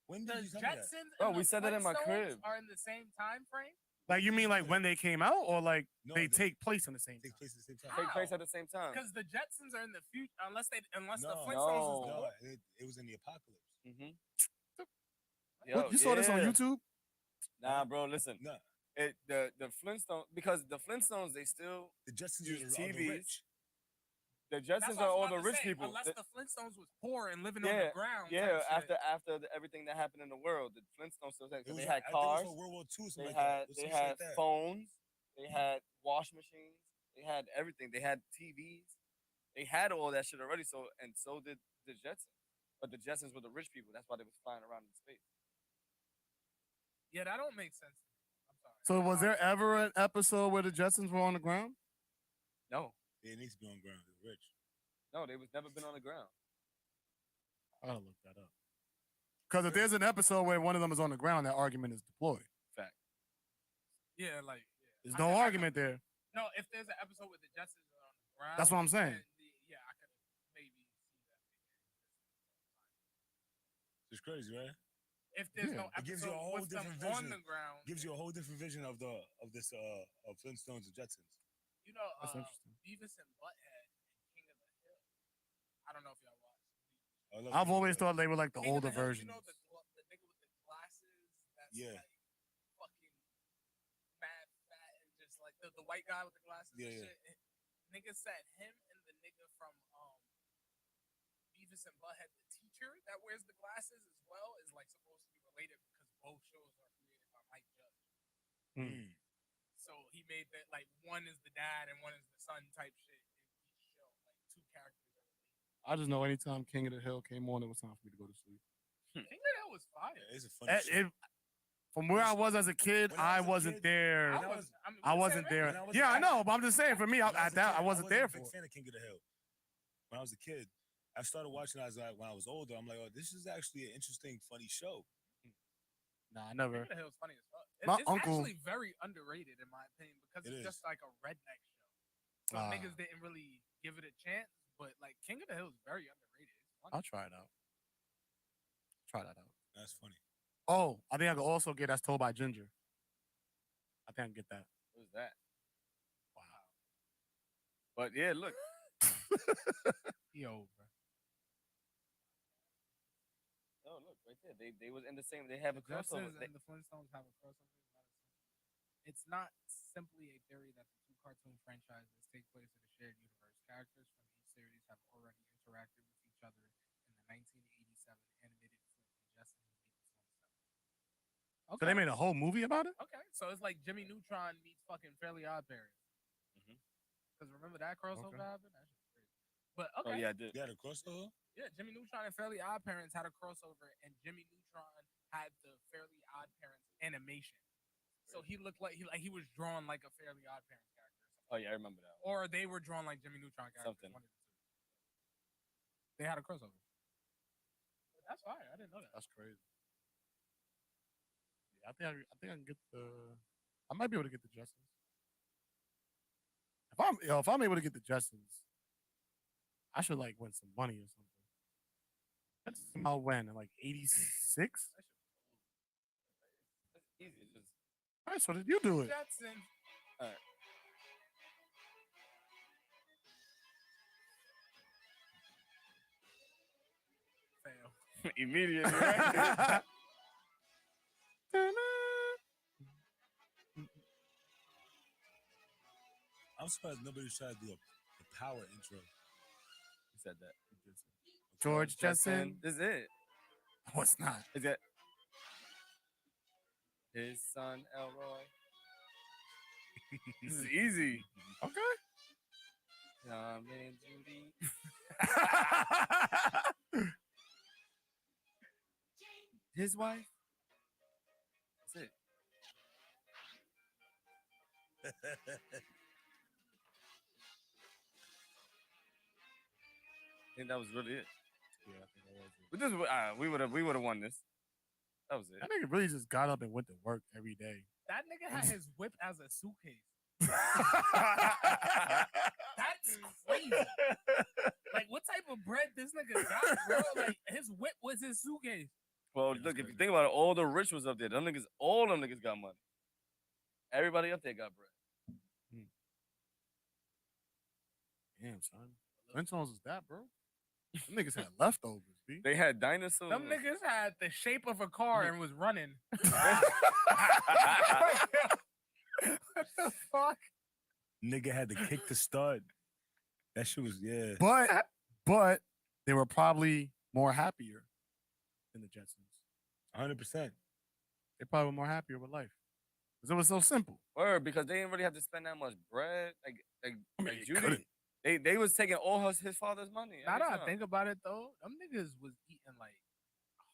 When The did you tell me that? Jetsons Bro, and we the said that in my Flintstones crib. are in the same time frame? Like, you mean like when they came out or like No, they take place in the same Take time? place at the same time. Take place How? at the same time. Because the Jetsons are in the future, unless the No, Flintstones no. was it was in the apocalypse. Mm-hmm. What, you saw this on YouTube? Nah, bro, listen. No, The Flintstones, because the Flintstones, they still, the Jetsons Use are the TVs. rich. the That's Jetsons what I are was all about the to rich say, people. Unless the Flintstones was poor and living on Yeah, the ground. Yeah, type shit. after everything that happened in the world, the Flintstones still had, It was they like- had I think it was cars, for World War II. they Something like that. had It was they some shit had like that. phones, they had wash machines, they had everything, they had TVs, they had all that shit already. So did the Jetsons, but the Jetsons were the rich people. That's why they was flying around in space. Yeah, that don't make sense to me. I'm sorry. So was there ever an episode where the Jetsons were on the ground? No, They need to be on ground. They're rich. no, they was never been on the ground. I gotta look that up. Because if there's an episode where one of them is on the ground, that argument is deployed. Fact. Yeah, like There's I no could- I argument there. no. If there's an episode with the Jetsons are on the ground, That's what I'm saying. then yeah, I could maybe see that. It's crazy, right? if there's no It gives you a episode whole with them different on vision. the ground, Gives you a whole different vision of this of Flintstones and Jetsons. you know, That's interesting. Beavis and Butthead and King of the Hill. I don't know if y'all watched. I love I've King of always the Hill. thought they were like the King of older the Hill, versions. You know the nigga with the glasses that's Yeah. like fucking mad fat and just like the white guy with the glasses Yeah, and yeah. shit. Nigga said him and the nigga from Beavis and Butthead, the teacher that wears the glasses as well, is like supposed to be related because both shows are created by Mike Judge. Mm. So he made that like one is the dad and one is the son type shit in each show. Like two characters are related. I just know anytime King of the Hill came on, it was time for me to go to sleep. King of the Hill was fire. Yeah, it's a funny show. From where I was as a kid, When I I was a wasn't kid, there. when I was- I wasn't there. When I was a Yeah, I kid- know, but I'm just saying. For me, when I was a kid, wasn't there a for big it. fan of King of the Hill. When I was a kid, I started watching as when I was older. I'm like, oh, this is actually an interesting, funny show. Nah, I King never. of the Hill is funny as fuck. My It's uncle- actually very underrated in my opinion because It it's is. just like a redneck show. So Ah. niggas didn't really give it a chance, but like King of the Hill is very underrated. It's funny. I'll try it out. Try that out. That's funny. Oh, I think I could also get That's Told by Ginger. I think I can get that. Who's that? Wow. But yeah, look. Yo, bro. Oh, look right there. They was in the same. They have a The crossover. Jetsons and the Flintstones have a crossover. It's not simply a theory that the two cartoon franchises take place in a shared universe. Characters from each series have already interacted with each other in the 1987 animated Flint and Jetsons Meet the Flintstones. So they made a whole movie about it? Okay, so it's like Jimmy Neutron meets fucking Fairly Odd Parents. Mhm. Because remember that crossover Okay. happened? That shit's crazy. But Oh okay, yeah, I did. You had a crossover? yeah, Jimmy Neutron and Fairly Odd Parents had a crossover, and Jimmy Neutron had the Fairly Odd Parents animation. So he looked like he was drawn like a Fairly Odd Parents character, or something. Oh yeah, I remember that. Or they were drawn like Jimmy Neutron characters. Something. One of the two. They had a crossover. That's fire. I didn't know that. That's crazy. Yeah, I think I can get the. I might be able to get the Jetsons. If I'm able to get the Jetsons, I should like win some money or something. That's I'll win in like '86. That's easy. It's just All right, so did you do it? Jetson. Fail. immediately, right? I'm surprised nobody's trying to do the power intro. He said that. George Jetson. This is it. No, it's not. Is it? His son Elroy. This is easy. Okay. Tom and Judy. His wife. That's it. I think that was really it. Yeah, I think that was it. But this, we would have won this. That was it. That nigga really just got up and went to work every day. That nigga had his whip as a suitcase. That's crazy. Like, what type of bread this nigga got, bro? Like, his whip was his suitcase. Well, look, if you think about it, all the rich was up there. All them niggas got money. Everybody up there got bread. Damn, son. Flintstones was that, bro? Them niggas had leftovers, B. They had dinosaurs. Them niggas had the shape of a car and was running. What the fuck? Nigga had to kick the stud. That shit was, yeah. But they were probably more happier than the Jetsons. 100%. They probably were more happier with life. Because it was so simple. Word, because they didn't really have to spend that much bread. Like I mean, you Judy, couldn't. they was taking all his father's money. Now every that I time. think about it, though, them niggas was eating, like,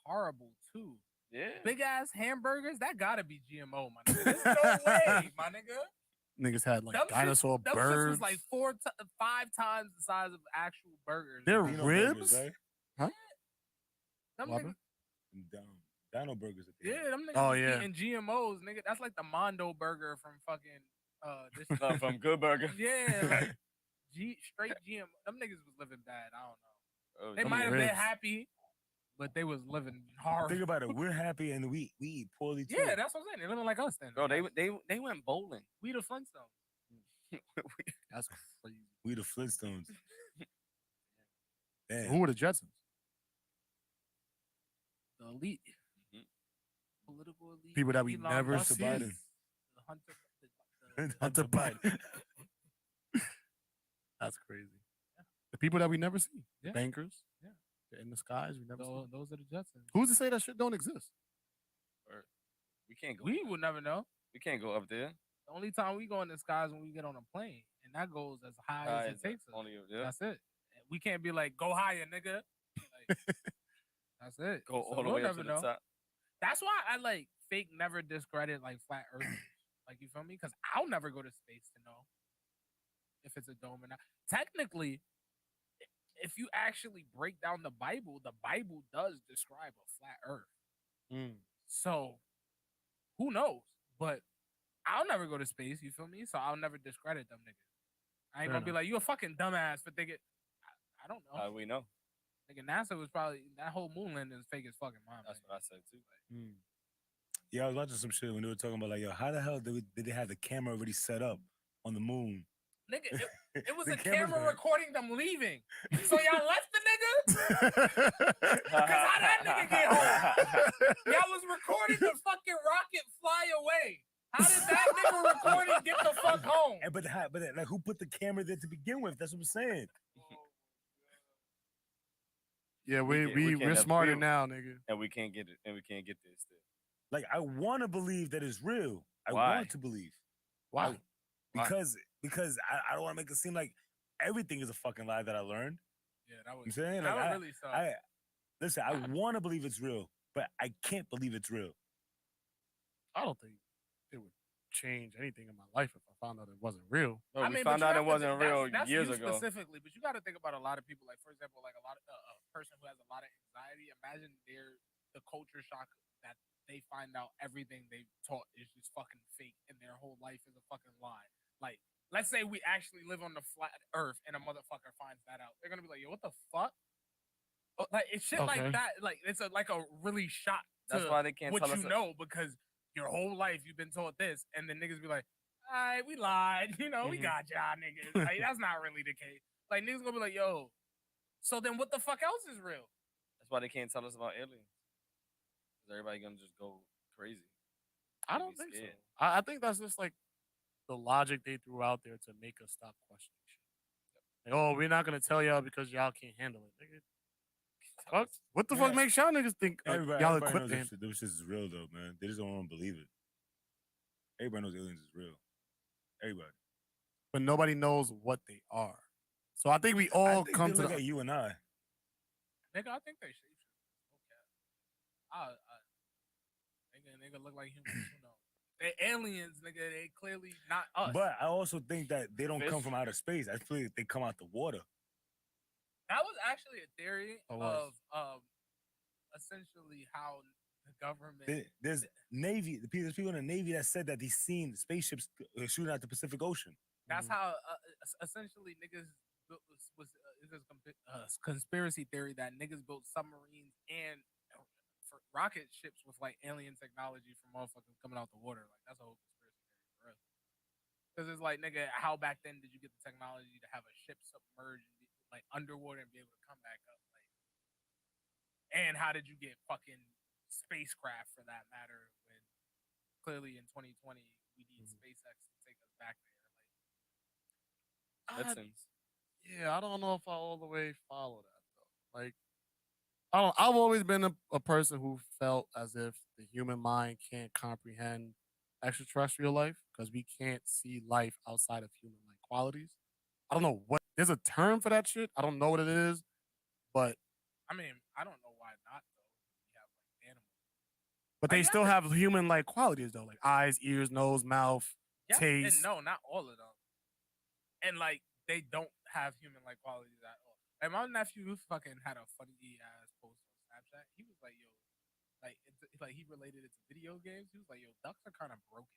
horrible, too. Yeah. Big ass hamburgers, that gotta be GMO, my nigga. There's no way, my nigga. Niggas had like Them shits- dinosaur Them shits birds. was like 5 times the size of actual burgers. Their Dino ribs? Burgers, right? Them What niggas, Dino burgers. At the end. yeah, them niggas Oh, was yeah. eating GMOs, nigga. That's like the Mondo burger from fucking this From Good Burger. yeah, like straight GMO. Them niggas was living bad. I don't know. Oh, They Them might have been ribs. happy, but they was living hard. Think about it. We're happy and we eat poorly too. Yeah, that's what I'm saying. They're living like us then. Bro, they went bowling. We the Flintstones. That's crazy. We the Flintstones. Damn. Who were the Jetsons? The elite. Mhm. Political elite. People that we Elon never Musk, see. Biden. The Hunter. Hunter Biden. That's crazy. The people that we never see. Yeah. Bankers. Yeah. They're in the skies. We never see. Those are the Jetsons. Who's to say that shit don't exist? We can't go. We would never know. We can't go up there. The only time we go in the sky is when we get on a plane, and that goes as high as it takes us. Only, yeah. That's it. We can't be like, go higher, nigga. Like, that's it. Go So all the we'll way up to never the know. top. That's why I like fake never discredit like flat earthers. Like, you feel me? Because I'll never go to space to know if it's a dome or not. Technically, if you actually break down the Bible does describe a flat earth. So who knows? But I'll never go to space, you feel me? So I'll never discredit them niggas. I ain't gonna be like, you a fucking dumbass for thinking. I don't know. How we know? Nigga, NASA was probably, that whole moon landing is fake as fucking mine. That's what I said too. Yeah, I was watching some shit when they were talking about like, yo, how the hell did they have the camera already set up on the moon? Nigga, it was The a camera's camera there. recording them leaving. So y'all left the nigga? Cause how that nigga get home? Y'all was recording the fucking rocket fly away. How did that nigga recording get the fuck home? But like, who put the camera there to begin with? That's what I'm saying. Yeah, We can't we're have smarter real- now, nigga. And we can't get it. And we can't get there still. Like, I want to believe that it's real. I Why? want to believe. Why? Why? Because I don't want to make it seem like everything is a fucking lie that I learned. Yeah, that I'm was, saying, that like, was really suck. listen, I want to believe it's real, but I can't believe it's real. I don't think it would change anything in my life if I found out it wasn't real. Bro, we but found you out have it to wasn't think- real that's years you ago. specifically, but you got to think about a lot of people. Like, for example, like a lot of a person who has a lot of anxiety. Imagine the culture shock that they find out everything they taught is just fucking fake, and their whole life is a fucking lie. Like, let's say we actually live on the flat Earth, and a motherfucker finds that out. They're gonna be like, "Yo, what the fuck?" Like, it's shit Okay. like that. Like, it's like a really shock to That's why they can't what tell you us. know, because your whole life you've been taught this, and then niggas be like, "All right, we lied. You know, we Mhm. got y'all niggas." Like, that's not really the case. Like, niggas gonna be like, "Yo, so then what the fuck else is real?" That's why they can't tell us about aliens. Because everybody gonna just go crazy. I They'd don't be think so. scared. I think that's just like the logic they threw out there to make us stop questioning shit. Like, oh, we're not gonna tell y'all because y'all can't handle it. Nigga. Fuck. What the fuck Yeah. makes y'all niggas think Everybody, y'all everybody equipped knows to this shit is real, though, man. They just don't want to believe it. Everybody knows aliens is real. Everybody. but nobody knows what they are. So I think we all I think come they to look the, at you and I. Nigga, I think they shapeshifters. Okay. Nigga look like humans. Who knows? They aliens, nigga. They clearly not us. But I also think that they don't come Fish. from outer space. I feel like they come out the water. that was actually a theory Oh, was. of essentially how the government. There's Navy. There's people in the Navy that said that they seen spaceships shooting out the Pacific Ocean. That's how essentially niggas is this conspiracy theory that niggas built submarines and for rocket ships with like alien technology from motherfuckers coming out the water. Like, that's a whole conspiracy theory for us. Because it's like, nigga, how back then did you get the technology to have a ship submerged and be, like, underwater and be able to come back up? Like, and how did you get fucking spacecraft for that matter when clearly in 2020 we need SpaceX to take us back there? Like, Jetsons. yeah, I don't know if I all the way follow that though. Like, I've always been a person who felt as if the human mind can't comprehend extraterrestrial life because we can't see life outside of human-like qualities. I don't know what there's a term for that shit. I don't know what it is, but I mean, I don't know why not though. We have like animals. but I they guess still have human-like qualities though, like eyes, ears, nose, mouth, Yes taste. and no, not all of them. And like they don't have human-like qualities at all. Like my nephew fucking had a funny ass post on Snapchat. He was like, "Yo, like it's like he related it to video games. He was like, "Yo, ducks are kind of broken."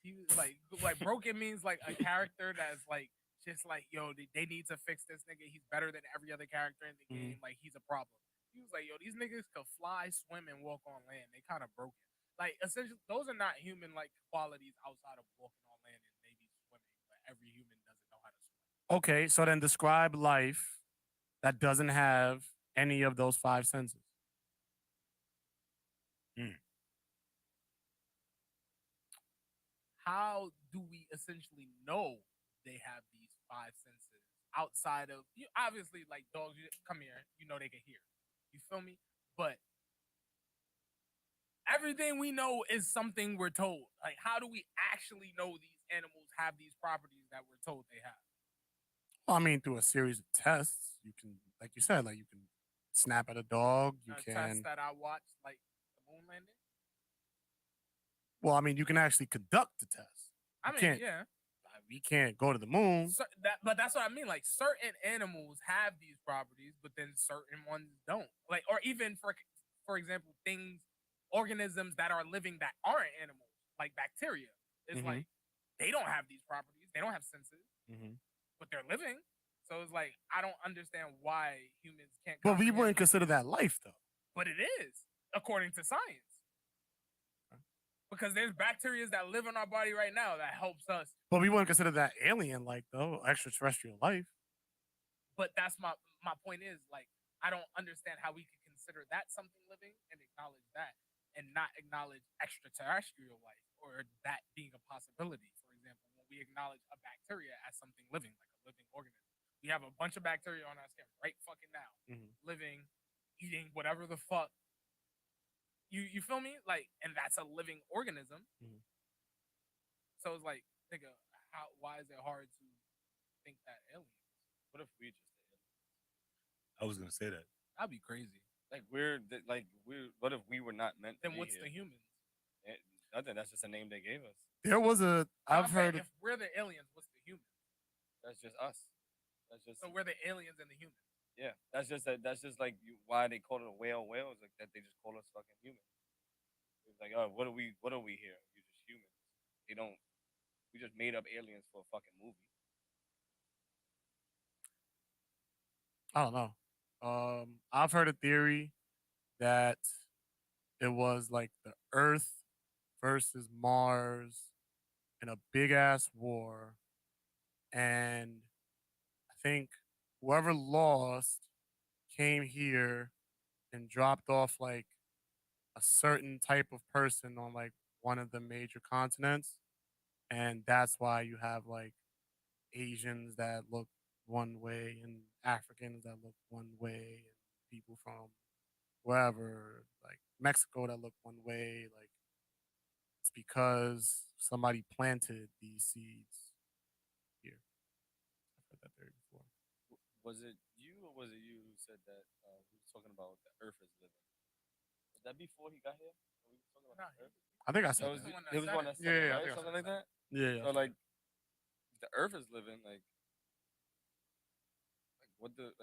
He was like broken means like a character that's like just like, yo, they need to fix this nigga. He's better than every other character in the game. Like, he's a problem. He was like, yo, these niggas could fly, swim, and walk on land. They kind of broken. Like, essentially, those are not human-like qualities outside of walking on land and maybe swimming. But every human doesn't know how to swim. Okay, so then describe life that doesn't have any of those five senses. How do we essentially know they have these five senses outside of you? Obviously, like dogs, you come here, you know they can hear. You feel me? But everything we know is something we're told. Like, how do we actually know these animals have these properties that we're told they have? Well, I mean, through a series of tests, you can, like you said, like you can snap at a dog. You A can. test that I watched, like the moon landing. Well, I mean, you can actually conduct the test. I You mean, can't. yeah. We can't go to the moon. But that's what I mean. Like certain animals have these properties, but then certain ones don't. Like, or even for example, organisms that are living that aren't animals, like bacteria. It's like they don't have these properties. They don't have senses, but they're living. So it's like I don't understand why humans can't. But we comprehend wouldn't these consider things. that life, though. But it is, according to science. Because there's bacteria that live in our body right now that helps us. But we wouldn't consider that alien-like, though, extraterrestrial life. But that's my point is, like, I don't understand how we can consider that something living and acknowledge that and not acknowledge extraterrestrial life or that being a possibility. For example, when we acknowledge a bacteria as something living, like a living organism. We have a bunch of bacteria on our skin right fucking now, living, eating, whatever the fuck. You feel me? Like, and that's a living organism. So it's like, nigga, why is it hard to think that aliens? What if we just aliens? I was gonna say that. That'd be crazy. Like we're. What if we were not meant? Then to be what's here? the humans? Nothing. That's just a name they gave us. There was a. I've heard. If we're the aliens, what's the humans? That's just us. That's just. So we're the aliens and the humans. Yeah. That's just like why they call it a whale. Whales like that. They just call us fucking humans. It's like, oh, what are we here? You're just humans. They don't. We just made up aliens for a fucking movie. I don't know. I've heard a theory that it was like the Earth versus Mars in a big ass war, and I think whoever lost came here and dropped off like a certain type of person on like one of the major continents, and that's why you have like Asians that look one way and Africans that look one way and people from wherever, like Mexico, that look one way. Like it's because somebody planted these seeds here. I've heard that theory before. Was it you or was it you who said that we were talking about the Earth is living? Was that before he got here? We were talking about the Earth? I think I said That was that. it was one that said Yeah, it, yeah, I right? think I Something said like that. Yeah, yeah. So like, the Earth is living. Like what the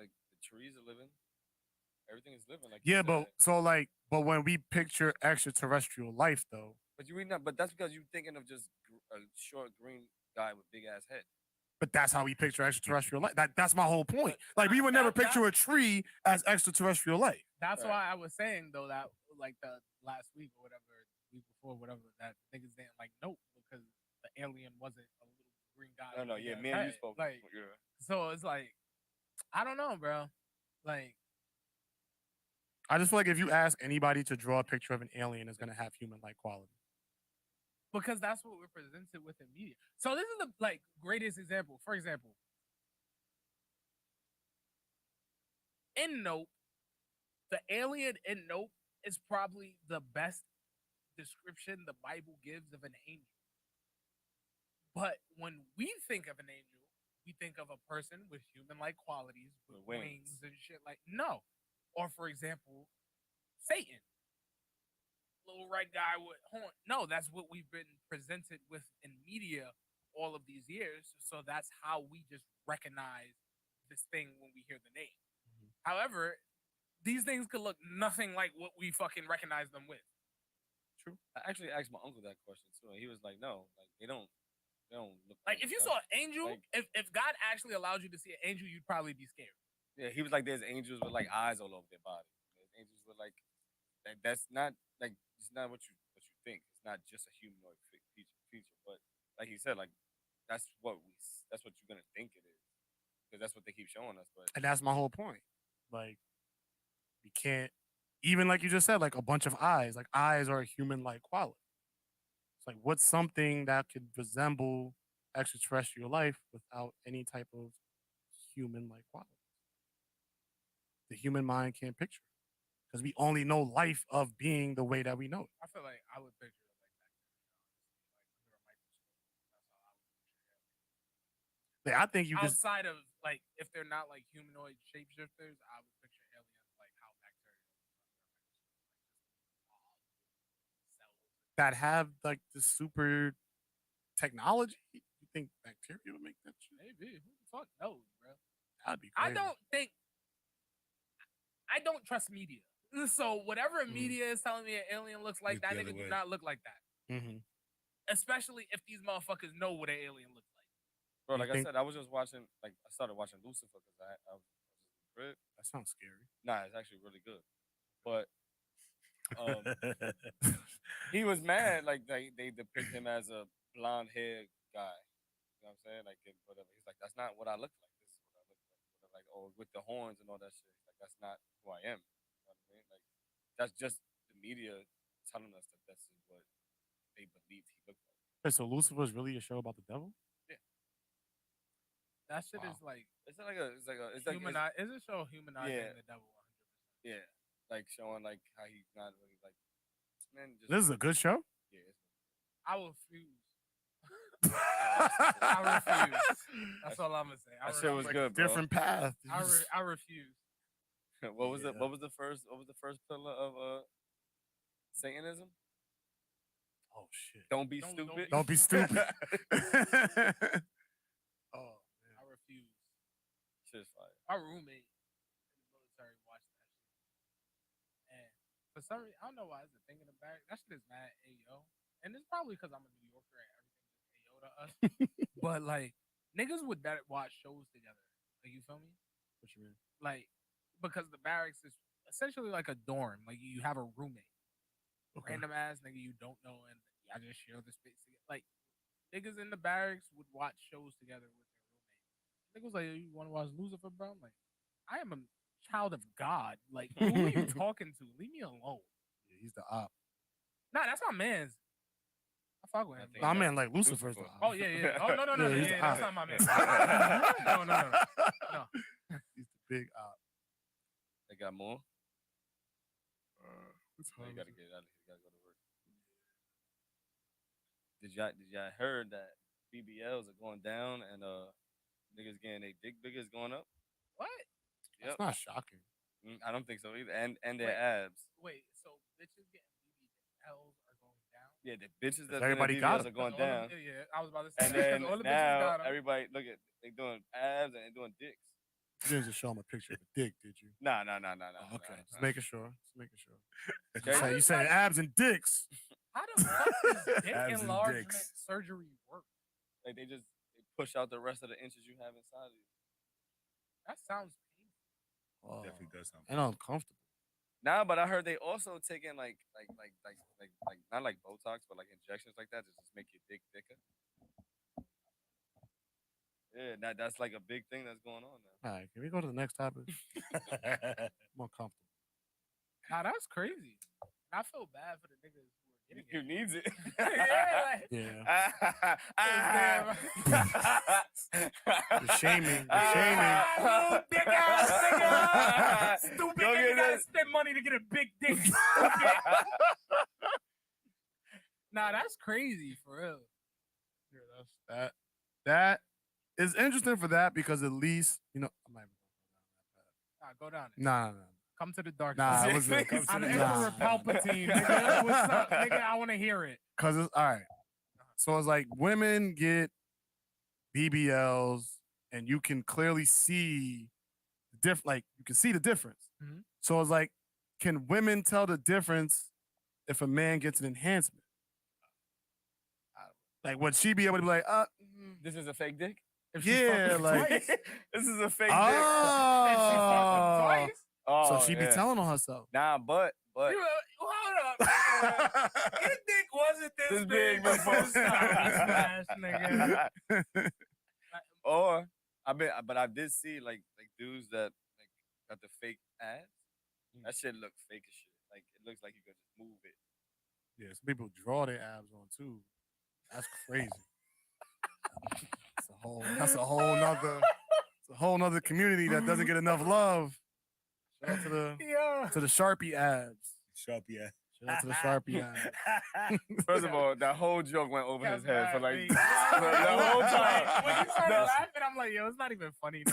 trees are living. Everything is living. Like you Yeah, but said. so like, but when we picture extraterrestrial life, though, But you not. But that's because you're thinking of just a short green guy with big ass head. but that's how we picture extraterrestrial life. That's my whole point. Like we would never picture a tree as extraterrestrial life. That's why I was saying though that like the last week or whatever, week before, whatever, that niggas didn't like nope because the alien wasn't a little green guy. No, with yeah, big me ass and you head. spoke. Like, Yeah. so it's like, I don't know, bro. Like, I just feel like if you ask anybody to draw a picture of an alien, it's gonna have human-like quality. because that's what we're presented with in media. So this is the like greatest example. For example, in Nope, the alien in Nope is probably the best description the Bible gives of an angel. But when we think of an angel, we think of a person with human-like qualities, with With wings. wings. And shit like no. Or for example, Satan, little red guy with horn. No, that's what we've been presented with in media all of these years. So that's how we just recognize this thing when we hear the name. However, these things could look nothing like what we fucking recognize them with. True. I actually asked my uncle that question too, and he was like, "No, like they don't look Like if you us." saw an angel, Like- if God actually allowed you to see an angel, you'd probably be scared. Yeah, he was like, "There's angels with like eyes all over their body." angels look like. That's not like it's not what you think. It's not just a humanoid feature, but like he said, like that's what you're gonna think it is because that's what they keep showing us. But And that's my whole point. Like, we can't, even like you just said, like a bunch of eyes. Like, eyes are a human-like quality. It's like, what's something that could resemble extraterrestrial life without any type of human-like quality? The human mind can't picture it because we only know life of being the way that we know it. I feel like I would picture it like that. Like under a microscope. That's how I would picture it. Like, I think you just Outside of like if they're not like humanoid shapeshifters, I would picture aliens like how bacteria cells. that have like the super technology. You think bacteria would make that shit? Maybe. Who the fuck knows, bro? That'd be I crazy. don't trust media. So whatever Mm. media is telling me an alien looks like, Look that the nigga other do way. not look like that. Mm-hmm. Especially if these motherfuckers know what an alien looks like. bro, You like I think- said, I was just watching. Like I started watching Lucifer because I was in the crib. That sounds scary. Nah, it's actually really good, but he was mad. Like they depict him as a blonde haired guy. You know what I'm saying? Like whatever. He's like, that's not what I look like. This is what I look like. Whatever. Like, or with the horns and all that shit. Like that's not who I am. You know what I mean? Like that's just the media telling us that this is what they believed he looked like. Wait, so Lucifer is really a show about the devil? That shit Wow. is like It's like a humanize. Is a show humanizing Yeah. the devil 100%. yeah, like showing like how he's not really like man. Just, This is a good show. yeah. It's, I will refuse. I refuse. That's all I'm gonna say. that shit was Like good, a bro. different path. I refuse. What was Yeah. What was the first pillar of Satanism? Oh shit! Don't be Don't- stupid. Don't be stupid. Oh man. I refuse. Shit's fire. Our roommate in the military watched that shit, and for some reason, I don't know why is it thinking about it. That shit is mad ayo, and it's probably because I'm a New Yorker and everything is ayo to us. But like niggas would better watch shows together. Like you feel me? What you mean? Like because the barracks is essentially like a dorm. Like you have a roommate, Okay. random ass nigga you don't know, and y'all just share the space together. Like niggas in the barracks would watch shows together with their roommate. Niggas like, you want to watch Lucifer, bro? I'm like, I am a child of God. Like, who are you talking to? Leave me alone. Yeah, he's the op. Nah, that's my man's. I fuck with him. think No, I that- mean like Lucifer's Lucifer. the op. Oh yeah, yeah. Oh no, Yeah, he's the that's op. not my man. No. He's the big op. They got more. It's Oh, you hard gotta to- get out of here. You gotta go to work. Did y'all heard that BBLs are going down and niggas getting their dick bigger is going up? What? That's Yep. not shocking. I don't think so either. And their Wait. abs. Wait, so bitches getting BBLs are going down? Yeah, the bitches that everybody everybody got BBLs them. are going 'Cause all down. of- yeah, I was about to say. And that, 'cause then all the bitches now got 'em. everybody look at they doing abs and they doing dicks. You didn't just show him a picture of a dick, did you? Nah. Oh, okay, nah, just nah. making sure. Just making sure. Okay. You saying abs and dicks? How the fuck does dick Abs and enlargement dicks. surgery work? Like they push out the rest of the inches you have inside of you. That sounds painful. Oh, Definitely does sound. and uncomfortable. Nah, but I heard they also taking like not like Botox, but like injections like that to just make your dick thicker. Yeah, that's like a big thing that's going on now. All right, can we go to the next topic? I'm uncomfortable. Nah, that's crazy. And I feel bad for the niggas who are Who getting needs it? Yeah, like- Yeah. You're shaming. You're shaming. Little dick ass nigga. Stupid Go nigga get gotta this. spend money to get a big dick. Stupid. Nah, that's crazy for real. Yeah, that is interesting for that because at least I'm not even Nah, go down it. Nah. Come to the dark Nah, side. it was a- I'm nah. Emperor Palpatine, nigga. What's up, nigga? I want to hear it. Cause it's all right. So it's like women get BBLs, and you can clearly see like you can see the difference. Mhm. So it's like, can women tell the difference if a man gets an enhancement? Like, would she be able to be like, This is a fake dick. If she yeah, fucked like, twice. This is a fake dick. oh, If she fucked him twice. Oh, so she be yeah. telling on herself. Nah, but Hold up. Your dick wasn't this big before. before smash, nigga. Or but I did see like dudes that like got the fake abs. That shit look fake as shit. Like it looks like you could just move it. Yeah, some people draw their abs on too. That's crazy. That's a whole nother community that doesn't get enough love. Shout out to the Sharpie abs. Sharpie ass. Shout out to the Sharpie abs. First of all, that whole joke went over his head for like the whole time. When you started No. laughing, I'm like, yo, it's not even funny.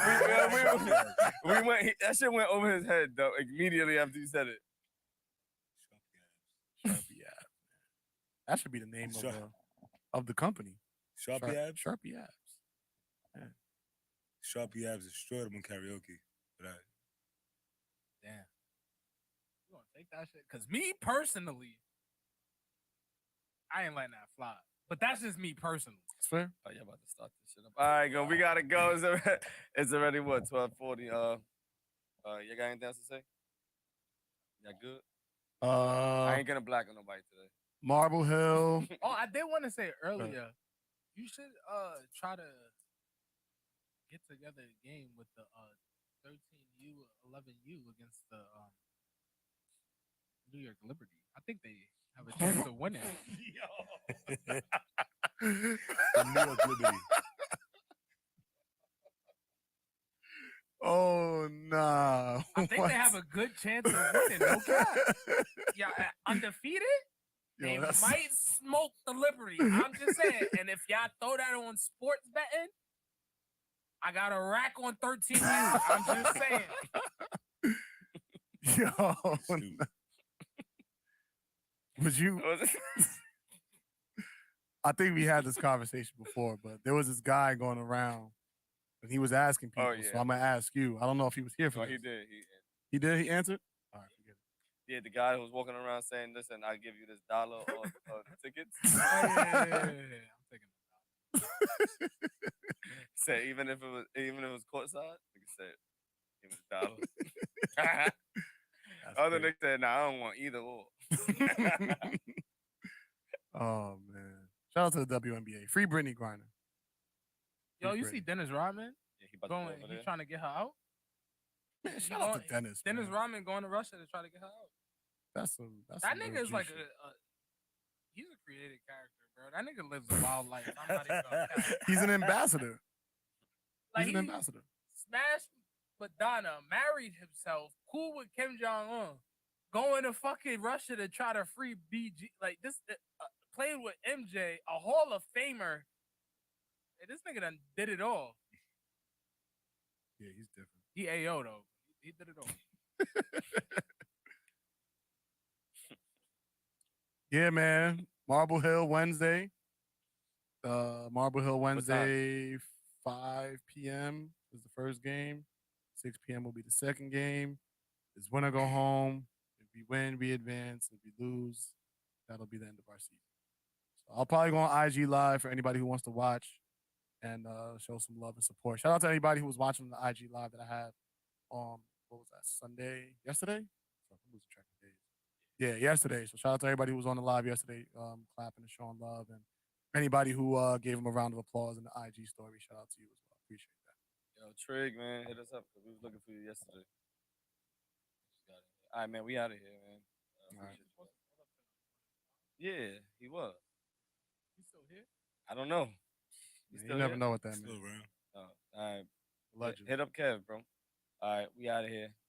We went. That shit went over his head though. Immediately after you said it. Sharpie abs. That should be the name of the company. Sharpie abs? Sharpie abs. Yeah. Sharpie abs destroyed them on karaoke. But Damn. You gonna take that shit? Cause me personally, I ain't letting that fly. But that's just me personally. That's fair. Oh, you about to start this shit up. All right, go. We gotta go. It's already what 12:40. You got anything else to say? Yeah, good. I ain't gonna black on nobody today. Marble Hill. Oh, I did want to say earlier, you should try to get together a game with the 13U, 11U against the New York Liberty. I think they have a chance of winning. the New York Liberty. Oh nah. I think they have a good chance of winning. No cap. Yeah, undefeated. Yo, They that's- might smoke the Liberty. I'm just saying. And if y'all throw that on sports betting, I got a rack on 13U. I'm just saying. Yo. Would you? I think we had this conversation before, but there was this guy going around and he was asking people. Oh, yeah. So I'm gonna ask you. I don't know if he was here for No, this. he did. He did. He answered. All right, forget it. Yeah, the guy who was walking around saying, "Listen, I'll give you this $1 or tickets." Oh, yeah. I'm taking it. Said even if it was courtside, nigga said give me $1. Other nigga said, "Nah, I don't want either or." Oh man! Shout out to the WNBA. Free Brittany Griner. Yo, Free you see Brittany. Dennis Rodman Yeah, he about to go going? over He's there. trying to get her out. Man, shout out to Dennis. Dennis man. Rodman going to Russia to try to get her out. That's That some nigga real is like G shit. he's a creative character, bro. That nigga lives a wild life. I'm not even gonna cap. He's an ambassador. Like He's he an ambassador. smashed Madonna, married himself, cool with Kim Jong Un, going to fucking Russia to try to free BG. Like this, played with MJ, a Hall of Famer. Hey, this nigga done did it all. Yeah, he's different. He AO though. He did it all. Yeah, man. Marble Hill Wednesday. Marble Hill time? Wednesday, 5 p.m. is the first game. 6 p.m. will be the second game. It's win or go home. If we win, we advance. If we lose, that'll be the end of our season. So I'll probably go on IG Live for anybody who wants to watch and show some love and support. Shout out to anybody who was watching the IG Live that I had what was that, Sunday? Yesterday? I'm losing track of days. Yeah, yesterday. So shout out to everybody who was on the live yesterday, clapping and showing love. And anybody who gave him a round of applause in the IG story, shout out to you as well. Appreciate that. Yo, Trig, man, hit us up because we was looking for you yesterday. All right, man, we out of here, man. All right. Yeah, he was. He's still here. I don't know. You still never here? know what that Still means. around. Oh, all right. Legend. Hit up Kev, bro. All right, we out of here.